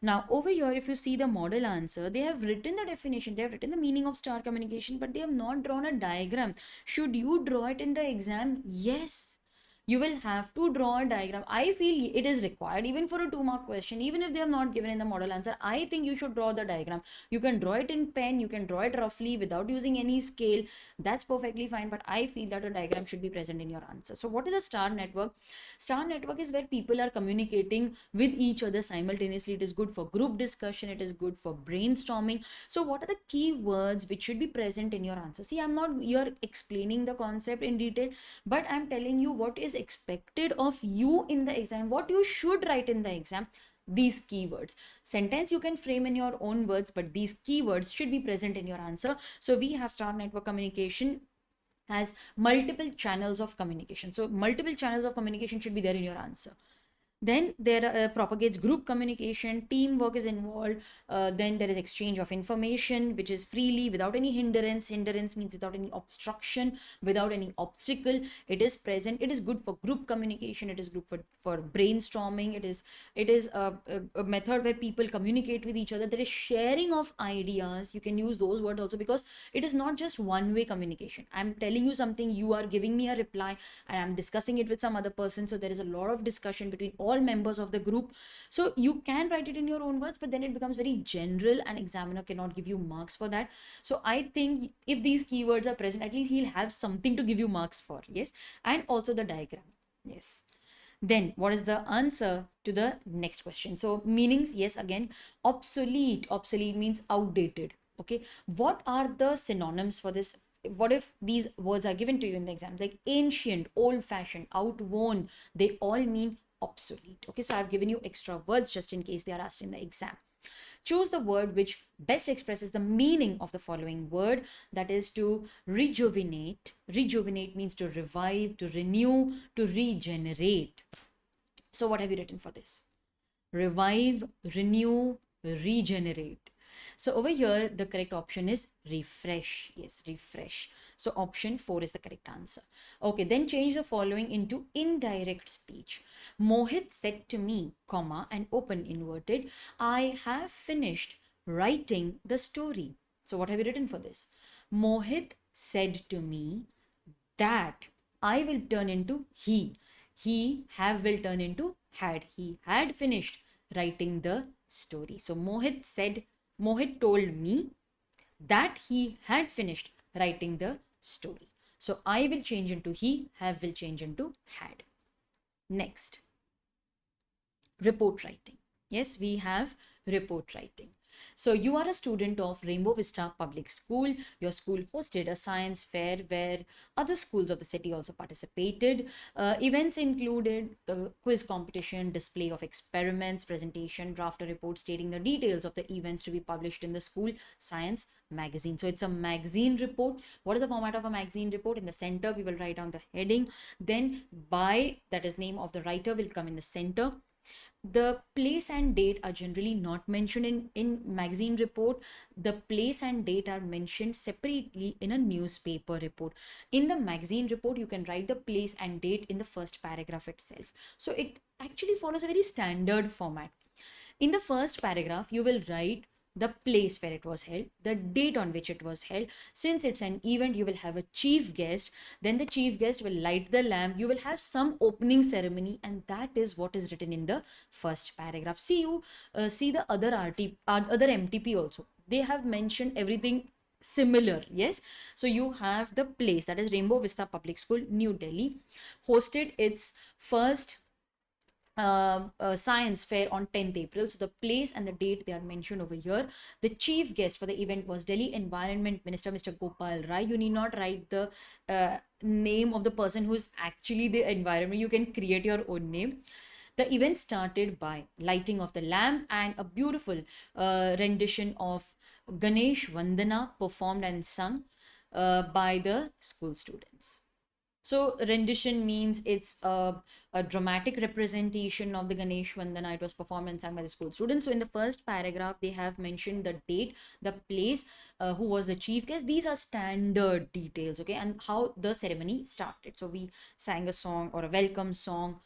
Now over here, if you see the model answer, they have written the definition, they have written the meaning of star communication, but they have not drawn a diagram. Should you draw it in the exam? Yes. You will have to draw a diagram. I feel it is required even for a 2-mark question. Even if they have not given in the model answer, I think you should draw the diagram. You can draw it in pen, you can draw it roughly without using any scale. That's perfectly fine, but I feel that a diagram should be present in your answer. So what is a star network? Star network is where people are communicating with each other simultaneously. It is good for group discussion, it is good for brainstorming. So what are the key words which should be present in your answer? See, I'm not here explaining the concept in detail, but I'm telling you what is expected of you in the exam, what you should write in the exam. These keywords, sentence you can frame in your own words, but these keywords should be present in your answer. So we have star network communication as multiple channels of communication. So multiple channels of communication should be there in your answer. Then there propagates group communication, teamwork is involved. Then there is exchange of information, which is freely without any hindrance. Hindrance means without any obstruction, without any obstacle. It is present. It is good for group communication. It is good for brainstorming. It is a method where people communicate with each other. There is sharing of ideas. You can use those words also, because it is not just one-way communication. I'm telling you something, you are giving me a reply, and I'm discussing it with some other person. So there is a lot of discussion between all members of the group. So you can write it in your own words, but then it becomes very general and examiner cannot give you marks for that. So I think if these keywords are present, at least he'll have something to give you marks for. Yes. And also the diagram. Yes. Then what is the answer to the next question? So meanings, yes, again, obsolete. Obsolete means outdated. Okay. What are the synonyms for this? What if these words are given to you in the exam? Like ancient, old-fashioned, outworn, they all mean obsolete. Okay, so I've given you extra words just in case they are asked in the exam. Choose the word which best expresses the meaning of the following word, that is to rejuvenate. Rejuvenate means to revive, to renew, to regenerate. So what have you written for this? Revive, renew, regenerate. So over here, the correct option is refresh. Yes, refresh. So option 4 is the correct answer. Okay, then change the following into indirect speech. Mohit said to me, comma, and open inverted, I have finished writing the story. So what have you written for this? Mohit said to me that I will turn into he. He have will turn into had. He had finished writing the story. So Mohit told me that he had finished writing the story. So I will change into he, have will change into had. Next, report writing. Yes, we have report writing. So you are a student of Rainbow Vista Public School. Your school hosted a science fair where other schools of the city also participated. Events included the quiz competition, display of experiments, presentation, draft a report stating the details of the events to be published in the school science magazine. So it's a magazine report. What is the format of a magazine report? In the center, we will write down the heading. Then by, that is name of the writer, will come in the center. The place and date are generally not mentioned in magazine report. The place and date are mentioned separately in a newspaper report. In the magazine report, you can write the place and date in the first paragraph itself. So it actually follows a very standard format. In the first paragraph, you will write the place where it was held, the date on which it was held. Since it's an event, you will have a chief guest. Then the chief guest will light the lamp. You will have some opening ceremony, and that is what is written in the first paragraph. See the other other MTP also. They have mentioned everything similar. Yes, so you have the place, that is Rainbow Vista Public School, New Delhi, hosted its first science fair on 10th April. So the place and the date they are mentioned over here. The chief guest for the event was Delhi Environment Minister Mr. Gopal Rai. You need not write the name of the person who's actually the environment. You can create your own name. The event started by lighting of the lamp and a beautiful rendition of Ganesh Vandana performed and sung by the school students. So rendition means it's a dramatic representation of the Ganesh Vandana. It was performed and sung by the school students. So in the first paragraph, they have mentioned the date, the place, who was the chief guest. These are standard details, okay, and how the ceremony started. So we sang a song or a welcome song,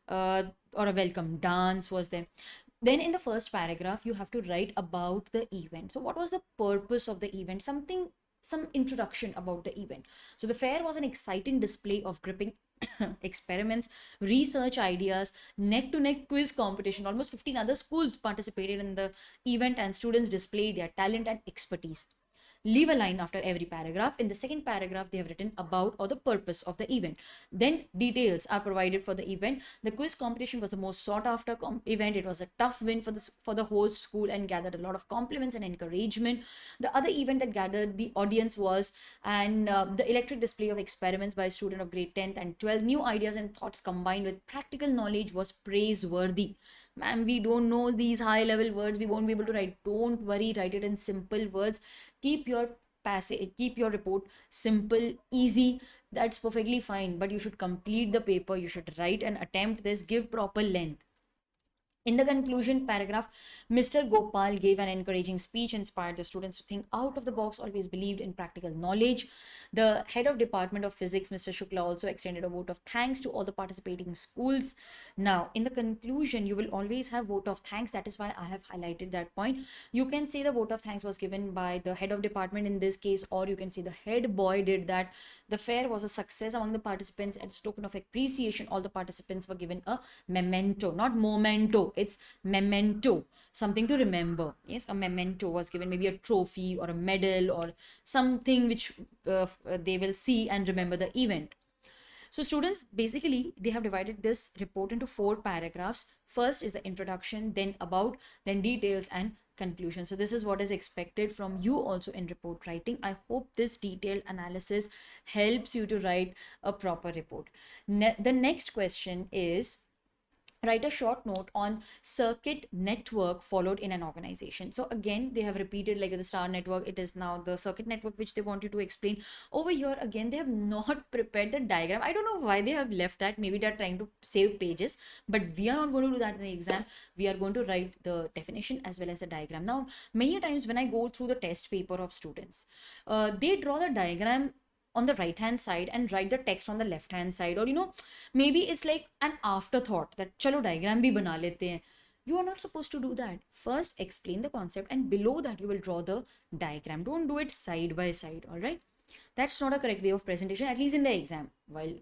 or a welcome dance was there. Then in the first paragraph, you have to write about the event. So what was the purpose of the event? Some introduction about the event. So the fair was an exciting display of gripping experiments, research ideas, neck-to-neck quiz competition. Almost 15 other schools participated in the event and students displayed their talent and expertise. Leave a line after every paragraph. In the second paragraph, they have written about or the purpose of the event. Then details are provided for the event. The quiz competition was the most sought after event. It was a tough win for the host school and gathered a lot of compliments and encouragement. The other event that gathered the audience was the electric display of experiments by a student of grade 10th and 12th. New ideas and thoughts combined with practical knowledge was praiseworthy. Ma'am, we don't know these high level words, we won't be able to write. Don't worry, write it in simple words. Keep your report simple, easy. That's perfectly fine, but you should complete the paper. You should write and attempt this. Give proper length. In the conclusion paragraph, Mr. Gopal gave an encouraging speech, inspired the students to think out of the box, always believed in practical knowledge. The head of Department of Physics, Mr. Shukla, also extended a vote of thanks to all the participating schools. Now, in the conclusion, you will always have vote of thanks. That is why I have highlighted that point. You can say the vote of thanks was given by the head of department in this case, or you can say the head boy did that. The fair was a success among the participants. As a token of appreciation, all the participants were given a memento, not momento. It's memento, something to remember. Yes, a memento was given, maybe a trophy or a medal or something which they will see and remember the event. So students, basically, they have divided this report into 4 paragraphs. First is the introduction, then about, then details and conclusion. So this is what is expected from you also in report writing. I hope this detailed analysis helps you to write a proper report. The next question is, write a short note on circuit network followed in an organization. So again, they have repeated like the star network. It is now the circuit network which they want you to explain. Over here again, they have not prepared the diagram. I don't know why they have left that. Maybe they're trying to save pages, but we are not going to do that in the exam. We are going to write the definition as well as the diagram. Now, many times when I go through the test paper of students, they draw the diagram on the right hand side and write the text on the left hand side, or maybe it's like an afterthought that chalo diagram bhi bana lete hain. You are not supposed to do that. First explain the concept and below that you will draw the diagram. Don't do it side by side. All right, that's not a correct way of presentation, at least in the exam. While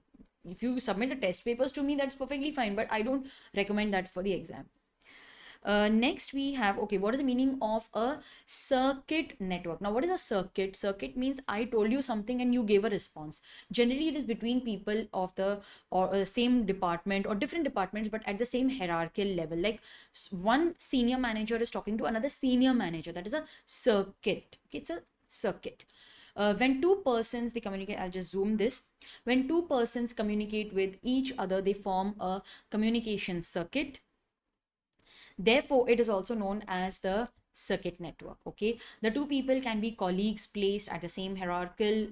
if you submit the test papers to me, that's perfectly fine, but I don't recommend that for the exam. Next we have, okay, what is the meaning of a circuit network? Now, what is a circuit? Circuit means I told you something and you gave a response. Generally, it is between people of the same department or different departments, but at the same hierarchical level. Like one senior manager is talking to another senior manager. That is a circuit. Okay, it's a circuit. When two persons, they communicate, I'll just zoom this. When two persons communicate with each other, they form a communication circuit. Therefore, it is also known as the circuit network. Okay, the two people can be colleagues placed at the same hierarchical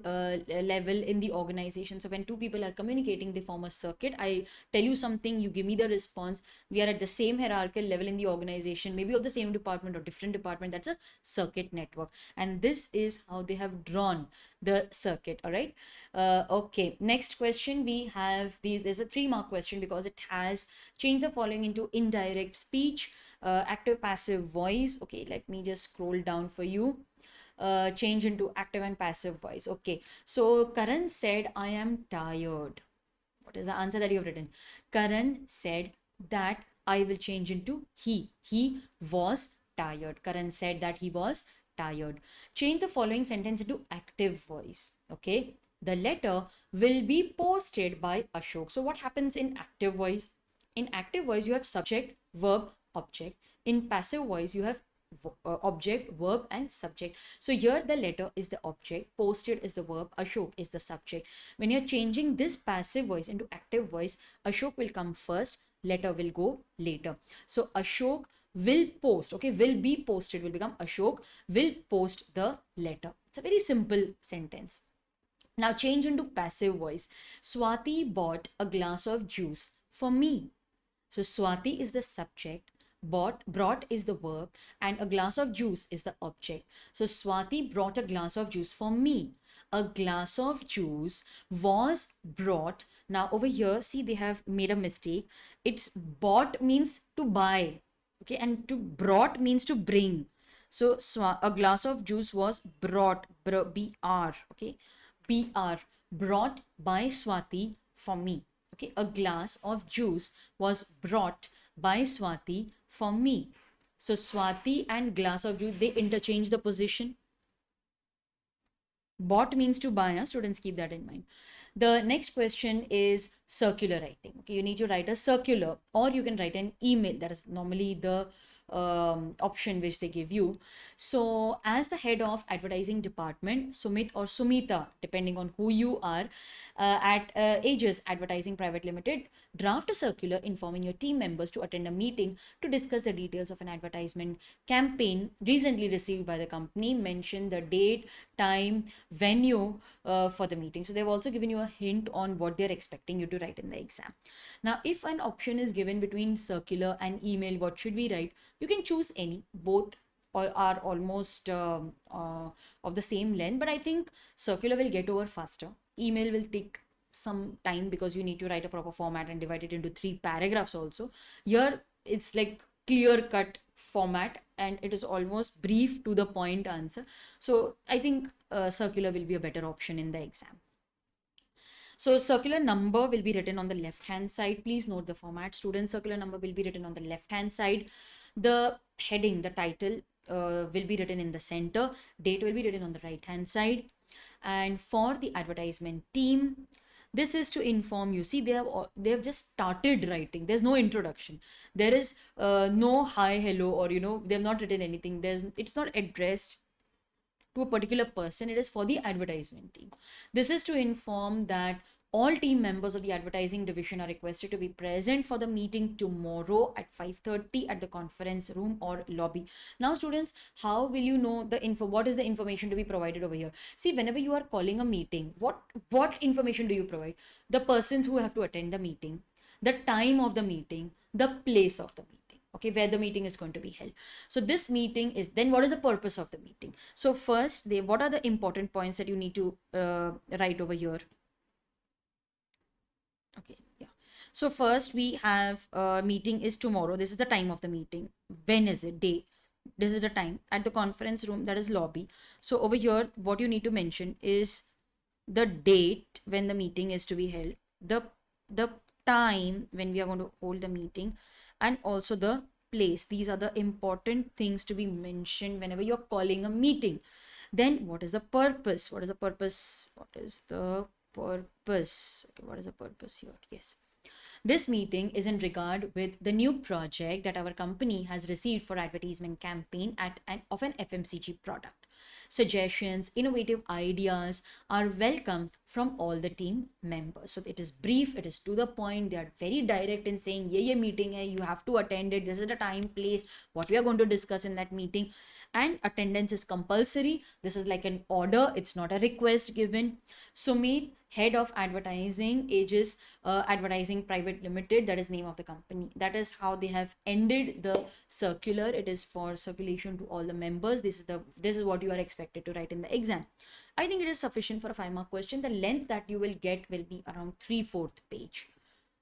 level in the organization. So when two people are communicating, they form a circuit. I tell you something, you give me the response. We are at the same hierarchical level in the organization, maybe of the same department or different department. That's a circuit network, and this is how they have drawn the circuit. All right. Okay, next question we have there's a 3-mark question because it has changed the following into indirect speech, active passive voice. Okay, let me just scroll down for you. Change into active and passive voice. Okay, so Karan said, I am tired. What is the answer that you have written? Karan said that I will change into he. He was tired. Karan said that he was tired. Change the following sentence into active voice. Okay, the letter will be posted by Ashok. So what happens in active voice? In active voice, you have subject, verb, object. In passive voice, you have object, verb, and subject. So here the letter is the object, posted is the verb, Ashok is the subject. When you're changing this passive voice into active voice, Ashok will come first, letter will go later. So Ashok will post, okay, will be posted will become Ashok will post the letter. It's a very simple sentence. Now change into passive voice. Swati bought a glass of juice for me. So Swati is the subject, brought is the verb, and a glass of juice is the object. So Swati brought a glass of juice for me. A glass of juice was brought. Now over here, see, they have made a mistake. It's bought means to buy, okay, and to brought means to bring. So a glass of juice was brought, br, okay, br, brought by Swati for me. Okay, a glass of juice was brought by Swati for me. So Swati and glass of juice, they interchange the position. Bought means to buy. Students, keep that in mind. The next question is circular writing. Okay, you need to write a circular, or you can write an email. That is normally the option which they give you. So as the head of advertising department, Sumit or Sumita, depending on who you are, at Aegis Advertising Private Limited, draft a circular informing your team members to attend a meeting to discuss the details of an advertisement campaign recently received by the company. Mention the date, time, venue for the meeting. So they've also given you a hint on what they're expecting you to write in the exam. Now, if an option is given between circular and email, what should we write? You can choose any. Both are almost of the same length, but I think circular will get over faster. Email will take some time because you need to write a proper format and divide it into 3 paragraphs also. Here it's like clear cut format and it is almost brief to the point answer. So I think circular will be a better option in the exam. So circular number will be written on the left hand side. Please note the format, students. Circular number will be written on the left hand side. The heading, the title will be written in the center. Date will be written on the right hand side. And for the advertisement team, this is to inform you. See, they have just started writing. There's no introduction. There is no hi, hello, or they have not written anything. It's not addressed to a particular person. It is for the advertisement team. This is to inform that all team members of the advertising division are requested to be present for the meeting tomorrow at 5:30 at the conference room or lobby. Now students, how will you know the what is the information to be provided over here? See, whenever you are calling a meeting, what information do you provide? The persons who have to attend the meeting, the time of the meeting, the place of the meeting, okay, where the meeting is going to be held. So this meeting is, then what is the purpose of the meeting? So first, what are the important points that you need to write over here? Okay, yeah. So first we have meeting is tomorrow. This is the time of the meeting. When is it? Day. This is the time at the conference room, that is lobby. So over here, what you need to mention is the date when the meeting is to be held, the time when we are going to hold the meeting, and also the place. These are the important things to be mentioned whenever you're calling a meeting. Then what is the purpose? What is the purpose? What is the purpose? Okay, what is the purpose here? Yes. This meeting is in regard with the new project that our company has received for advertisement campaign of an FMCG product. Suggestions, innovative ideas are welcome from all the team members. So it is brief, it is to the point. They are very direct in saying, ye meeting hai, you have to attend it. This is the time, place, what we are going to discuss in that meeting. And attendance is compulsory. This is like an order. It's not a request given. Sumit, head of advertising, Aegis Advertising Private Limited, that is name of the company. That is how they have ended the circular. It is for circulation to all the members. This is what you are expected to write in the exam. I think it is sufficient for a 5-mark question. The length that you will get will be around 3/4 page.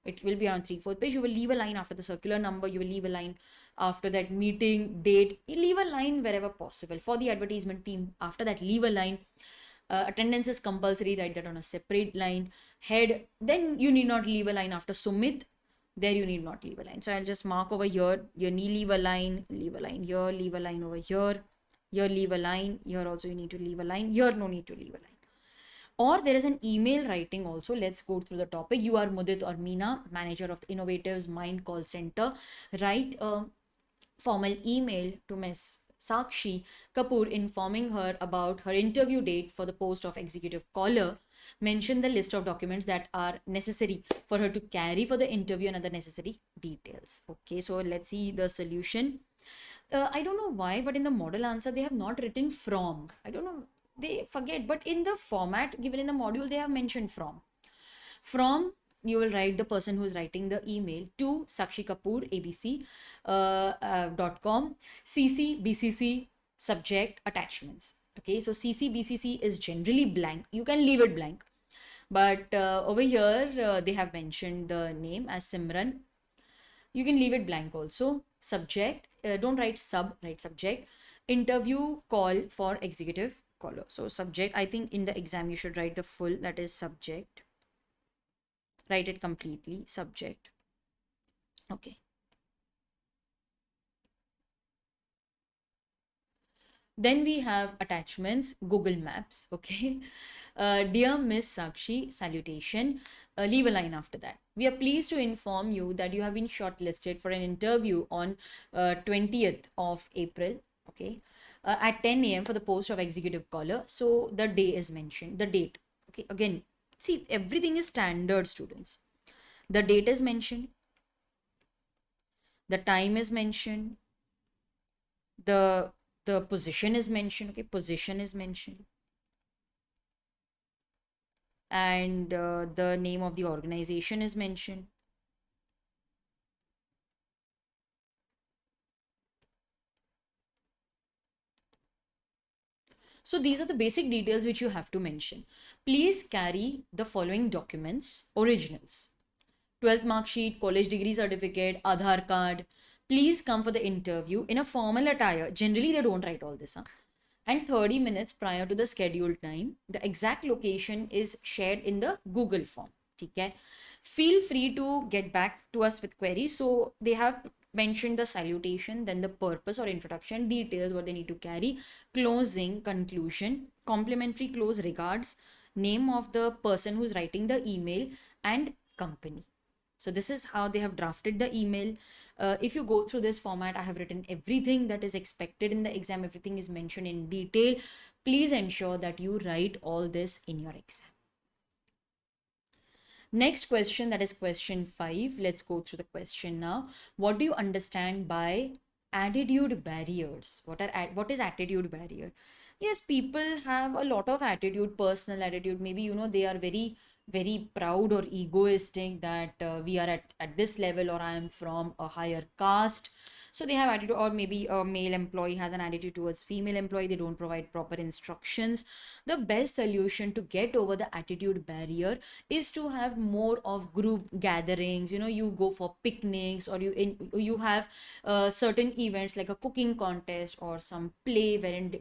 It will be around 3/4 page. You will leave a line after the circular number. You will leave a line after that meeting date. You leave a line wherever possible. For the advertisement team, after that, leave a line. Attendance is compulsory. Write that on a separate line. Head, then you need not leave a line after Sumit. There you need not leave a line. So I'll just mark over here. You need leave a line here, leave a line over here. Here leave a line. Here also you need to leave a line. Here no need to leave a line. Or there is an email writing also. Let's go through the topic. You are Mudit or Meena, manager of the Innovatives Mind Call Center. Write a formal email to Ms. Sakshi Kapoor informing her about her interview date for the post of executive caller. Mention the list of documents that are necessary for her to carry for the interview and other necessary details. Okay, so let's see the solution. I don't know why, but in the model answer, they have not written from. I don't know, they forget, but in the format given in the module, they have mentioned from. From, you will write the person who is writing the email to Sakshi Kapoor, abc.com, CC, BCC, subject, attachments. Okay, so CC, BCC is generally blank. You can leave it blank. But over here, they have mentioned the name as Simran. You can leave it blank also. Subject, don't write sub, write subject. Interview call for executive caller. So subject, I think in the exam you should write the full, that is subject. Write it completely, subject. Okay. Then we have attachments, Google Maps. Okay. Dear Miss Sakshi, salutation. Leave a line after that. We are pleased to inform you that you have been shortlisted for an interview on 20th of April. Okay. At 10 a.m. for the post of executive caller. So the day is mentioned, the date. Okay. Again, see, everything is standard, students. The date is mentioned. The time is mentioned. The position is mentioned. Okay, position is mentioned. And the name of the organization is mentioned. So these are the basic details which you have to mention. Please carry the following documents, originals: 12th mark sheet, college degree certificate, Aadhaar card. Please come for the interview in a formal attire. Generally, they don't write all this, huh? And 30 minutes prior to the scheduled time. The exact location is shared in the Google form. Okay? Feel free to get back to us with queries. So they have mentioned the salutation, then the purpose or introduction, details, what they need to carry, closing, conclusion, complimentary close regards, name of the person who's writing the email, and company. So this is how they have drafted the email. If you go through this format, I have written everything that is expected in the exam. Everything is mentioned in detail. Please ensure that you write all this in your exam. Next question, that is question 5. Let's go through the question now. What do you understand by attitude barriers? What is attitude barrier? Yes, people have a lot of attitude, personal attitude. Maybe, you know, they are very proud or egoistic that we are at this level, or I am from a higher caste. So they have attitude. Or maybe a male employee has an attitude towards female employee. They don't provide proper instructions. The best solution to get over the attitude barrier is to have more of group gatherings. You know, you go for picnics, or you have certain events like a cooking contest or some play wherein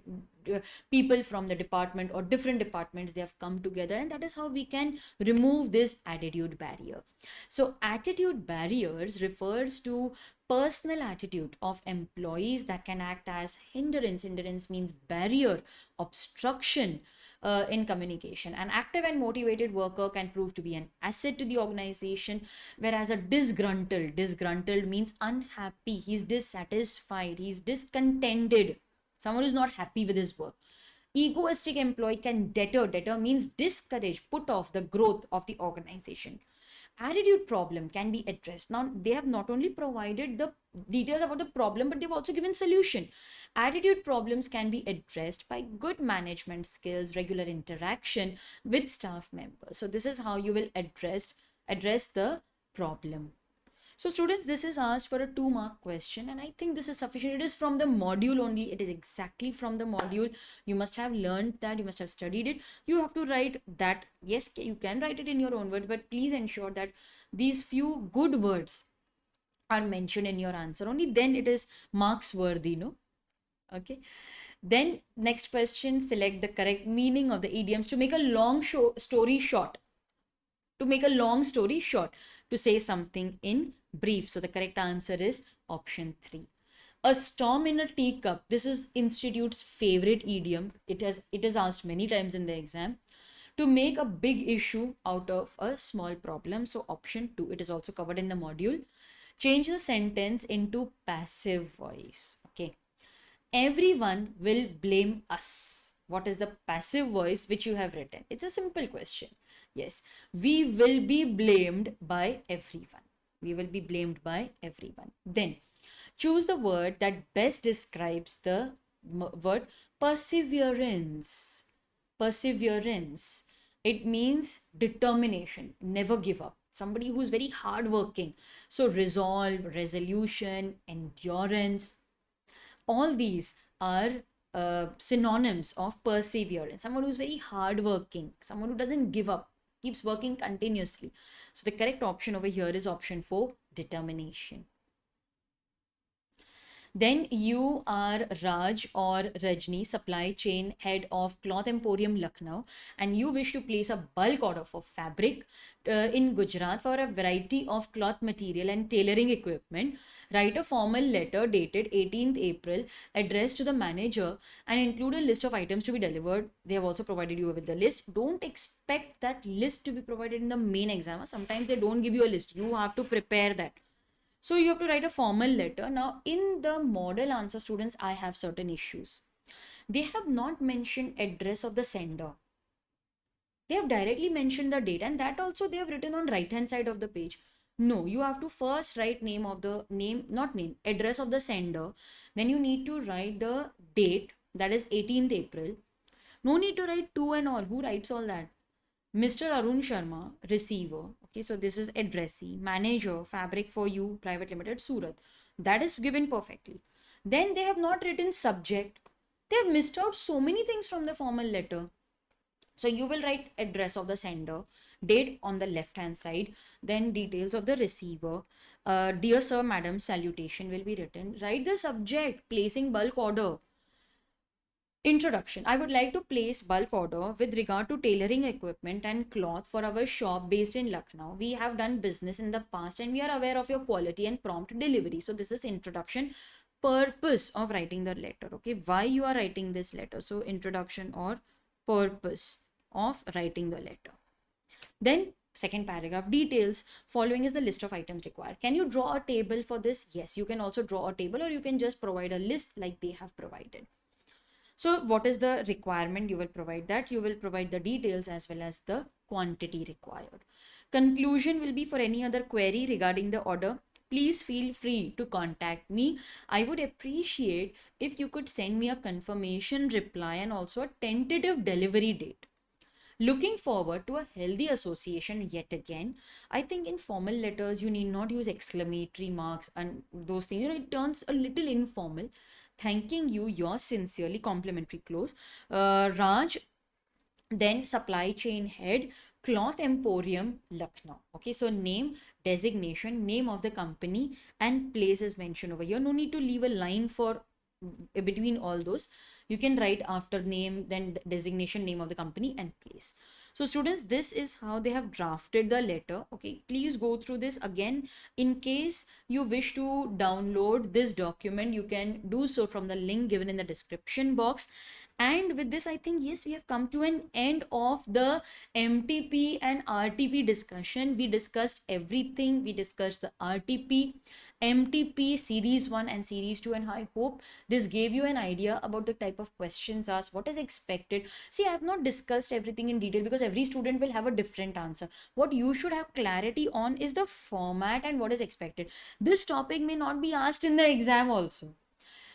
people from the department or different departments, they have come together, and that is how we can remove this attitude barrier. So attitude barriers refers to personal attitude of employees that can act as hindrance means barrier, obstruction in communication. An active and motivated worker can prove to be an asset to the organization, whereas a disgruntled means unhappy, he's dissatisfied, he's discontented, someone who's not happy with his work. Egoistic employee can deter means discourage, put off the growth of the organization. Attitude problem can be addressed. Now they have not only provided the details about the problem, but they've also given solution. Attitude problems can be addressed by good management skills, regular interaction with staff members. So this is how you will address the problem. So students, this is asked for a 2-mark question, and I think this is sufficient. It is from the module only. It is exactly from the module. You must have learned that, you must have studied it. You have to write that. Yes, you can write it in your own words, but please ensure that these few good words are mentioned in your answer. Only then it is marks worthy, no? Okay. Then next question, select the correct meaning of the idioms to make a long story short. To make a long story short, to say something in brief. So the correct answer is option 3. A storm in a teacup. This is institute's favorite idiom. It is asked many times in the exam. to make a big issue out of a small problem. So option 2, it is also covered in the module. Change the sentence into passive voice. Okay. Everyone will blame us. What is the passive voice which you have written? It's a simple question. Yes, we will be blamed by everyone. We will be blamed by everyone. Then choose the word that best describes the word perseverance. Perseverance. It means determination, never give up. Somebody who's very hardworking. So resolve, resolution, endurance, all these are synonyms of perseverance. Someone who's very hardworking, someone who doesn't give up, keeps working continuously. So the correct option over here is option 4, determination. Then you are Raj or Rajni, supply chain head of Cloth Emporium Lucknow, and you wish to place a bulk order for fabric in Gujarat for a variety of cloth material and tailoring equipment. Write a formal letter dated 18th April addressed to the manager and include a list of items to be delivered. They have also provided you with the list. Don't expect that list to be provided in the main exam. Sometimes they don't give you a list. You have to prepare that. So you have to write a formal letter. Now, in the model answer, students, I have certain issues. They have not mentioned address of the sender. They have directly mentioned the date, and that also they have written on right hand side of the page. No, you have to first write address of the sender. Then you need to write the date, that is 18th April. No need to write to and all. Who writes all that? Mr. Arun Sharma, receiver. Okay, so this is addressee, manager, Fabric for You, Private Limited, Surat. That is given perfectly. Then they have not written subject. They have missed out so many things from the formal letter. So you will write address of the sender, date on the left hand side, then details of the receiver. Dear sir, madam, salutation will be written. Write the subject, placing bulk order. Introduction. I would like to place bulk order with regard to tailoring equipment and cloth for our shop based in Lucknow. We have done business in the past and we are aware of your quality and prompt delivery. So this is introduction. Purpose of writing the letter. Okay, why you are writing this letter? So introduction or purpose of writing the letter. Then second paragraph, details. Following is the list of items required. Can you draw a table for this? Yes, you can also draw a table, or you can just provide a list like they have provided. So what is the requirement? You will provide that. You will provide the details as well as the quantity required. Conclusion will be, for any other query regarding the order, please feel free to contact me. I would appreciate if you could send me a confirmation reply and also a tentative delivery date. Looking forward to a healthy association yet again. I think in formal letters, you need not use exclamatory marks and those things. It turns a little informal. Thanking you, yours sincerely, complimentary close. Raj, then supply chain head, Cloth Emporium, Lucknow. Okay, so name, designation, name of the company, and place is mentioned over here. No need to leave a line for between all those. You can write after name, then designation, name of the company, and place. So students, this is how they have drafted the letter. Okay, please go through this again. In case you wish to download this document, you can do so from the link given in the description box. And with this, I think, yes, we have come to an end of the MTP and RTP discussion. We discussed everything. We discussed the RTP, MTP Series 1 and Series 2. And I hope this gave you an idea about the type of questions asked, what is expected. See, I have not discussed everything in detail because every student will have a different answer. What you should have clarity on is the format and what is expected. This topic may not be asked in the exam also.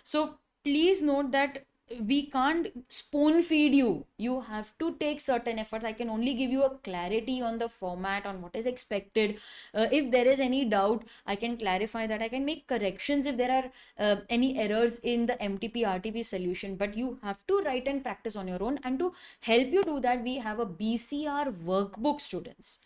So please note that we can't spoon feed you. You have to take certain efforts. I can only give you a clarity on the format, on what is expected. If there is any doubt, I can clarify that. I can make corrections if there are any errors in the MTP RTP solution, but you have to write and practice on your own. And to help you do that, we have a BCR workbook, students.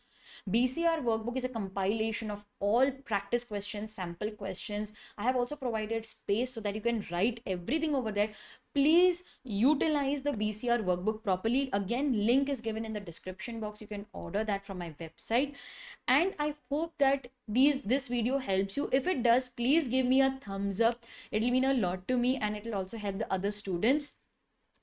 BCR workbook is a compilation of all practice questions, sample questions. I have also provided space so that you can write everything over there. Please utilize the BCR workbook properly. Again, link is given in the description box. You can order that from my website. And I hope that this video helps you. If it does, please give me a thumbs up. It will mean a lot to me and it will also help the other students.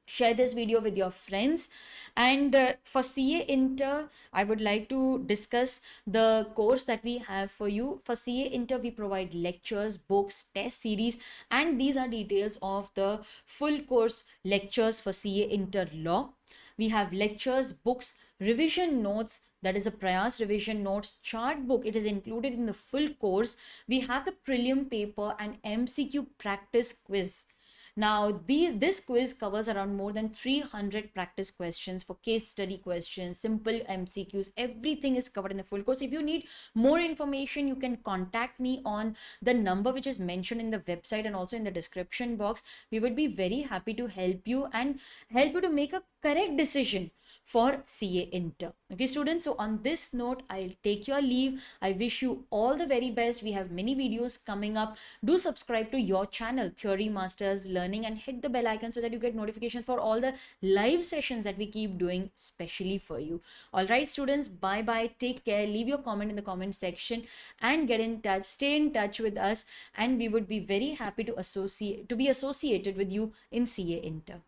Share this video with your friends. And for CA Inter, I would like to discuss the course that we have for you. For CA Inter, we provide lectures, books, test series, and these are details of the full course lectures for CA Inter Law. We have lectures, books, revision notes, that is a Prayas revision notes, chart book. It is included in the full course. We have the prelim paper and MCQ practice quiz. Now, this quiz covers around more than 300 practice questions for case study questions, simple MCQs. Everything is covered in the full course. If you need more information, you can contact me on the number which is mentioned in the website and also in the description box. We would be very happy to help you and help you to make a correct decision for CA Inter. Okay, students. So on this note, I'll take your leave. I wish you all the very best. We have many videos coming up. Do subscribe to your channel, Theory Masters Learning, and hit the bell icon so that you get notifications for all the live sessions that we keep doing specially for you. All right, students. Bye bye. Take care. Leave your comment in the comment section and get in touch. Stay in touch with us, and we would be very happy to be associated with you in CA Inter.